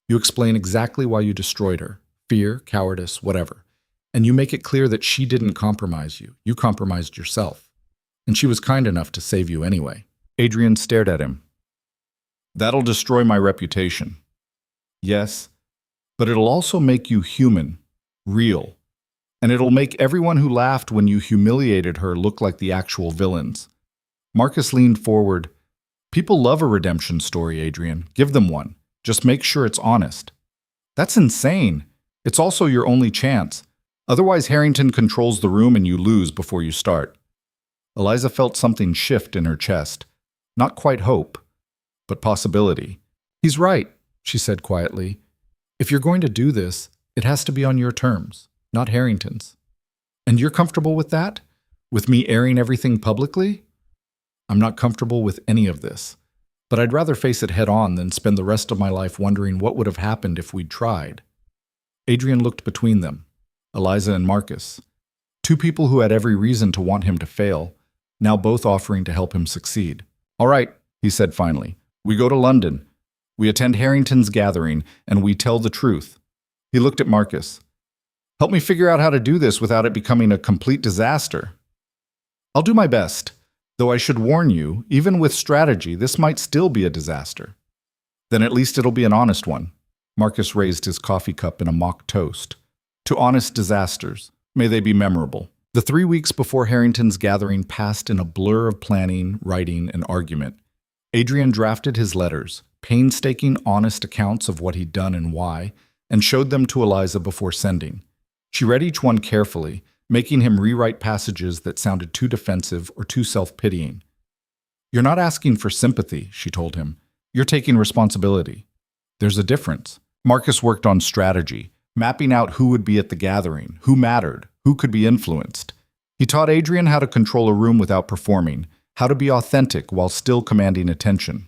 S1: You explain exactly why you destroyed her. Fear, cowardice, whatever. And you make it clear that she didn't compromise you. You compromised yourself. And she was kind enough to save you anyway." Adrian stared at him. "That'll destroy my reputation." "Yes, but it'll also make you human, real. And it'll make everyone who laughed when you humiliated her look like the actual villains." Marcus leaned forward. "People love a redemption story, Adrian. Give them one. Just make sure it's honest." "That's insane. It's also your only chance. Otherwise, Harrington controls the room and you lose before you start." Eliza felt something shift in her chest. Not quite hope, but possibility. "He's right," she said quietly. "If you're going to do this, it has to be on your terms, not Harrington's. And you're comfortable with that? With me airing everything publicly?" "I'm not comfortable with any of this, but I'd rather face it head on than spend the rest of my life wondering what would have happened if we'd tried." Adrian looked between them, Eliza and Marcus, two people who had every reason to want him to fail, now both offering to help him succeed. "All right," he said finally, "we go to London. We attend Harrington's gathering, and we tell the truth." He looked at Marcus. "Help me figure out how to do this without it becoming a complete disaster." "I'll do my best. Though I should warn you, even with strategy, this might still be a disaster." "Then at least it'll be an honest one." Marcus raised his coffee cup in a mock toast. "To honest disasters. May they be memorable." The 3 weeks before Harrington's gathering passed in a blur of planning, writing, and argument. Adrian drafted his letters, painstaking, honest accounts of what he'd done and why, and showed them to Eliza before sending. She read each one carefully, making him rewrite passages that sounded too defensive or too self-pitying. "You're not asking for sympathy," she told him. "You're taking responsibility." There's a difference. Marcus worked on strategy, mapping out who would be at the gathering, who mattered, who could be influenced. He taught Adrian how to control a room without performing, how to be authentic while still commanding attention.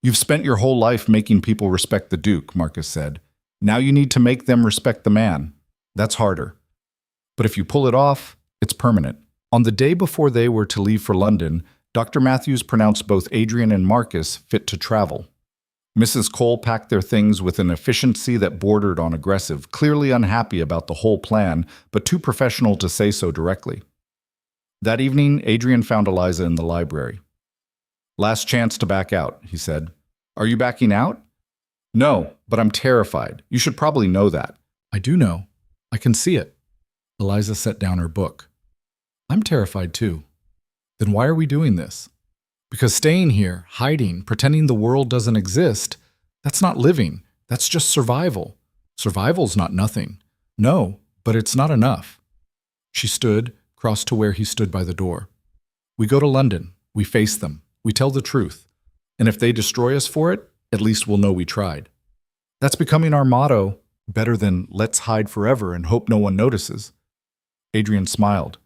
S1: You've spent your whole life making people respect the Duke, Marcus said. Now you need to make them respect the man. That's harder. But if you pull it off, it's permanent. On the day before they were to leave for London, Dr. Matthews pronounced both Adrian and Marcus fit to travel. Mrs. Cole packed their things with an efficiency that bordered on aggressive, clearly unhappy about the whole plan, but too professional to say so directly. That evening, Adrian found Eliza in the library. "Last chance to back out," he said. "Are you backing out?" "No, but I'm terrified. You should probably know that." "I do know. I can see it." Eliza set down her book. "I'm terrified too." "Then why are we doing this?" "Because staying here, hiding, pretending the world doesn't exist, that's not living. That's just survival. Survival's not nothing." "No, but it's not enough." She stood, crossed to where he stood by the door. "We go to London. We face them. We tell the truth. And if they destroy us for it, at least we'll know we tried. That's becoming our motto, better than let's hide forever and hope no one notices." Adrian smiled.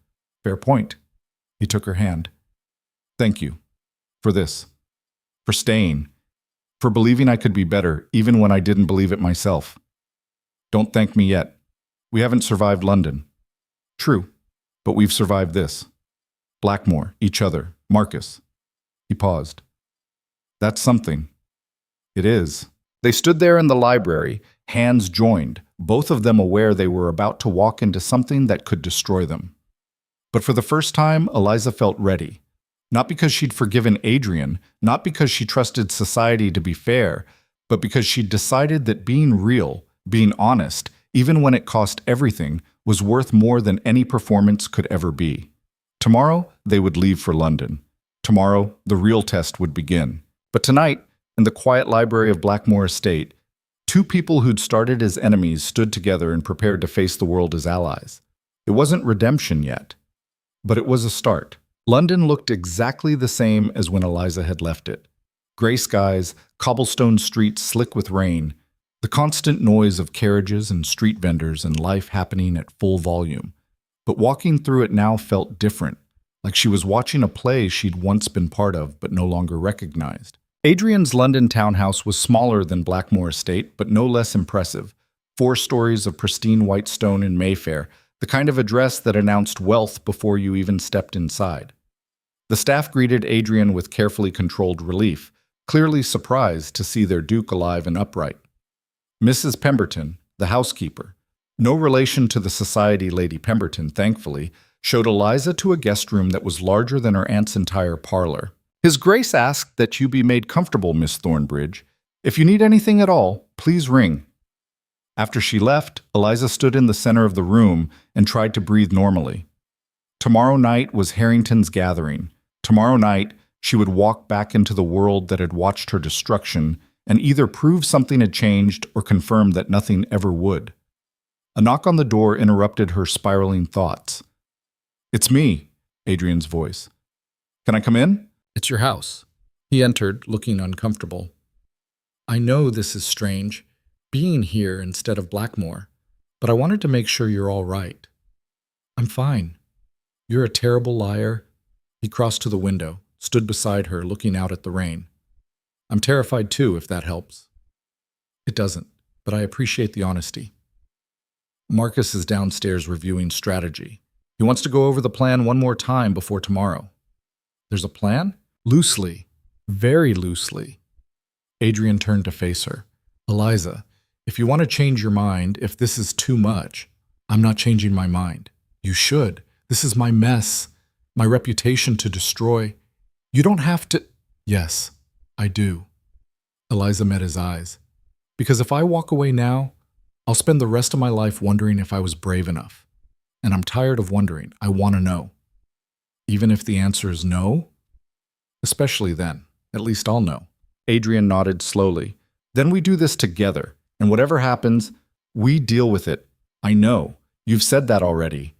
S1: "Fair point." He took her hand. "Thank you. For this. For staying. For believing I could be better, even when I didn't believe it myself. Don't thank me yet. We haven't survived London. True, but we've survived this. Blackmore, each other, Marcus." He paused. "That's something." "It is." They stood there in the library, hands joined, both of them aware they were about to walk into something that could destroy them. But for the first time, Eliza felt ready. Not because she'd forgiven Adrian, not because she trusted society to be fair, but because she'd decided that being real, being honest, even when it cost everything, was worth more than any performance could ever be. Tomorrow, they would leave for London. Tomorrow, the real test would begin. But tonight, in the quiet library of Blackmore Estate, two people who'd started as enemies stood together and prepared to face the world as allies. It wasn't redemption yet, but it was a start. London looked exactly the same as when Eliza had left it. Gray skies, cobblestone streets slick with rain, the constant noise of carriages and street vendors and life happening at full volume. But walking through it now felt different, like she was watching a play she'd once been part of but no longer recognized. Adrian's London townhouse was smaller than Blackmore Estate, but no less impressive. 4 stories of pristine white stone in Mayfair, the kind of address that announced wealth before you even stepped inside. The staff greeted Adrian with carefully controlled relief, clearly surprised to see their Duke alive and upright. Mrs. Pemberton, the housekeeper, no relation to the society Lady Pemberton, thankfully, showed Eliza to a guest room that was larger than her aunt's entire parlor. "His Grace asked that you be made comfortable, Miss Thornbridge. If you need anything at all, please ring." After she left, Eliza stood in the center of the room and tried to breathe normally. Tomorrow night was Harrington's gathering. Tomorrow night, she would walk back into the world that had watched her destruction and either prove something had changed or confirm that nothing ever would. A knock on the door interrupted her spiraling thoughts. "It's me," Adrian's voice. "Can I come in?" "It's your house." He entered, looking uncomfortable. "I know this is strange, being here instead of Blackmore, but I wanted to make sure you're all right." "I'm fine." "You're a terrible liar." He crossed to the window, stood beside her, looking out at the rain. "I'm terrified too, if that helps." "It doesn't, but I appreciate the honesty." "Marcus is downstairs reviewing strategy. He wants to go over the plan one more time before tomorrow." "There's a plan?" "Loosely. Very loosely." Adrian turned to face her. "Eliza, if you want to change your mind, if this is too much..." "I'm not changing my mind." "You should. This is my mess. My reputation to destroy. You don't have to..." "Yes, I do." Eliza met his eyes. "Because if I walk away now, I'll spend the rest of my life wondering if I was brave enough. And I'm tired of wondering. I want to know." "Even if the answer is no?" "Especially then. At least I'll know." Adrian nodded slowly. "Then we do this together, and whatever happens, we deal with it. I know. You've said that already.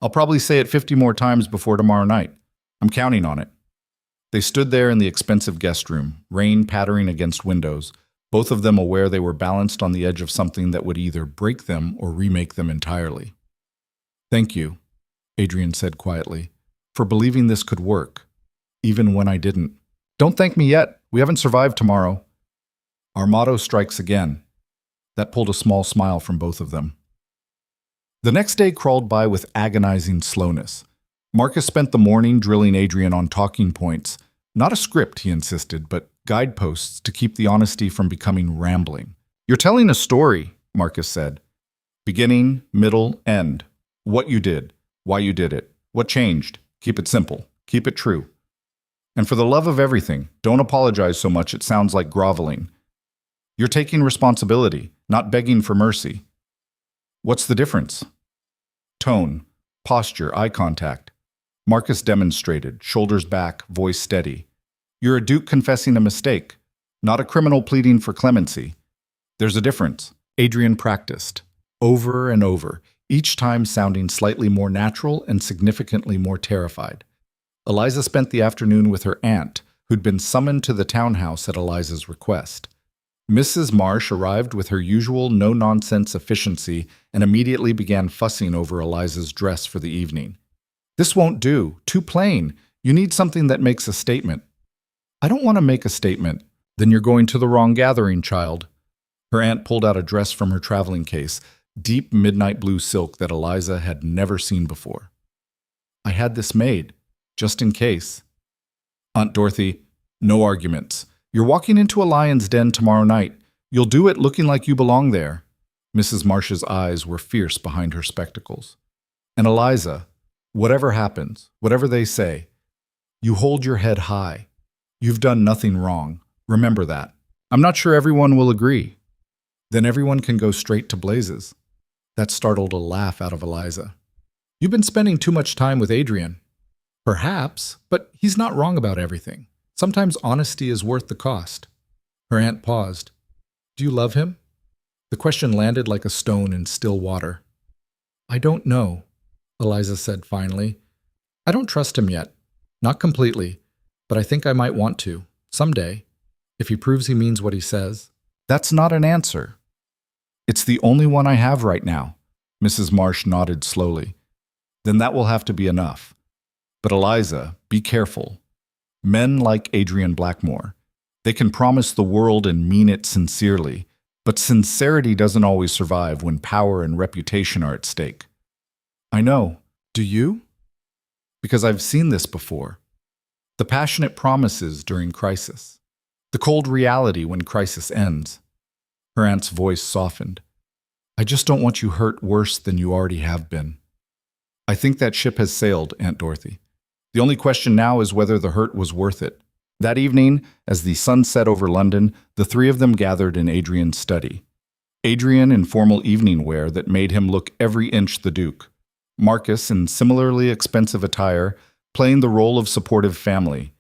S1: I'll probably say it 50 more times before tomorrow night. I'm counting on it." They stood there in the expensive guest room, rain pattering against windows, both of them aware they were balanced on the edge of something that would either break them or remake them entirely. "Thank you." Adrian said quietly, for believing this could work, even when I didn't. Don't thank me yet. We haven't survived tomorrow. Our motto strikes again. That pulled a small smile from both of them. The next day crawled by with agonizing slowness. Marcus spent the morning drilling Adrian on talking points. Not a script, he insisted, but guideposts to keep the honesty from becoming rambling. You're telling a story, Marcus said. Beginning, middle, end. What you did, why you did it, what changed. Keep it simple. Keep it true. And for the love of everything, don't apologize so much it sounds like groveling. You're taking responsibility, not begging for mercy. What's the difference? Tone, posture, eye contact. Marcus demonstrated, shoulders back, voice steady. You're a duke confessing a mistake, not a criminal pleading for clemency. There's a difference. Adrian practiced, over and over, each time sounding slightly more natural and significantly more terrified. Eliza spent the afternoon with her aunt, who'd been summoned to the townhouse at Eliza's request. Mrs. Marsh arrived with her usual no-nonsense efficiency and immediately began fussing over Eliza's dress for the evening. This won't do. Too plain. You need something that makes a statement. I don't want to make a statement. Then you're going to the wrong gathering, child. Her aunt pulled out a dress from her traveling case, deep midnight blue silk that Eliza had never seen before. I had this made, just in case. Aunt Dorothy, no arguments. You're walking into a lion's den tomorrow night. You'll do it looking like you belong there. Mrs. Marsh's eyes were fierce behind her spectacles. And Eliza, whatever happens, whatever they say, you hold your head high. You've done nothing wrong. Remember that. I'm not sure everyone will agree. Then everyone can go straight to blazes. That startled a laugh out of Eliza. You've been spending too much time with Adrian. Perhaps, but he's not wrong about everything. Sometimes honesty is worth the cost. Her aunt paused. Do you love him? The question landed like a stone in still water. I don't know, Eliza said finally. I don't trust him yet. Not completely, but I think I might want to, someday, if he proves he means what he says. That's not an answer. It's the only one I have right now. Mrs. Marsh nodded slowly. Then that will have to be enough. But Eliza, be careful. Men like Adrian Blackmore, they can promise the world and mean it sincerely, but sincerity doesn't always survive when power and reputation are at stake. I know. Do you? Because I've seen this before. The passionate promises during crisis. The cold reality when crisis ends. Her aunt's voice softened. I just don't want you hurt worse than you already have been. I think that ship has sailed, Aunt Dorothy. The only question now is whether the hurt was worth it. That evening, as the sun set over London, the three of them gathered in Adrian's study. Adrian in formal evening wear that made him look every inch the Duke. Marcus in similarly expensive attire, playing the role of supportive family.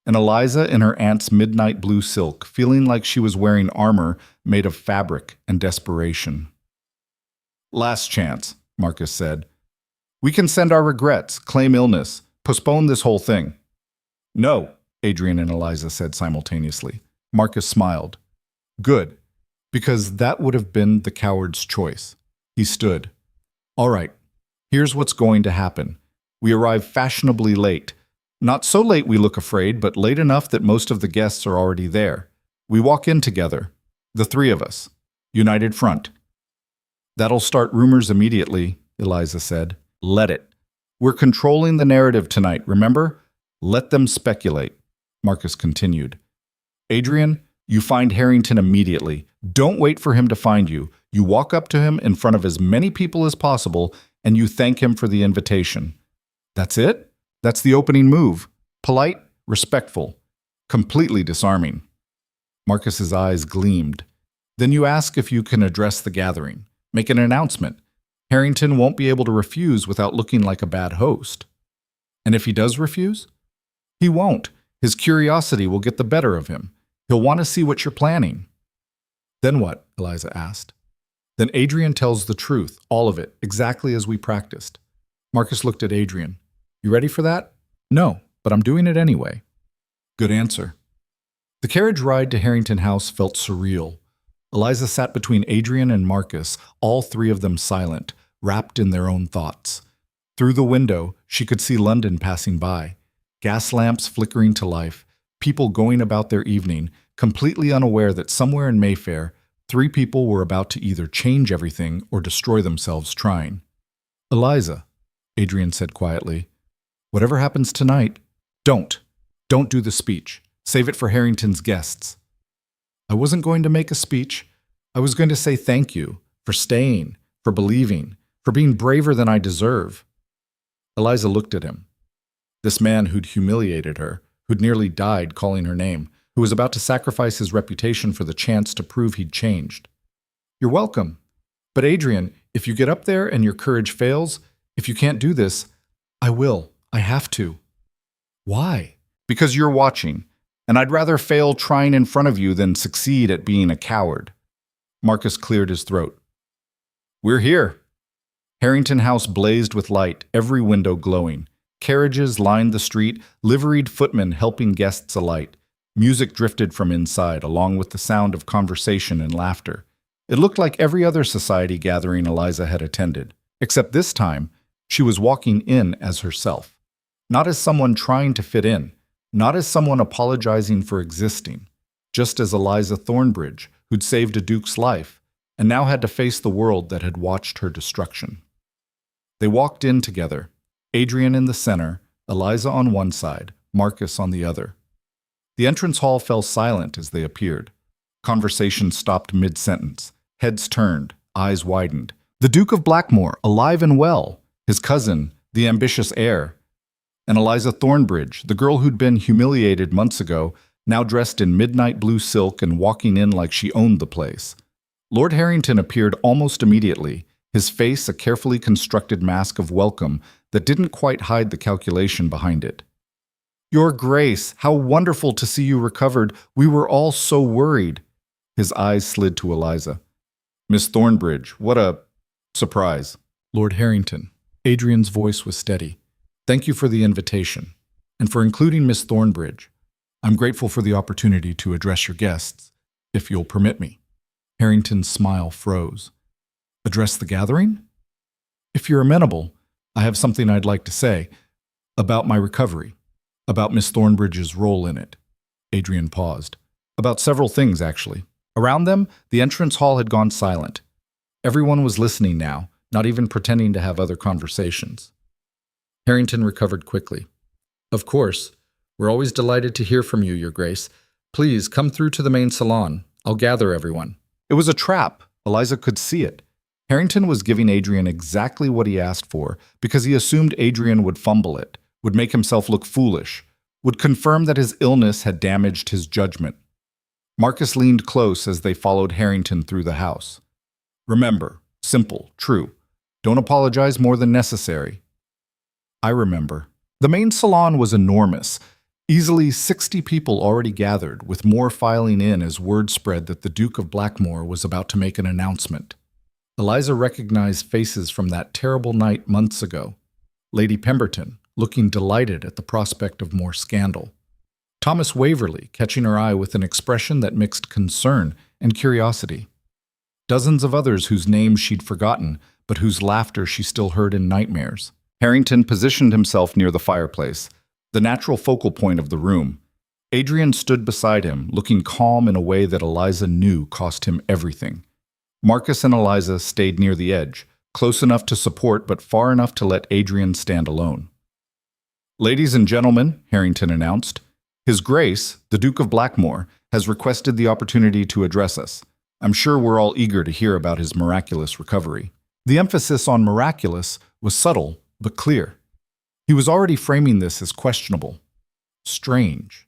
S1: And Eliza in her aunt's midnight blue silk, feeling like she was wearing armor made of fabric and desperation. Last chance, Marcus said. We can send our regrets, claim illness, postpone this whole thing. No, Adrian and Eliza said simultaneously. Marcus smiled. Good, because that would have been the coward's choice. He stood. All right, here's what's going to happen. We arrive fashionably late. Not so late we look afraid, but late enough that most of the guests are already there. We walk in together, the three of us, united front. That'll start rumors immediately, Eliza said. Let it. We're controlling the narrative tonight, remember? Let them speculate, Marcus continued. Adrian, you find Harrington immediately. Don't wait for him to find you. You walk up to him in front of as many people as possible, and you thank him for the invitation. That's it? That's the opening move. Polite, respectful, completely disarming. Marcus's eyes gleamed. Then you ask if you can address the gathering. Make an announcement. Harrington won't be able to refuse without looking like a bad host. And if he does refuse? He won't. His curiosity will get the better of him. He'll want to see what you're planning. Then what? Eliza asked. Then Adrian tells the truth, all of it, exactly as we practiced. Marcus looked at Adrian. You ready for that? No, but I'm doing it anyway. Good answer. The carriage ride to Harrington House felt surreal. Eliza sat between Adrian and Marcus, all three of them silent, wrapped in their own thoughts. Through the window, she could see London passing by, gas lamps flickering to life, people going about their evening, completely unaware that somewhere in Mayfair, 3 people were about to either change everything or destroy themselves trying. "Eliza," Adrian said quietly, "whatever happens tonight, don't do the speech. Save it for Harrington's guests." "I wasn't going to make a speech. I was going to say thank you for staying, for believing, for being braver than I deserve." Eliza looked at him. This man who'd humiliated her, who'd nearly died calling her name, who was about to sacrifice his reputation for the chance to prove he'd changed. "You're welcome. But Adrian, if you get up there and your courage fails, if you can't do this, I will. I have to." "Why?" "Because you're watching, and I'd rather fail trying in front of you than succeed at being a coward." Marcus cleared his throat. "We're here." Harrington House blazed with light, every window glowing. Carriages lined the street, liveried footmen helping guests alight. Music drifted from inside, along with the sound of conversation and laughter. It looked like every other society gathering Eliza had attended, except this time, she was walking in as herself. Not as someone trying to fit in, not as someone apologizing for existing, just as Eliza Thornbridge, who'd saved a duke's life, and now had to face the world that had watched her destruction. They walked in together, Adrian in the center, Eliza on one side, Marcus on the other. The entrance hall fell silent as they appeared. Conversation stopped mid-sentence. Heads turned, eyes widened. The Duke of Blackmore, alive and well. His cousin, the ambitious heir. And Eliza Thornbridge, the girl who'd been humiliated months ago, now dressed in midnight blue silk and walking in like she owned the place. Lord Harrington appeared almost immediately, his face a carefully constructed mask of welcome that didn't quite hide the calculation behind it. "Your Grace, how wonderful to see you recovered. We were all so worried." His eyes slid to Eliza. "Miss Thornbridge, what a surprise." "Lord Harrington." Adrian's voice was steady. "Thank you for the invitation, and for including Miss Thornbridge. I'm grateful for the opportunity to address your guests, if you'll permit me." Harrington's smile froze. "Address the gathering?" "If you're amenable, I have something I'd like to say about my recovery, about Miss Thornbridge's role in it." Adrian paused. "About several things, actually." Around them, the entrance hall had gone silent. Everyone was listening now, not even pretending to have other conversations. Harrington recovered quickly. "Of course. We're always delighted to hear from you, Your Grace. Please come through to the main salon. I'll gather everyone." It was a trap. Eliza could see it. Harrington was giving Adrian exactly what he asked for because he assumed Adrian would fumble it, would make himself look foolish, would confirm that his illness had damaged his judgment. Marcus leaned close as they followed Harrington through the house. "Remember, simple, true. Don't apologize more than necessary." "I remember." The main salon was enormous. Easily 60 people already gathered, with more filing in as word spread that the Duke of Blackmore was about to make an announcement. Eliza recognized faces from that terrible night months ago. Lady Pemberton, looking delighted at the prospect of more scandal. Thomas Waverley, catching her eye with an expression that mixed concern and curiosity. Dozens of others whose names she'd forgotten, but whose laughter she still heard in nightmares. Harrington positioned himself near the fireplace, the natural focal point of the room. Adrian stood beside him, looking calm in a way that Eliza knew cost him everything. Marcus and Eliza stayed near the edge, close enough to support but far enough to let Adrian stand alone. "Ladies and gentlemen," Harrington announced, "His Grace, the Duke of Blackmore, has requested the opportunity to address us. I'm sure we're all eager to hear about his miraculous recovery." The emphasis on miraculous was subtle but clear. He was already framing this as questionable. Strange.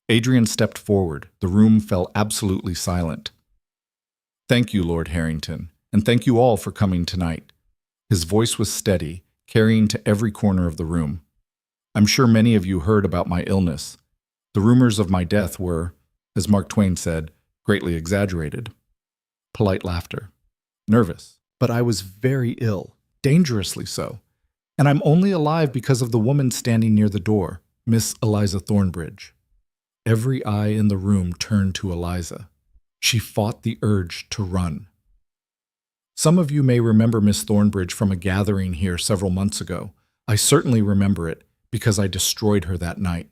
S1: Adrian stepped forward. The room fell absolutely silent. "Thank you, Lord Harrington, and thank you all for coming tonight." His voice was steady, carrying to every corner of the room. "I'm sure many of you heard about my illness. The rumors of my death were, as Mark Twain said, greatly exaggerated." Polite laughter. "Nervous. But I was very ill, dangerously so. And I'm only alive because of the woman standing near the door, Miss Eliza Thornbridge." Every eye in the room turned to Eliza. She fought the urge to run. Some of you may remember Miss Thornbridge from a gathering here several months ago. I certainly remember it because I destroyed her that night.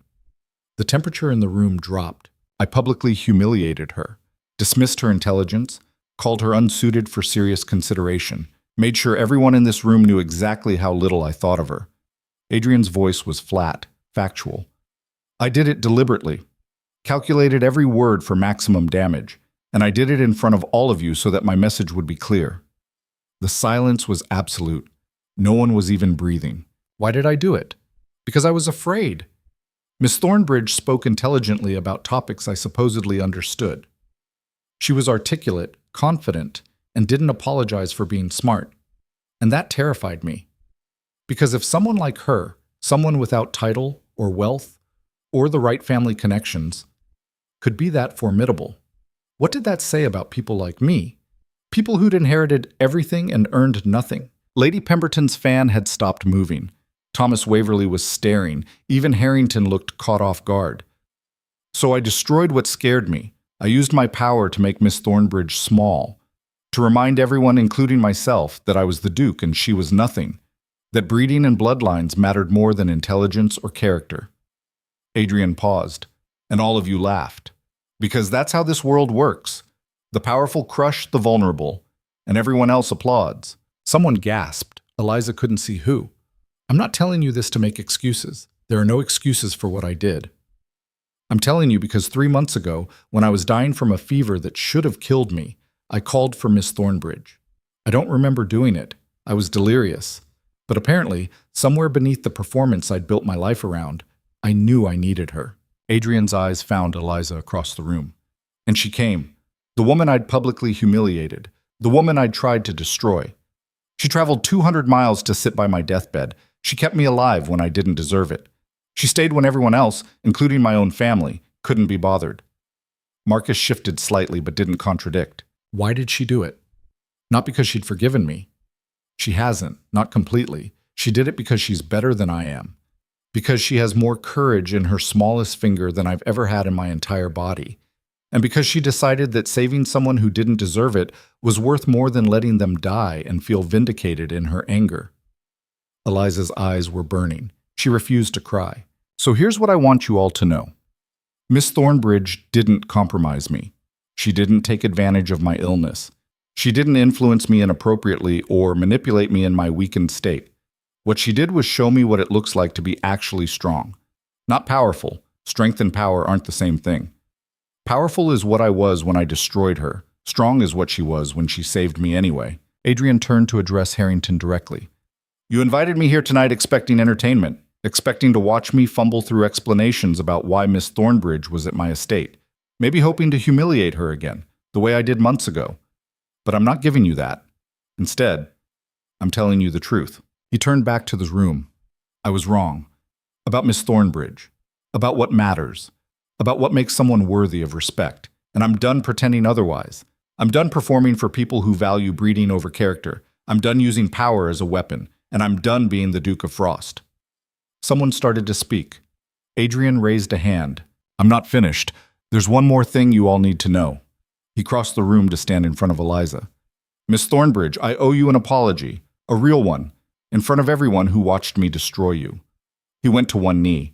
S1: The temperature in the room dropped. I publicly humiliated her, dismissed her intelligence, called her unsuited for serious consideration, made sure everyone in this room knew exactly how little I thought of her. Adrian's voice was flat, factual. I did it deliberately, calculated every word for maximum damage, and I did it in front of all of you so that my message would be clear. The silence was absolute. No one was even breathing. Why did I do it? Because I was afraid. Miss Thornbridge spoke intelligently about topics I supposedly understood. She was articulate, confident, and didn't apologize for being smart. And that terrified me. Because if someone like her, someone without title or wealth or the right family connections, could be that formidable, what did that say about people like me? People who'd inherited everything and earned nothing. Lady Pemberton's fan had stopped moving. Thomas Waverley was staring. Even Harrington looked caught off guard. So I destroyed what scared me. I used my power to make Miss Thornbridge small, to remind everyone, including myself, that I was the Duke and she was nothing, that breeding and bloodlines mattered more than intelligence or character. Adrian paused, and all of you laughed. Because that's how this world works. The powerful crush the vulnerable, and everyone else applauds. Someone gasped. Eliza couldn't see who. I'm not telling you this to make excuses. There are no excuses for what I did. I'm telling you because 3 months ago, when I was dying from a fever that should have killed me, I called for Miss Thornbridge. I don't remember doing it. I was delirious. But apparently, somewhere beneath the performance I'd built my life around, I knew I needed her. Adrian's eyes found Eliza across the room. And she came. The woman I'd publicly humiliated. The woman I'd tried to destroy. She traveled 200 miles to sit by my deathbed. She kept me alive when I didn't deserve it. She stayed when everyone else, including my own family, couldn't be bothered. Marcus shifted slightly but didn't contradict. Why did she do it? Not because she'd forgiven me. She hasn't, not completely. She did it because she's better than I am. Because she has more courage in her smallest finger than I've ever had in my entire body. And because she decided that saving someone who didn't deserve it was worth more than letting them die and feel vindicated in her anger. Eliza's eyes were burning. She refused to cry. So here's what I want you all to know. Miss Thornbridge didn't compromise me. She didn't take advantage of my illness. She didn't influence me inappropriately or manipulate me in my weakened state. What she did was show me what it looks like to be actually strong. Not powerful. Strength and power aren't the same thing. Powerful is what I was when I destroyed her. Strong is what she was when she saved me anyway. Adrian turned to address Harrington directly. You invited me here tonight expecting entertainment, expecting to watch me fumble through explanations about why Miss Thornbridge was at my estate, maybe hoping to humiliate her again, the way I did months ago. But I'm not giving you that. Instead, I'm telling you the truth. He turned back to the room. I was wrong. About Miss Thornbridge. About what matters. About what makes someone worthy of respect. And I'm done pretending otherwise. I'm done performing for people who value breeding over character. I'm done using power as a weapon. And I'm done being the Duke of Frost. Someone started to speak. Adrian raised a hand. I'm not finished. There's one more thing you all need to know. He crossed the room to stand in front of Eliza. Miss Thornbridge, I owe you an apology. A real one. In front of everyone who watched me destroy you. He went to one knee.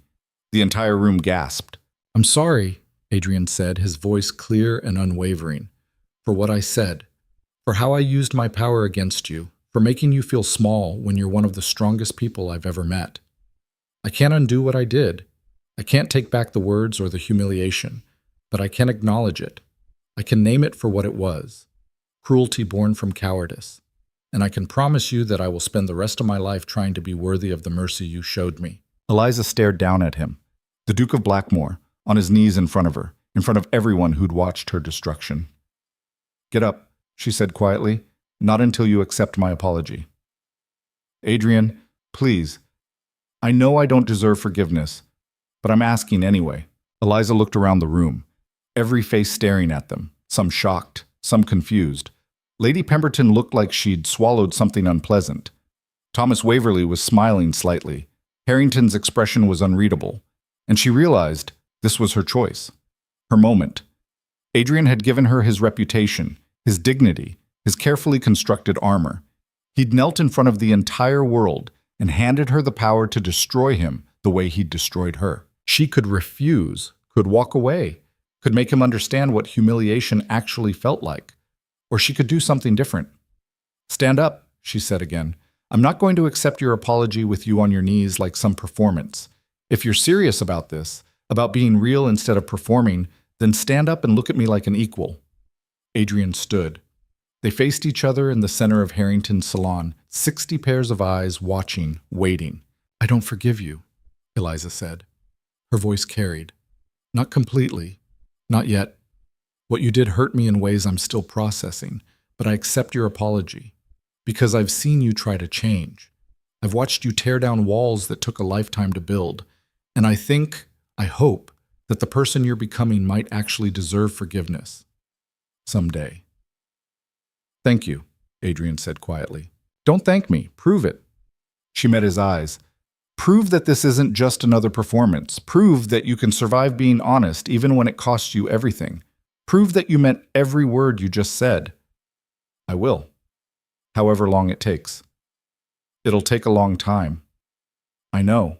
S1: The entire room gasped. I'm sorry, Adrian said, his voice clear and unwavering, for what I said, for how I used my power against you, for making you feel small when you're one of the strongest people I've ever met. I can't undo what I did. I can't take back the words or the humiliation, but I can acknowledge it. I can name it for what it was, cruelty born from cowardice. And I can promise you that I will spend the rest of my life trying to be worthy of the mercy you showed me. Eliza stared down at him, the Duke of Blackmore, on his knees in front of her, in front of everyone who'd watched her destruction. Get up, she said quietly, not until you accept my apology. Adrian, please. I know I don't deserve forgiveness, but I'm asking anyway. Eliza looked around the room, every face staring at them, some shocked, some confused. Lady Pemberton looked like she'd swallowed something unpleasant. Thomas Waverley was smiling slightly. Harrington's expression was unreadable, and she realized this was her choice, her moment. Adrian had given her his reputation, his dignity, his carefully constructed armor. He'd knelt in front of the entire world and handed her the power to destroy him the way he'd destroyed her. She could refuse, could walk away, could make him understand what humiliation actually felt like. Or she could do something different. "Stand up," she said again. "I'm not going to accept your apology with you on your knees like some performance. If you're serious about this, about being real instead of performing, then stand up and look at me like an equal." Adrian stood. They faced each other in the center of Harrington's salon, 60 pairs of eyes watching, waiting. "I don't forgive you," Eliza said. Her voice carried. "Not completely. Not yet. What you did hurt me in ways I'm still processing, but I accept your apology. Because I've seen you try to change. I've watched you tear down walls that took a lifetime to build, and I hope, that the person you're becoming might actually deserve forgiveness. Someday." "Thank you," Adrian said quietly. "Don't thank me. Prove it." She met his eyes. "Prove that this isn't just another performance. Prove that you can survive being honest even when it costs you everything. Prove that you meant every word you just said." "I will. However long it takes." "It'll take a long time." "I know."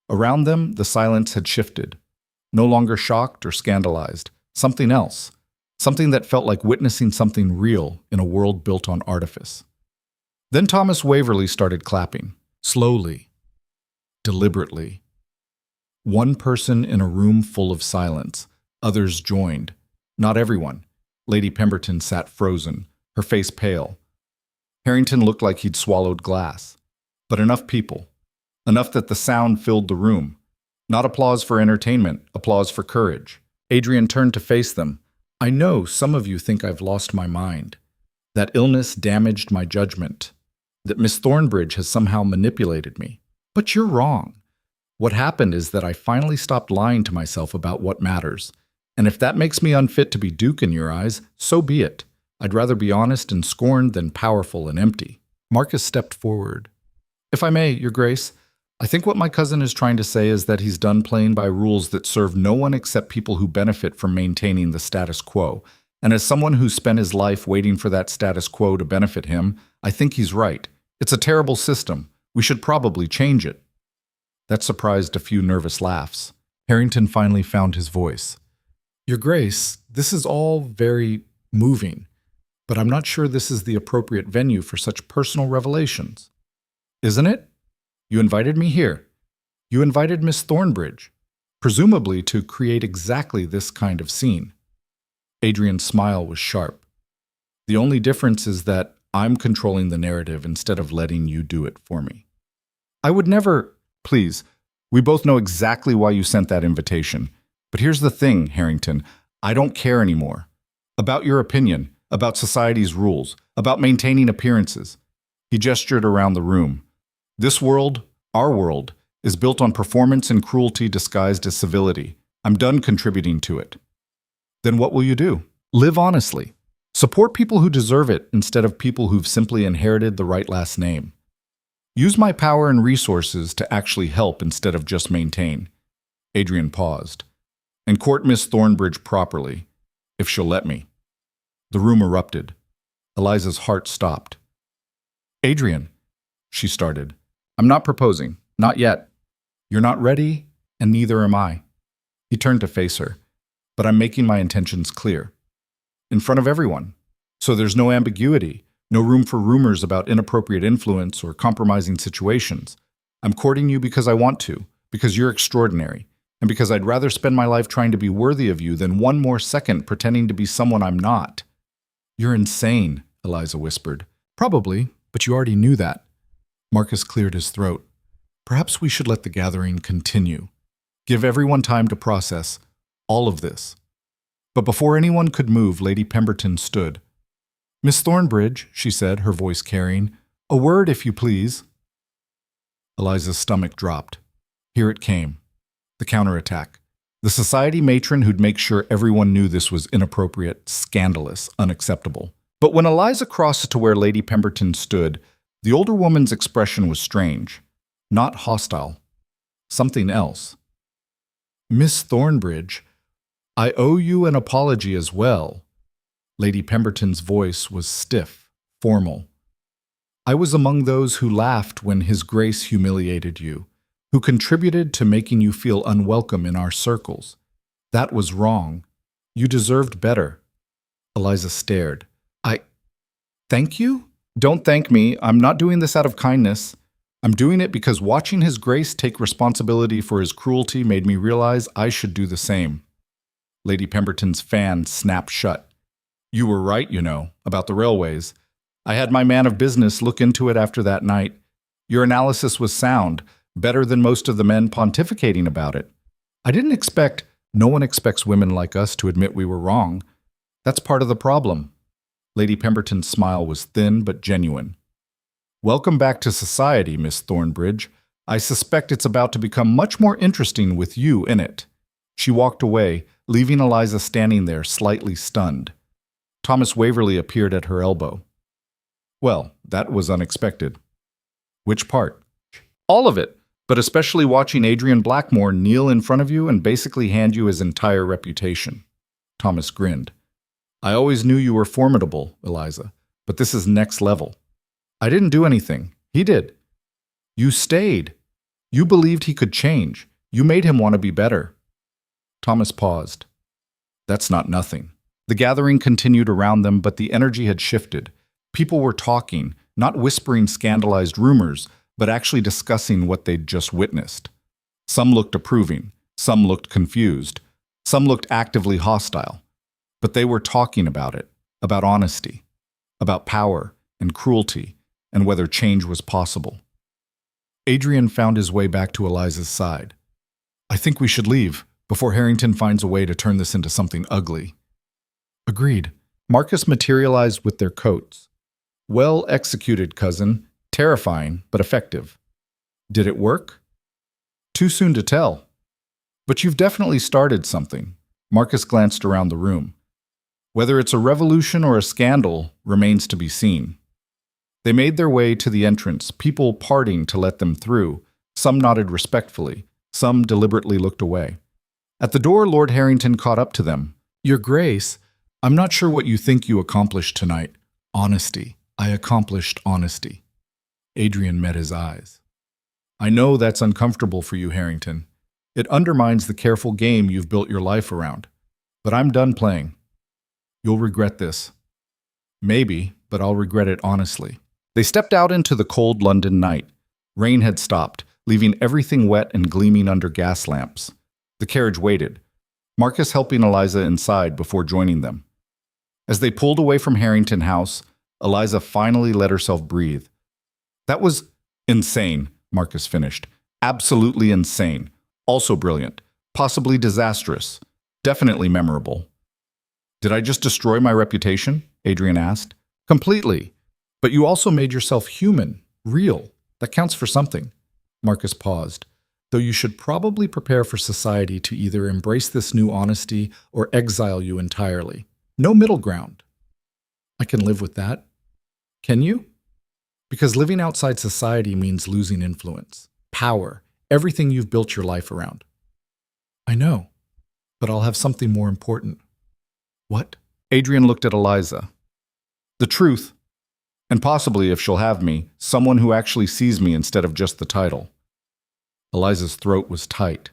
S1: Around them, the silence had shifted. No longer shocked or scandalized. Something else. Something that felt like witnessing something real in a world built on artifice. Then Thomas Waverley started clapping. Slowly. Deliberately. One person in a room full of silence. Others joined. Not everyone. Lady Pemberton sat frozen, her face pale. Harrington looked like he'd swallowed glass. But enough people. Enough that the sound filled the room. Not applause for entertainment, applause for courage. Adrian turned to face them. "I know some of you think I've lost my mind. That illness damaged my judgment. That Miss Thornbridge has somehow manipulated me. But you're wrong. What happened is that I finally stopped lying to myself about what matters. And if that makes me unfit to be Duke in your eyes, so be it. I'd rather be honest and scorned than powerful and empty." Marcus stepped forward. "If I may, Your Grace, I think what my cousin is trying to say is that he's done playing by rules that serve no one except people who benefit from maintaining the status quo. And as someone who's spent his life waiting for that status quo to benefit him, I think he's right. It's a terrible system. We should probably change it." That surprised a few nervous laughs. Harrington finally found his voice. "Your Grace, this is all very moving, but I'm not sure this is the appropriate venue for such personal revelations." "Isn't it? You invited me here. You invited Miss Thornbridge, presumably to create exactly this kind of scene." Adrian's smile was sharp. "The only difference is that I'm controlling the narrative instead of letting you do it for me." "I would never—" "Please, we both know exactly why you sent that invitation. But here's the thing, Harrington. I don't care anymore. About your opinion, about society's rules, about maintaining appearances." He gestured around the room. "This world, our world, is built on performance and cruelty disguised as civility. I'm done contributing to it." "Then what will you do?" "Live honestly. Support people who deserve it instead of people who've simply inherited the right last name. Use my power and resources to actually help instead of just maintain." Adrian paused. "And court Miss Thornbridge properly, if she'll let me." The room erupted. Eliza's heart stopped. "Adrian," she started. "I'm not proposing. Not yet. You're not ready, and neither am I." He turned to face her. "But I'm making my intentions clear. In front of everyone. So there's no ambiguity, no room for rumors about inappropriate influence or compromising situations. I'm courting you because I want to, because you're extraordinary, and because I'd rather spend my life trying to be worthy of you than one more second pretending to be someone I'm not." "You're insane," Eliza whispered. "Probably, but you already knew that." Marcus cleared his throat. "Perhaps we should let the gathering continue. Give everyone time to process all of this." But before anyone could move, Lady Pemberton stood. "Miss Thornbridge," she said, her voice carrying, "a word, if you please." Eliza's stomach dropped. Here it came. The counterattack. The society matron who'd make sure everyone knew this was inappropriate, scandalous, unacceptable. But when Eliza crossed to where Lady Pemberton stood, the older woman's expression was strange. Not hostile. Something else. "Miss Thornbridge, I owe you an apology as well. Lady Pemberton's voice was stiff, formal. I was among those who laughed when His Grace humiliated you, who contributed to making you feel unwelcome in our circles. That was wrong. You deserved better. Eliza stared. Thank you? Don't thank me. I'm not doing this out of kindness. I'm doing it because watching His Grace take responsibility for his cruelty made me realize I should do the same. Lady Pemberton's fan snapped shut. You were right, about the railways. I had my man of business look into it after that night. Your analysis was sound, better than most of the men pontificating about it. No one expects women like us to admit we were wrong. That's part of the problem. Lady Pemberton's smile was thin but genuine. Welcome back to society, Miss Thornbridge. I suspect it's about to become much more interesting with you in it. She walked away, leaving Eliza standing there slightly stunned. Thomas Waverley appeared at her elbow. Well, that was unexpected. Which part? All of it, but especially watching Adrian Blackmore kneel in front of you and basically hand you his entire reputation. Thomas grinned. I always knew you were formidable, Eliza, but this is next level. I didn't do anything. He did. You stayed. You believed he could change. You made him want to be better. Thomas paused. That's not nothing. The gathering continued around them, but the energy had shifted. People were talking, not whispering scandalized rumors, but actually discussing what they'd just witnessed. Some looked approving, some looked confused, some looked actively hostile. But they were talking about it, about honesty, about power and cruelty, and whether change was possible. Adrian found his way back to Eliza's side. I think we should leave, before Harrington finds a way to turn this into something ugly. Agreed. Marcus materialized with their coats. Well executed, cousin. Terrifying, but effective. Did it work? Too soon to tell. But you've definitely started something. Marcus glanced around the room. Whether it's a revolution or a scandal remains to be seen. They made their way to the entrance, people parting to let them through. Some nodded respectfully, some deliberately looked away. At the door, Lord Harrington caught up to them. Your Grace, I'm not sure what you think you accomplished tonight. Honesty. I accomplished honesty. Adrian met his eyes. I know that's uncomfortable for you, Harrington. It undermines the careful game you've built your life around. But I'm done playing. You'll regret this. Maybe, but I'll regret it honestly. They stepped out into the cold London night. Rain had stopped, leaving everything wet and gleaming under gas lamps. The carriage waited, Marcus helping Eliza inside before joining them. As they pulled away from Harrington House, Eliza finally let herself breathe. That was insane, Marcus finished. Absolutely insane. Also brilliant. Possibly disastrous. Definitely memorable. Did I just destroy my reputation? Adrian asked. Completely. But you also made yourself human, real. That counts for something. Marcus paused. Though you should probably prepare for society to either embrace this new honesty or exile you entirely. No middle ground. I can live with that. Can you? Because living outside society means losing influence, power, everything you've built your life around. I know, but I'll have something more important. What? Adrian looked at Eliza. The truth, and possibly, if she'll have me, someone who actually sees me instead of just the title. Eliza's throat was tight.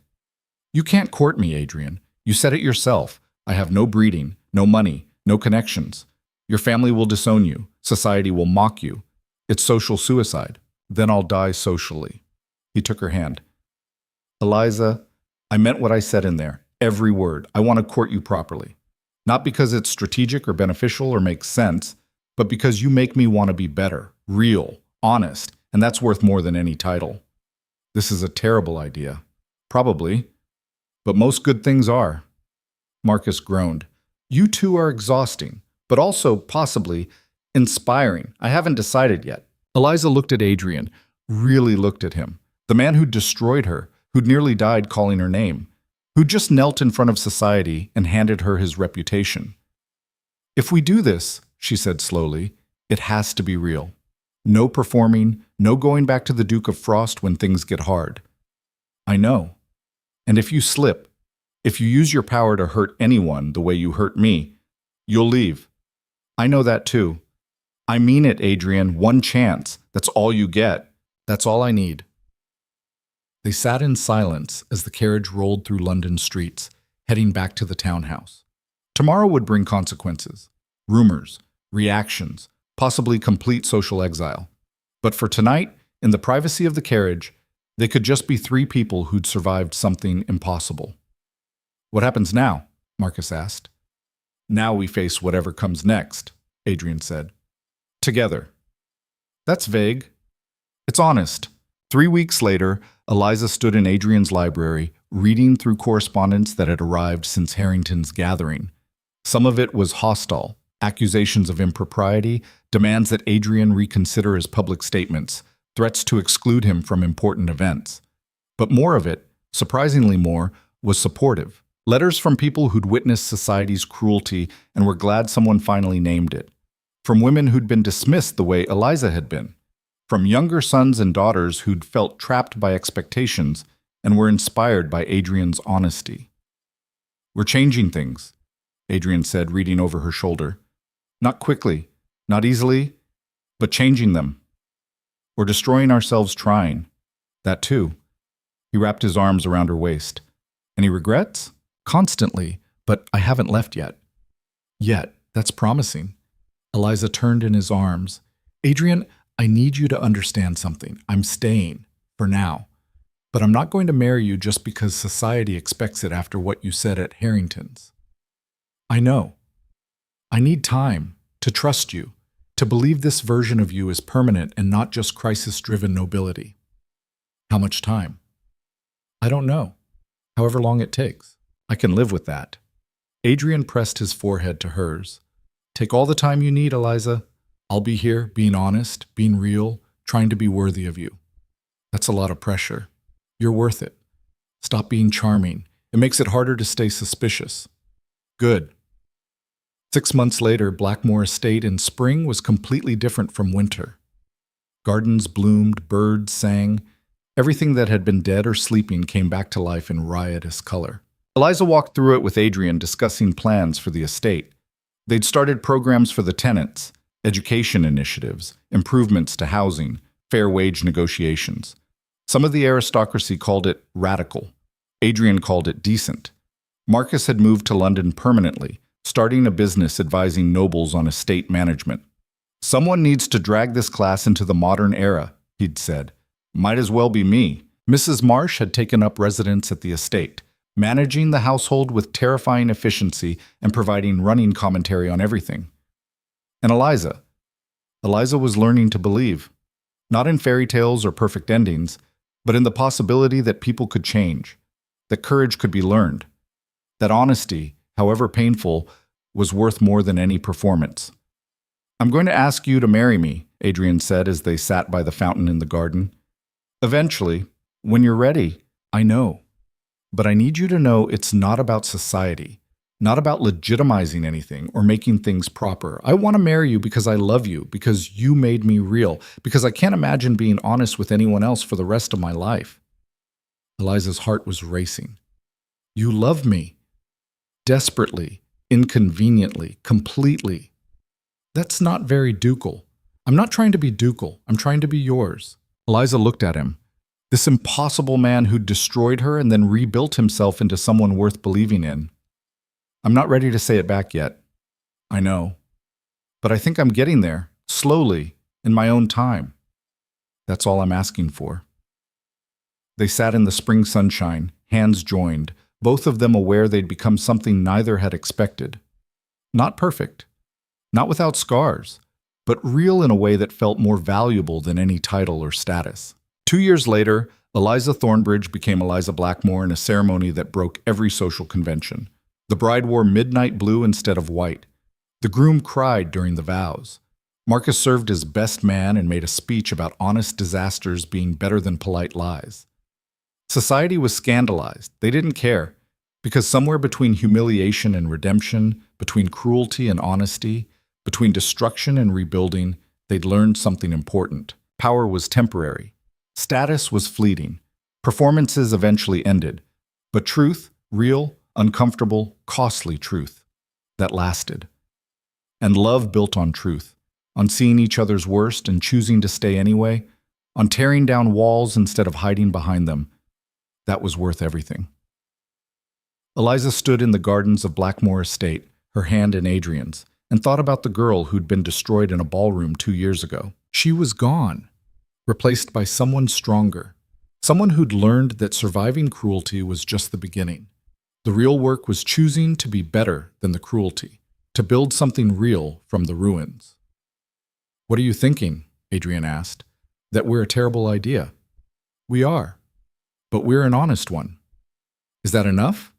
S1: You can't court me, Adrian. You said it yourself. I have no breeding, no money, no connections. Your family will disown you. Society will mock you. It's social suicide. Then I'll die socially. He took her hand. Eliza, I meant what I said in there. Every word. I want to court you properly. Not because it's strategic or beneficial or makes sense, but because you make me want to be better, real, honest, and that's worth more than any title. This is a terrible idea. Probably. But most good things are. Marcus groaned. You two are exhausting, but also, possibly, inspiring. I haven't decided yet. Eliza looked at Adrian, really looked at him. The man who'd destroyed her, who'd nearly died calling her name, who just knelt in front of society and handed her his reputation. If we do this, she said slowly, it has to be real. No performing, no going back to the Duke of Frost when things get hard. I know. And if you slip, if you use your power to hurt anyone the way you hurt me, you'll leave. I know that too. I mean it, Adrian. One chance. That's all you get. That's all I need. They sat in silence as the carriage rolled through London streets, heading back to the townhouse. Tomorrow would bring consequences, rumors, reactions, possibly complete social exile. But for tonight, in the privacy of the carriage, they could just be three people who'd survived something impossible. What happens now? Marcus asked. Now we face whatever comes next, Adrian said. Together. That's vague. It's honest. 3 weeks later, Eliza stood in Adrian's library, reading through correspondence that had arrived since Harrington's gathering. Some of it was hostile, accusations of impropriety, demands that Adrian reconsider his public statements, threats to exclude him from important events. But more of it, surprisingly more, was supportive. Letters from people who'd witnessed society's cruelty and were glad someone finally named it. From women who'd been dismissed the way Eliza had been. From younger sons and daughters who'd felt trapped by expectations and were inspired by Adrian's honesty. We're changing things, Adrian said, reading over her shoulder. Not quickly, not easily, but changing them. We're destroying ourselves trying. That too. He wrapped his arms around her waist. Any regrets? Constantly, but I haven't left yet. Yet, that's promising. Eliza turned in his arms. Adrian, I need you to understand something. I'm staying, for now. But I'm not going to marry you just because society expects it after what you said at Harrington's. I know. I need time to trust you, to believe this version of you is permanent and not just crisis-driven nobility. How much time? I don't know. However long it takes. I can live with that. Adrian pressed his forehead to hers. Take all the time you need, Eliza. I'll be here, being honest, being real, trying to be worthy of you. That's a lot of pressure. You're worth it. Stop being charming. It makes it harder to stay suspicious. Good. 6 months later, Blackmore Estate in spring was completely different from winter. Gardens bloomed, birds sang. Everything that had been dead or sleeping came back to life in riotous color. Eliza walked through it with Adrian, discussing plans for the estate. They'd started programs for the tenants, education initiatives, improvements to housing, fair wage negotiations. Some of the aristocracy called it radical. Adrian called it decent. Marcus had moved to London permanently, starting a business advising nobles on estate management. Someone needs to drag this class into the modern era, he'd said. Might as well be me. Mrs. Marsh had taken up residence at the estate, managing the household with terrifying efficiency and providing running commentary on everything. And Eliza was learning to believe, not in fairy tales or perfect endings, but in the possibility that people could change, that courage could be learned, that honesty, however painful, was worth more than any performance. I'm going to ask you to marry me, Adrian said as they sat by the fountain in the garden. Eventually, when you're ready, I know. But I need you to know it's not about society, not about legitimizing anything or making things proper. I want to marry you because I love you, because you made me real, because I can't imagine being honest with anyone else for the rest of my life. Eliza's heart was racing. You love me. Desperately, inconveniently, completely. That's not very ducal. I'm not trying to be ducal. I'm trying to be yours. Eliza looked at him. This impossible man who'd destroyed her and then rebuilt himself into someone worth believing in. I'm not ready to say it back yet. I know. But I think I'm getting there, slowly, in my own time. That's all I'm asking for. They sat in the spring sunshine, hands joined, both of them aware they'd become something neither had expected. Not perfect, not without scars, but real in a way that felt more valuable than any title or status. 2 years later, Eliza Thornbridge became Eliza Blackmore in a ceremony that broke every social convention. The bride wore midnight blue instead of white. The groom cried during the vows. Marcus served as best man and made a speech about honest disasters being better than polite lies. Society was scandalized. They didn't care, because somewhere between humiliation and redemption, between cruelty and honesty, between destruction and rebuilding, they'd learned something important. Power was temporary. Status was fleeting. Performances eventually ended. But truth, real, uncomfortable, costly truth, that lasted. And love built on truth, on seeing each other's worst and choosing to stay anyway, on tearing down walls instead of hiding behind them. That was worth everything. Eliza stood in the gardens of Blackmore Estate, her hand in Adrian's, and thought about the girl who'd been destroyed in a ballroom 2 years ago. She was gone, replaced by someone stronger, someone who'd learned that surviving cruelty was just the beginning. The real work was choosing to be better than the cruelty, to build something real from the ruins. "What are you thinking?" Adrian asked. "That we're a terrible idea." "We are, but we're an honest one." "Is that enough?"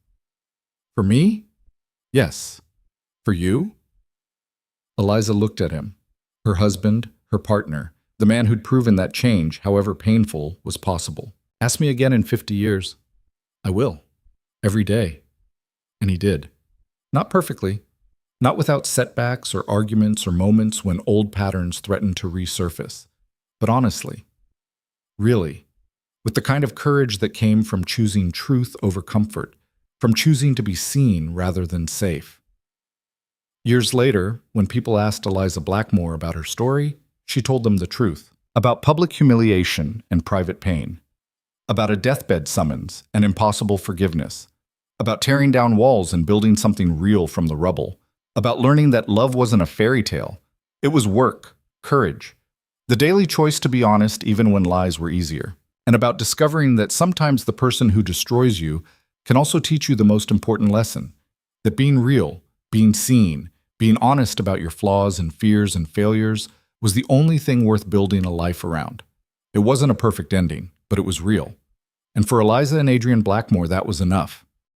S1: "For me? Yes. For you?" Eliza looked at him. Her husband, her partner, the man who'd proven that change, however painful, was possible. "Ask me again in 50 years. "I will. Every day." And he did. Not perfectly. Not without setbacks or arguments or moments when old patterns threatened to resurface. But honestly. Really. With the kind of courage that came from choosing truth over comfort, from choosing to be seen rather than safe. Years later, when people asked Eliza Blackmore about her story, she told them the truth. About public humiliation and private pain. About a deathbed summons and impossible forgiveness. About tearing down walls and building something real from the rubble. About learning that love wasn't a fairy tale. It was work, courage, the daily choice to be honest even when lies were easier. And about discovering that sometimes the person who destroys you can also teach you the most important lesson. That being real, being seen, being honest about your flaws and fears and failures was the only thing worth building a life around. It wasn't a perfect ending, but it was real. And for Eliza and Adrian Blackmore, that was enough.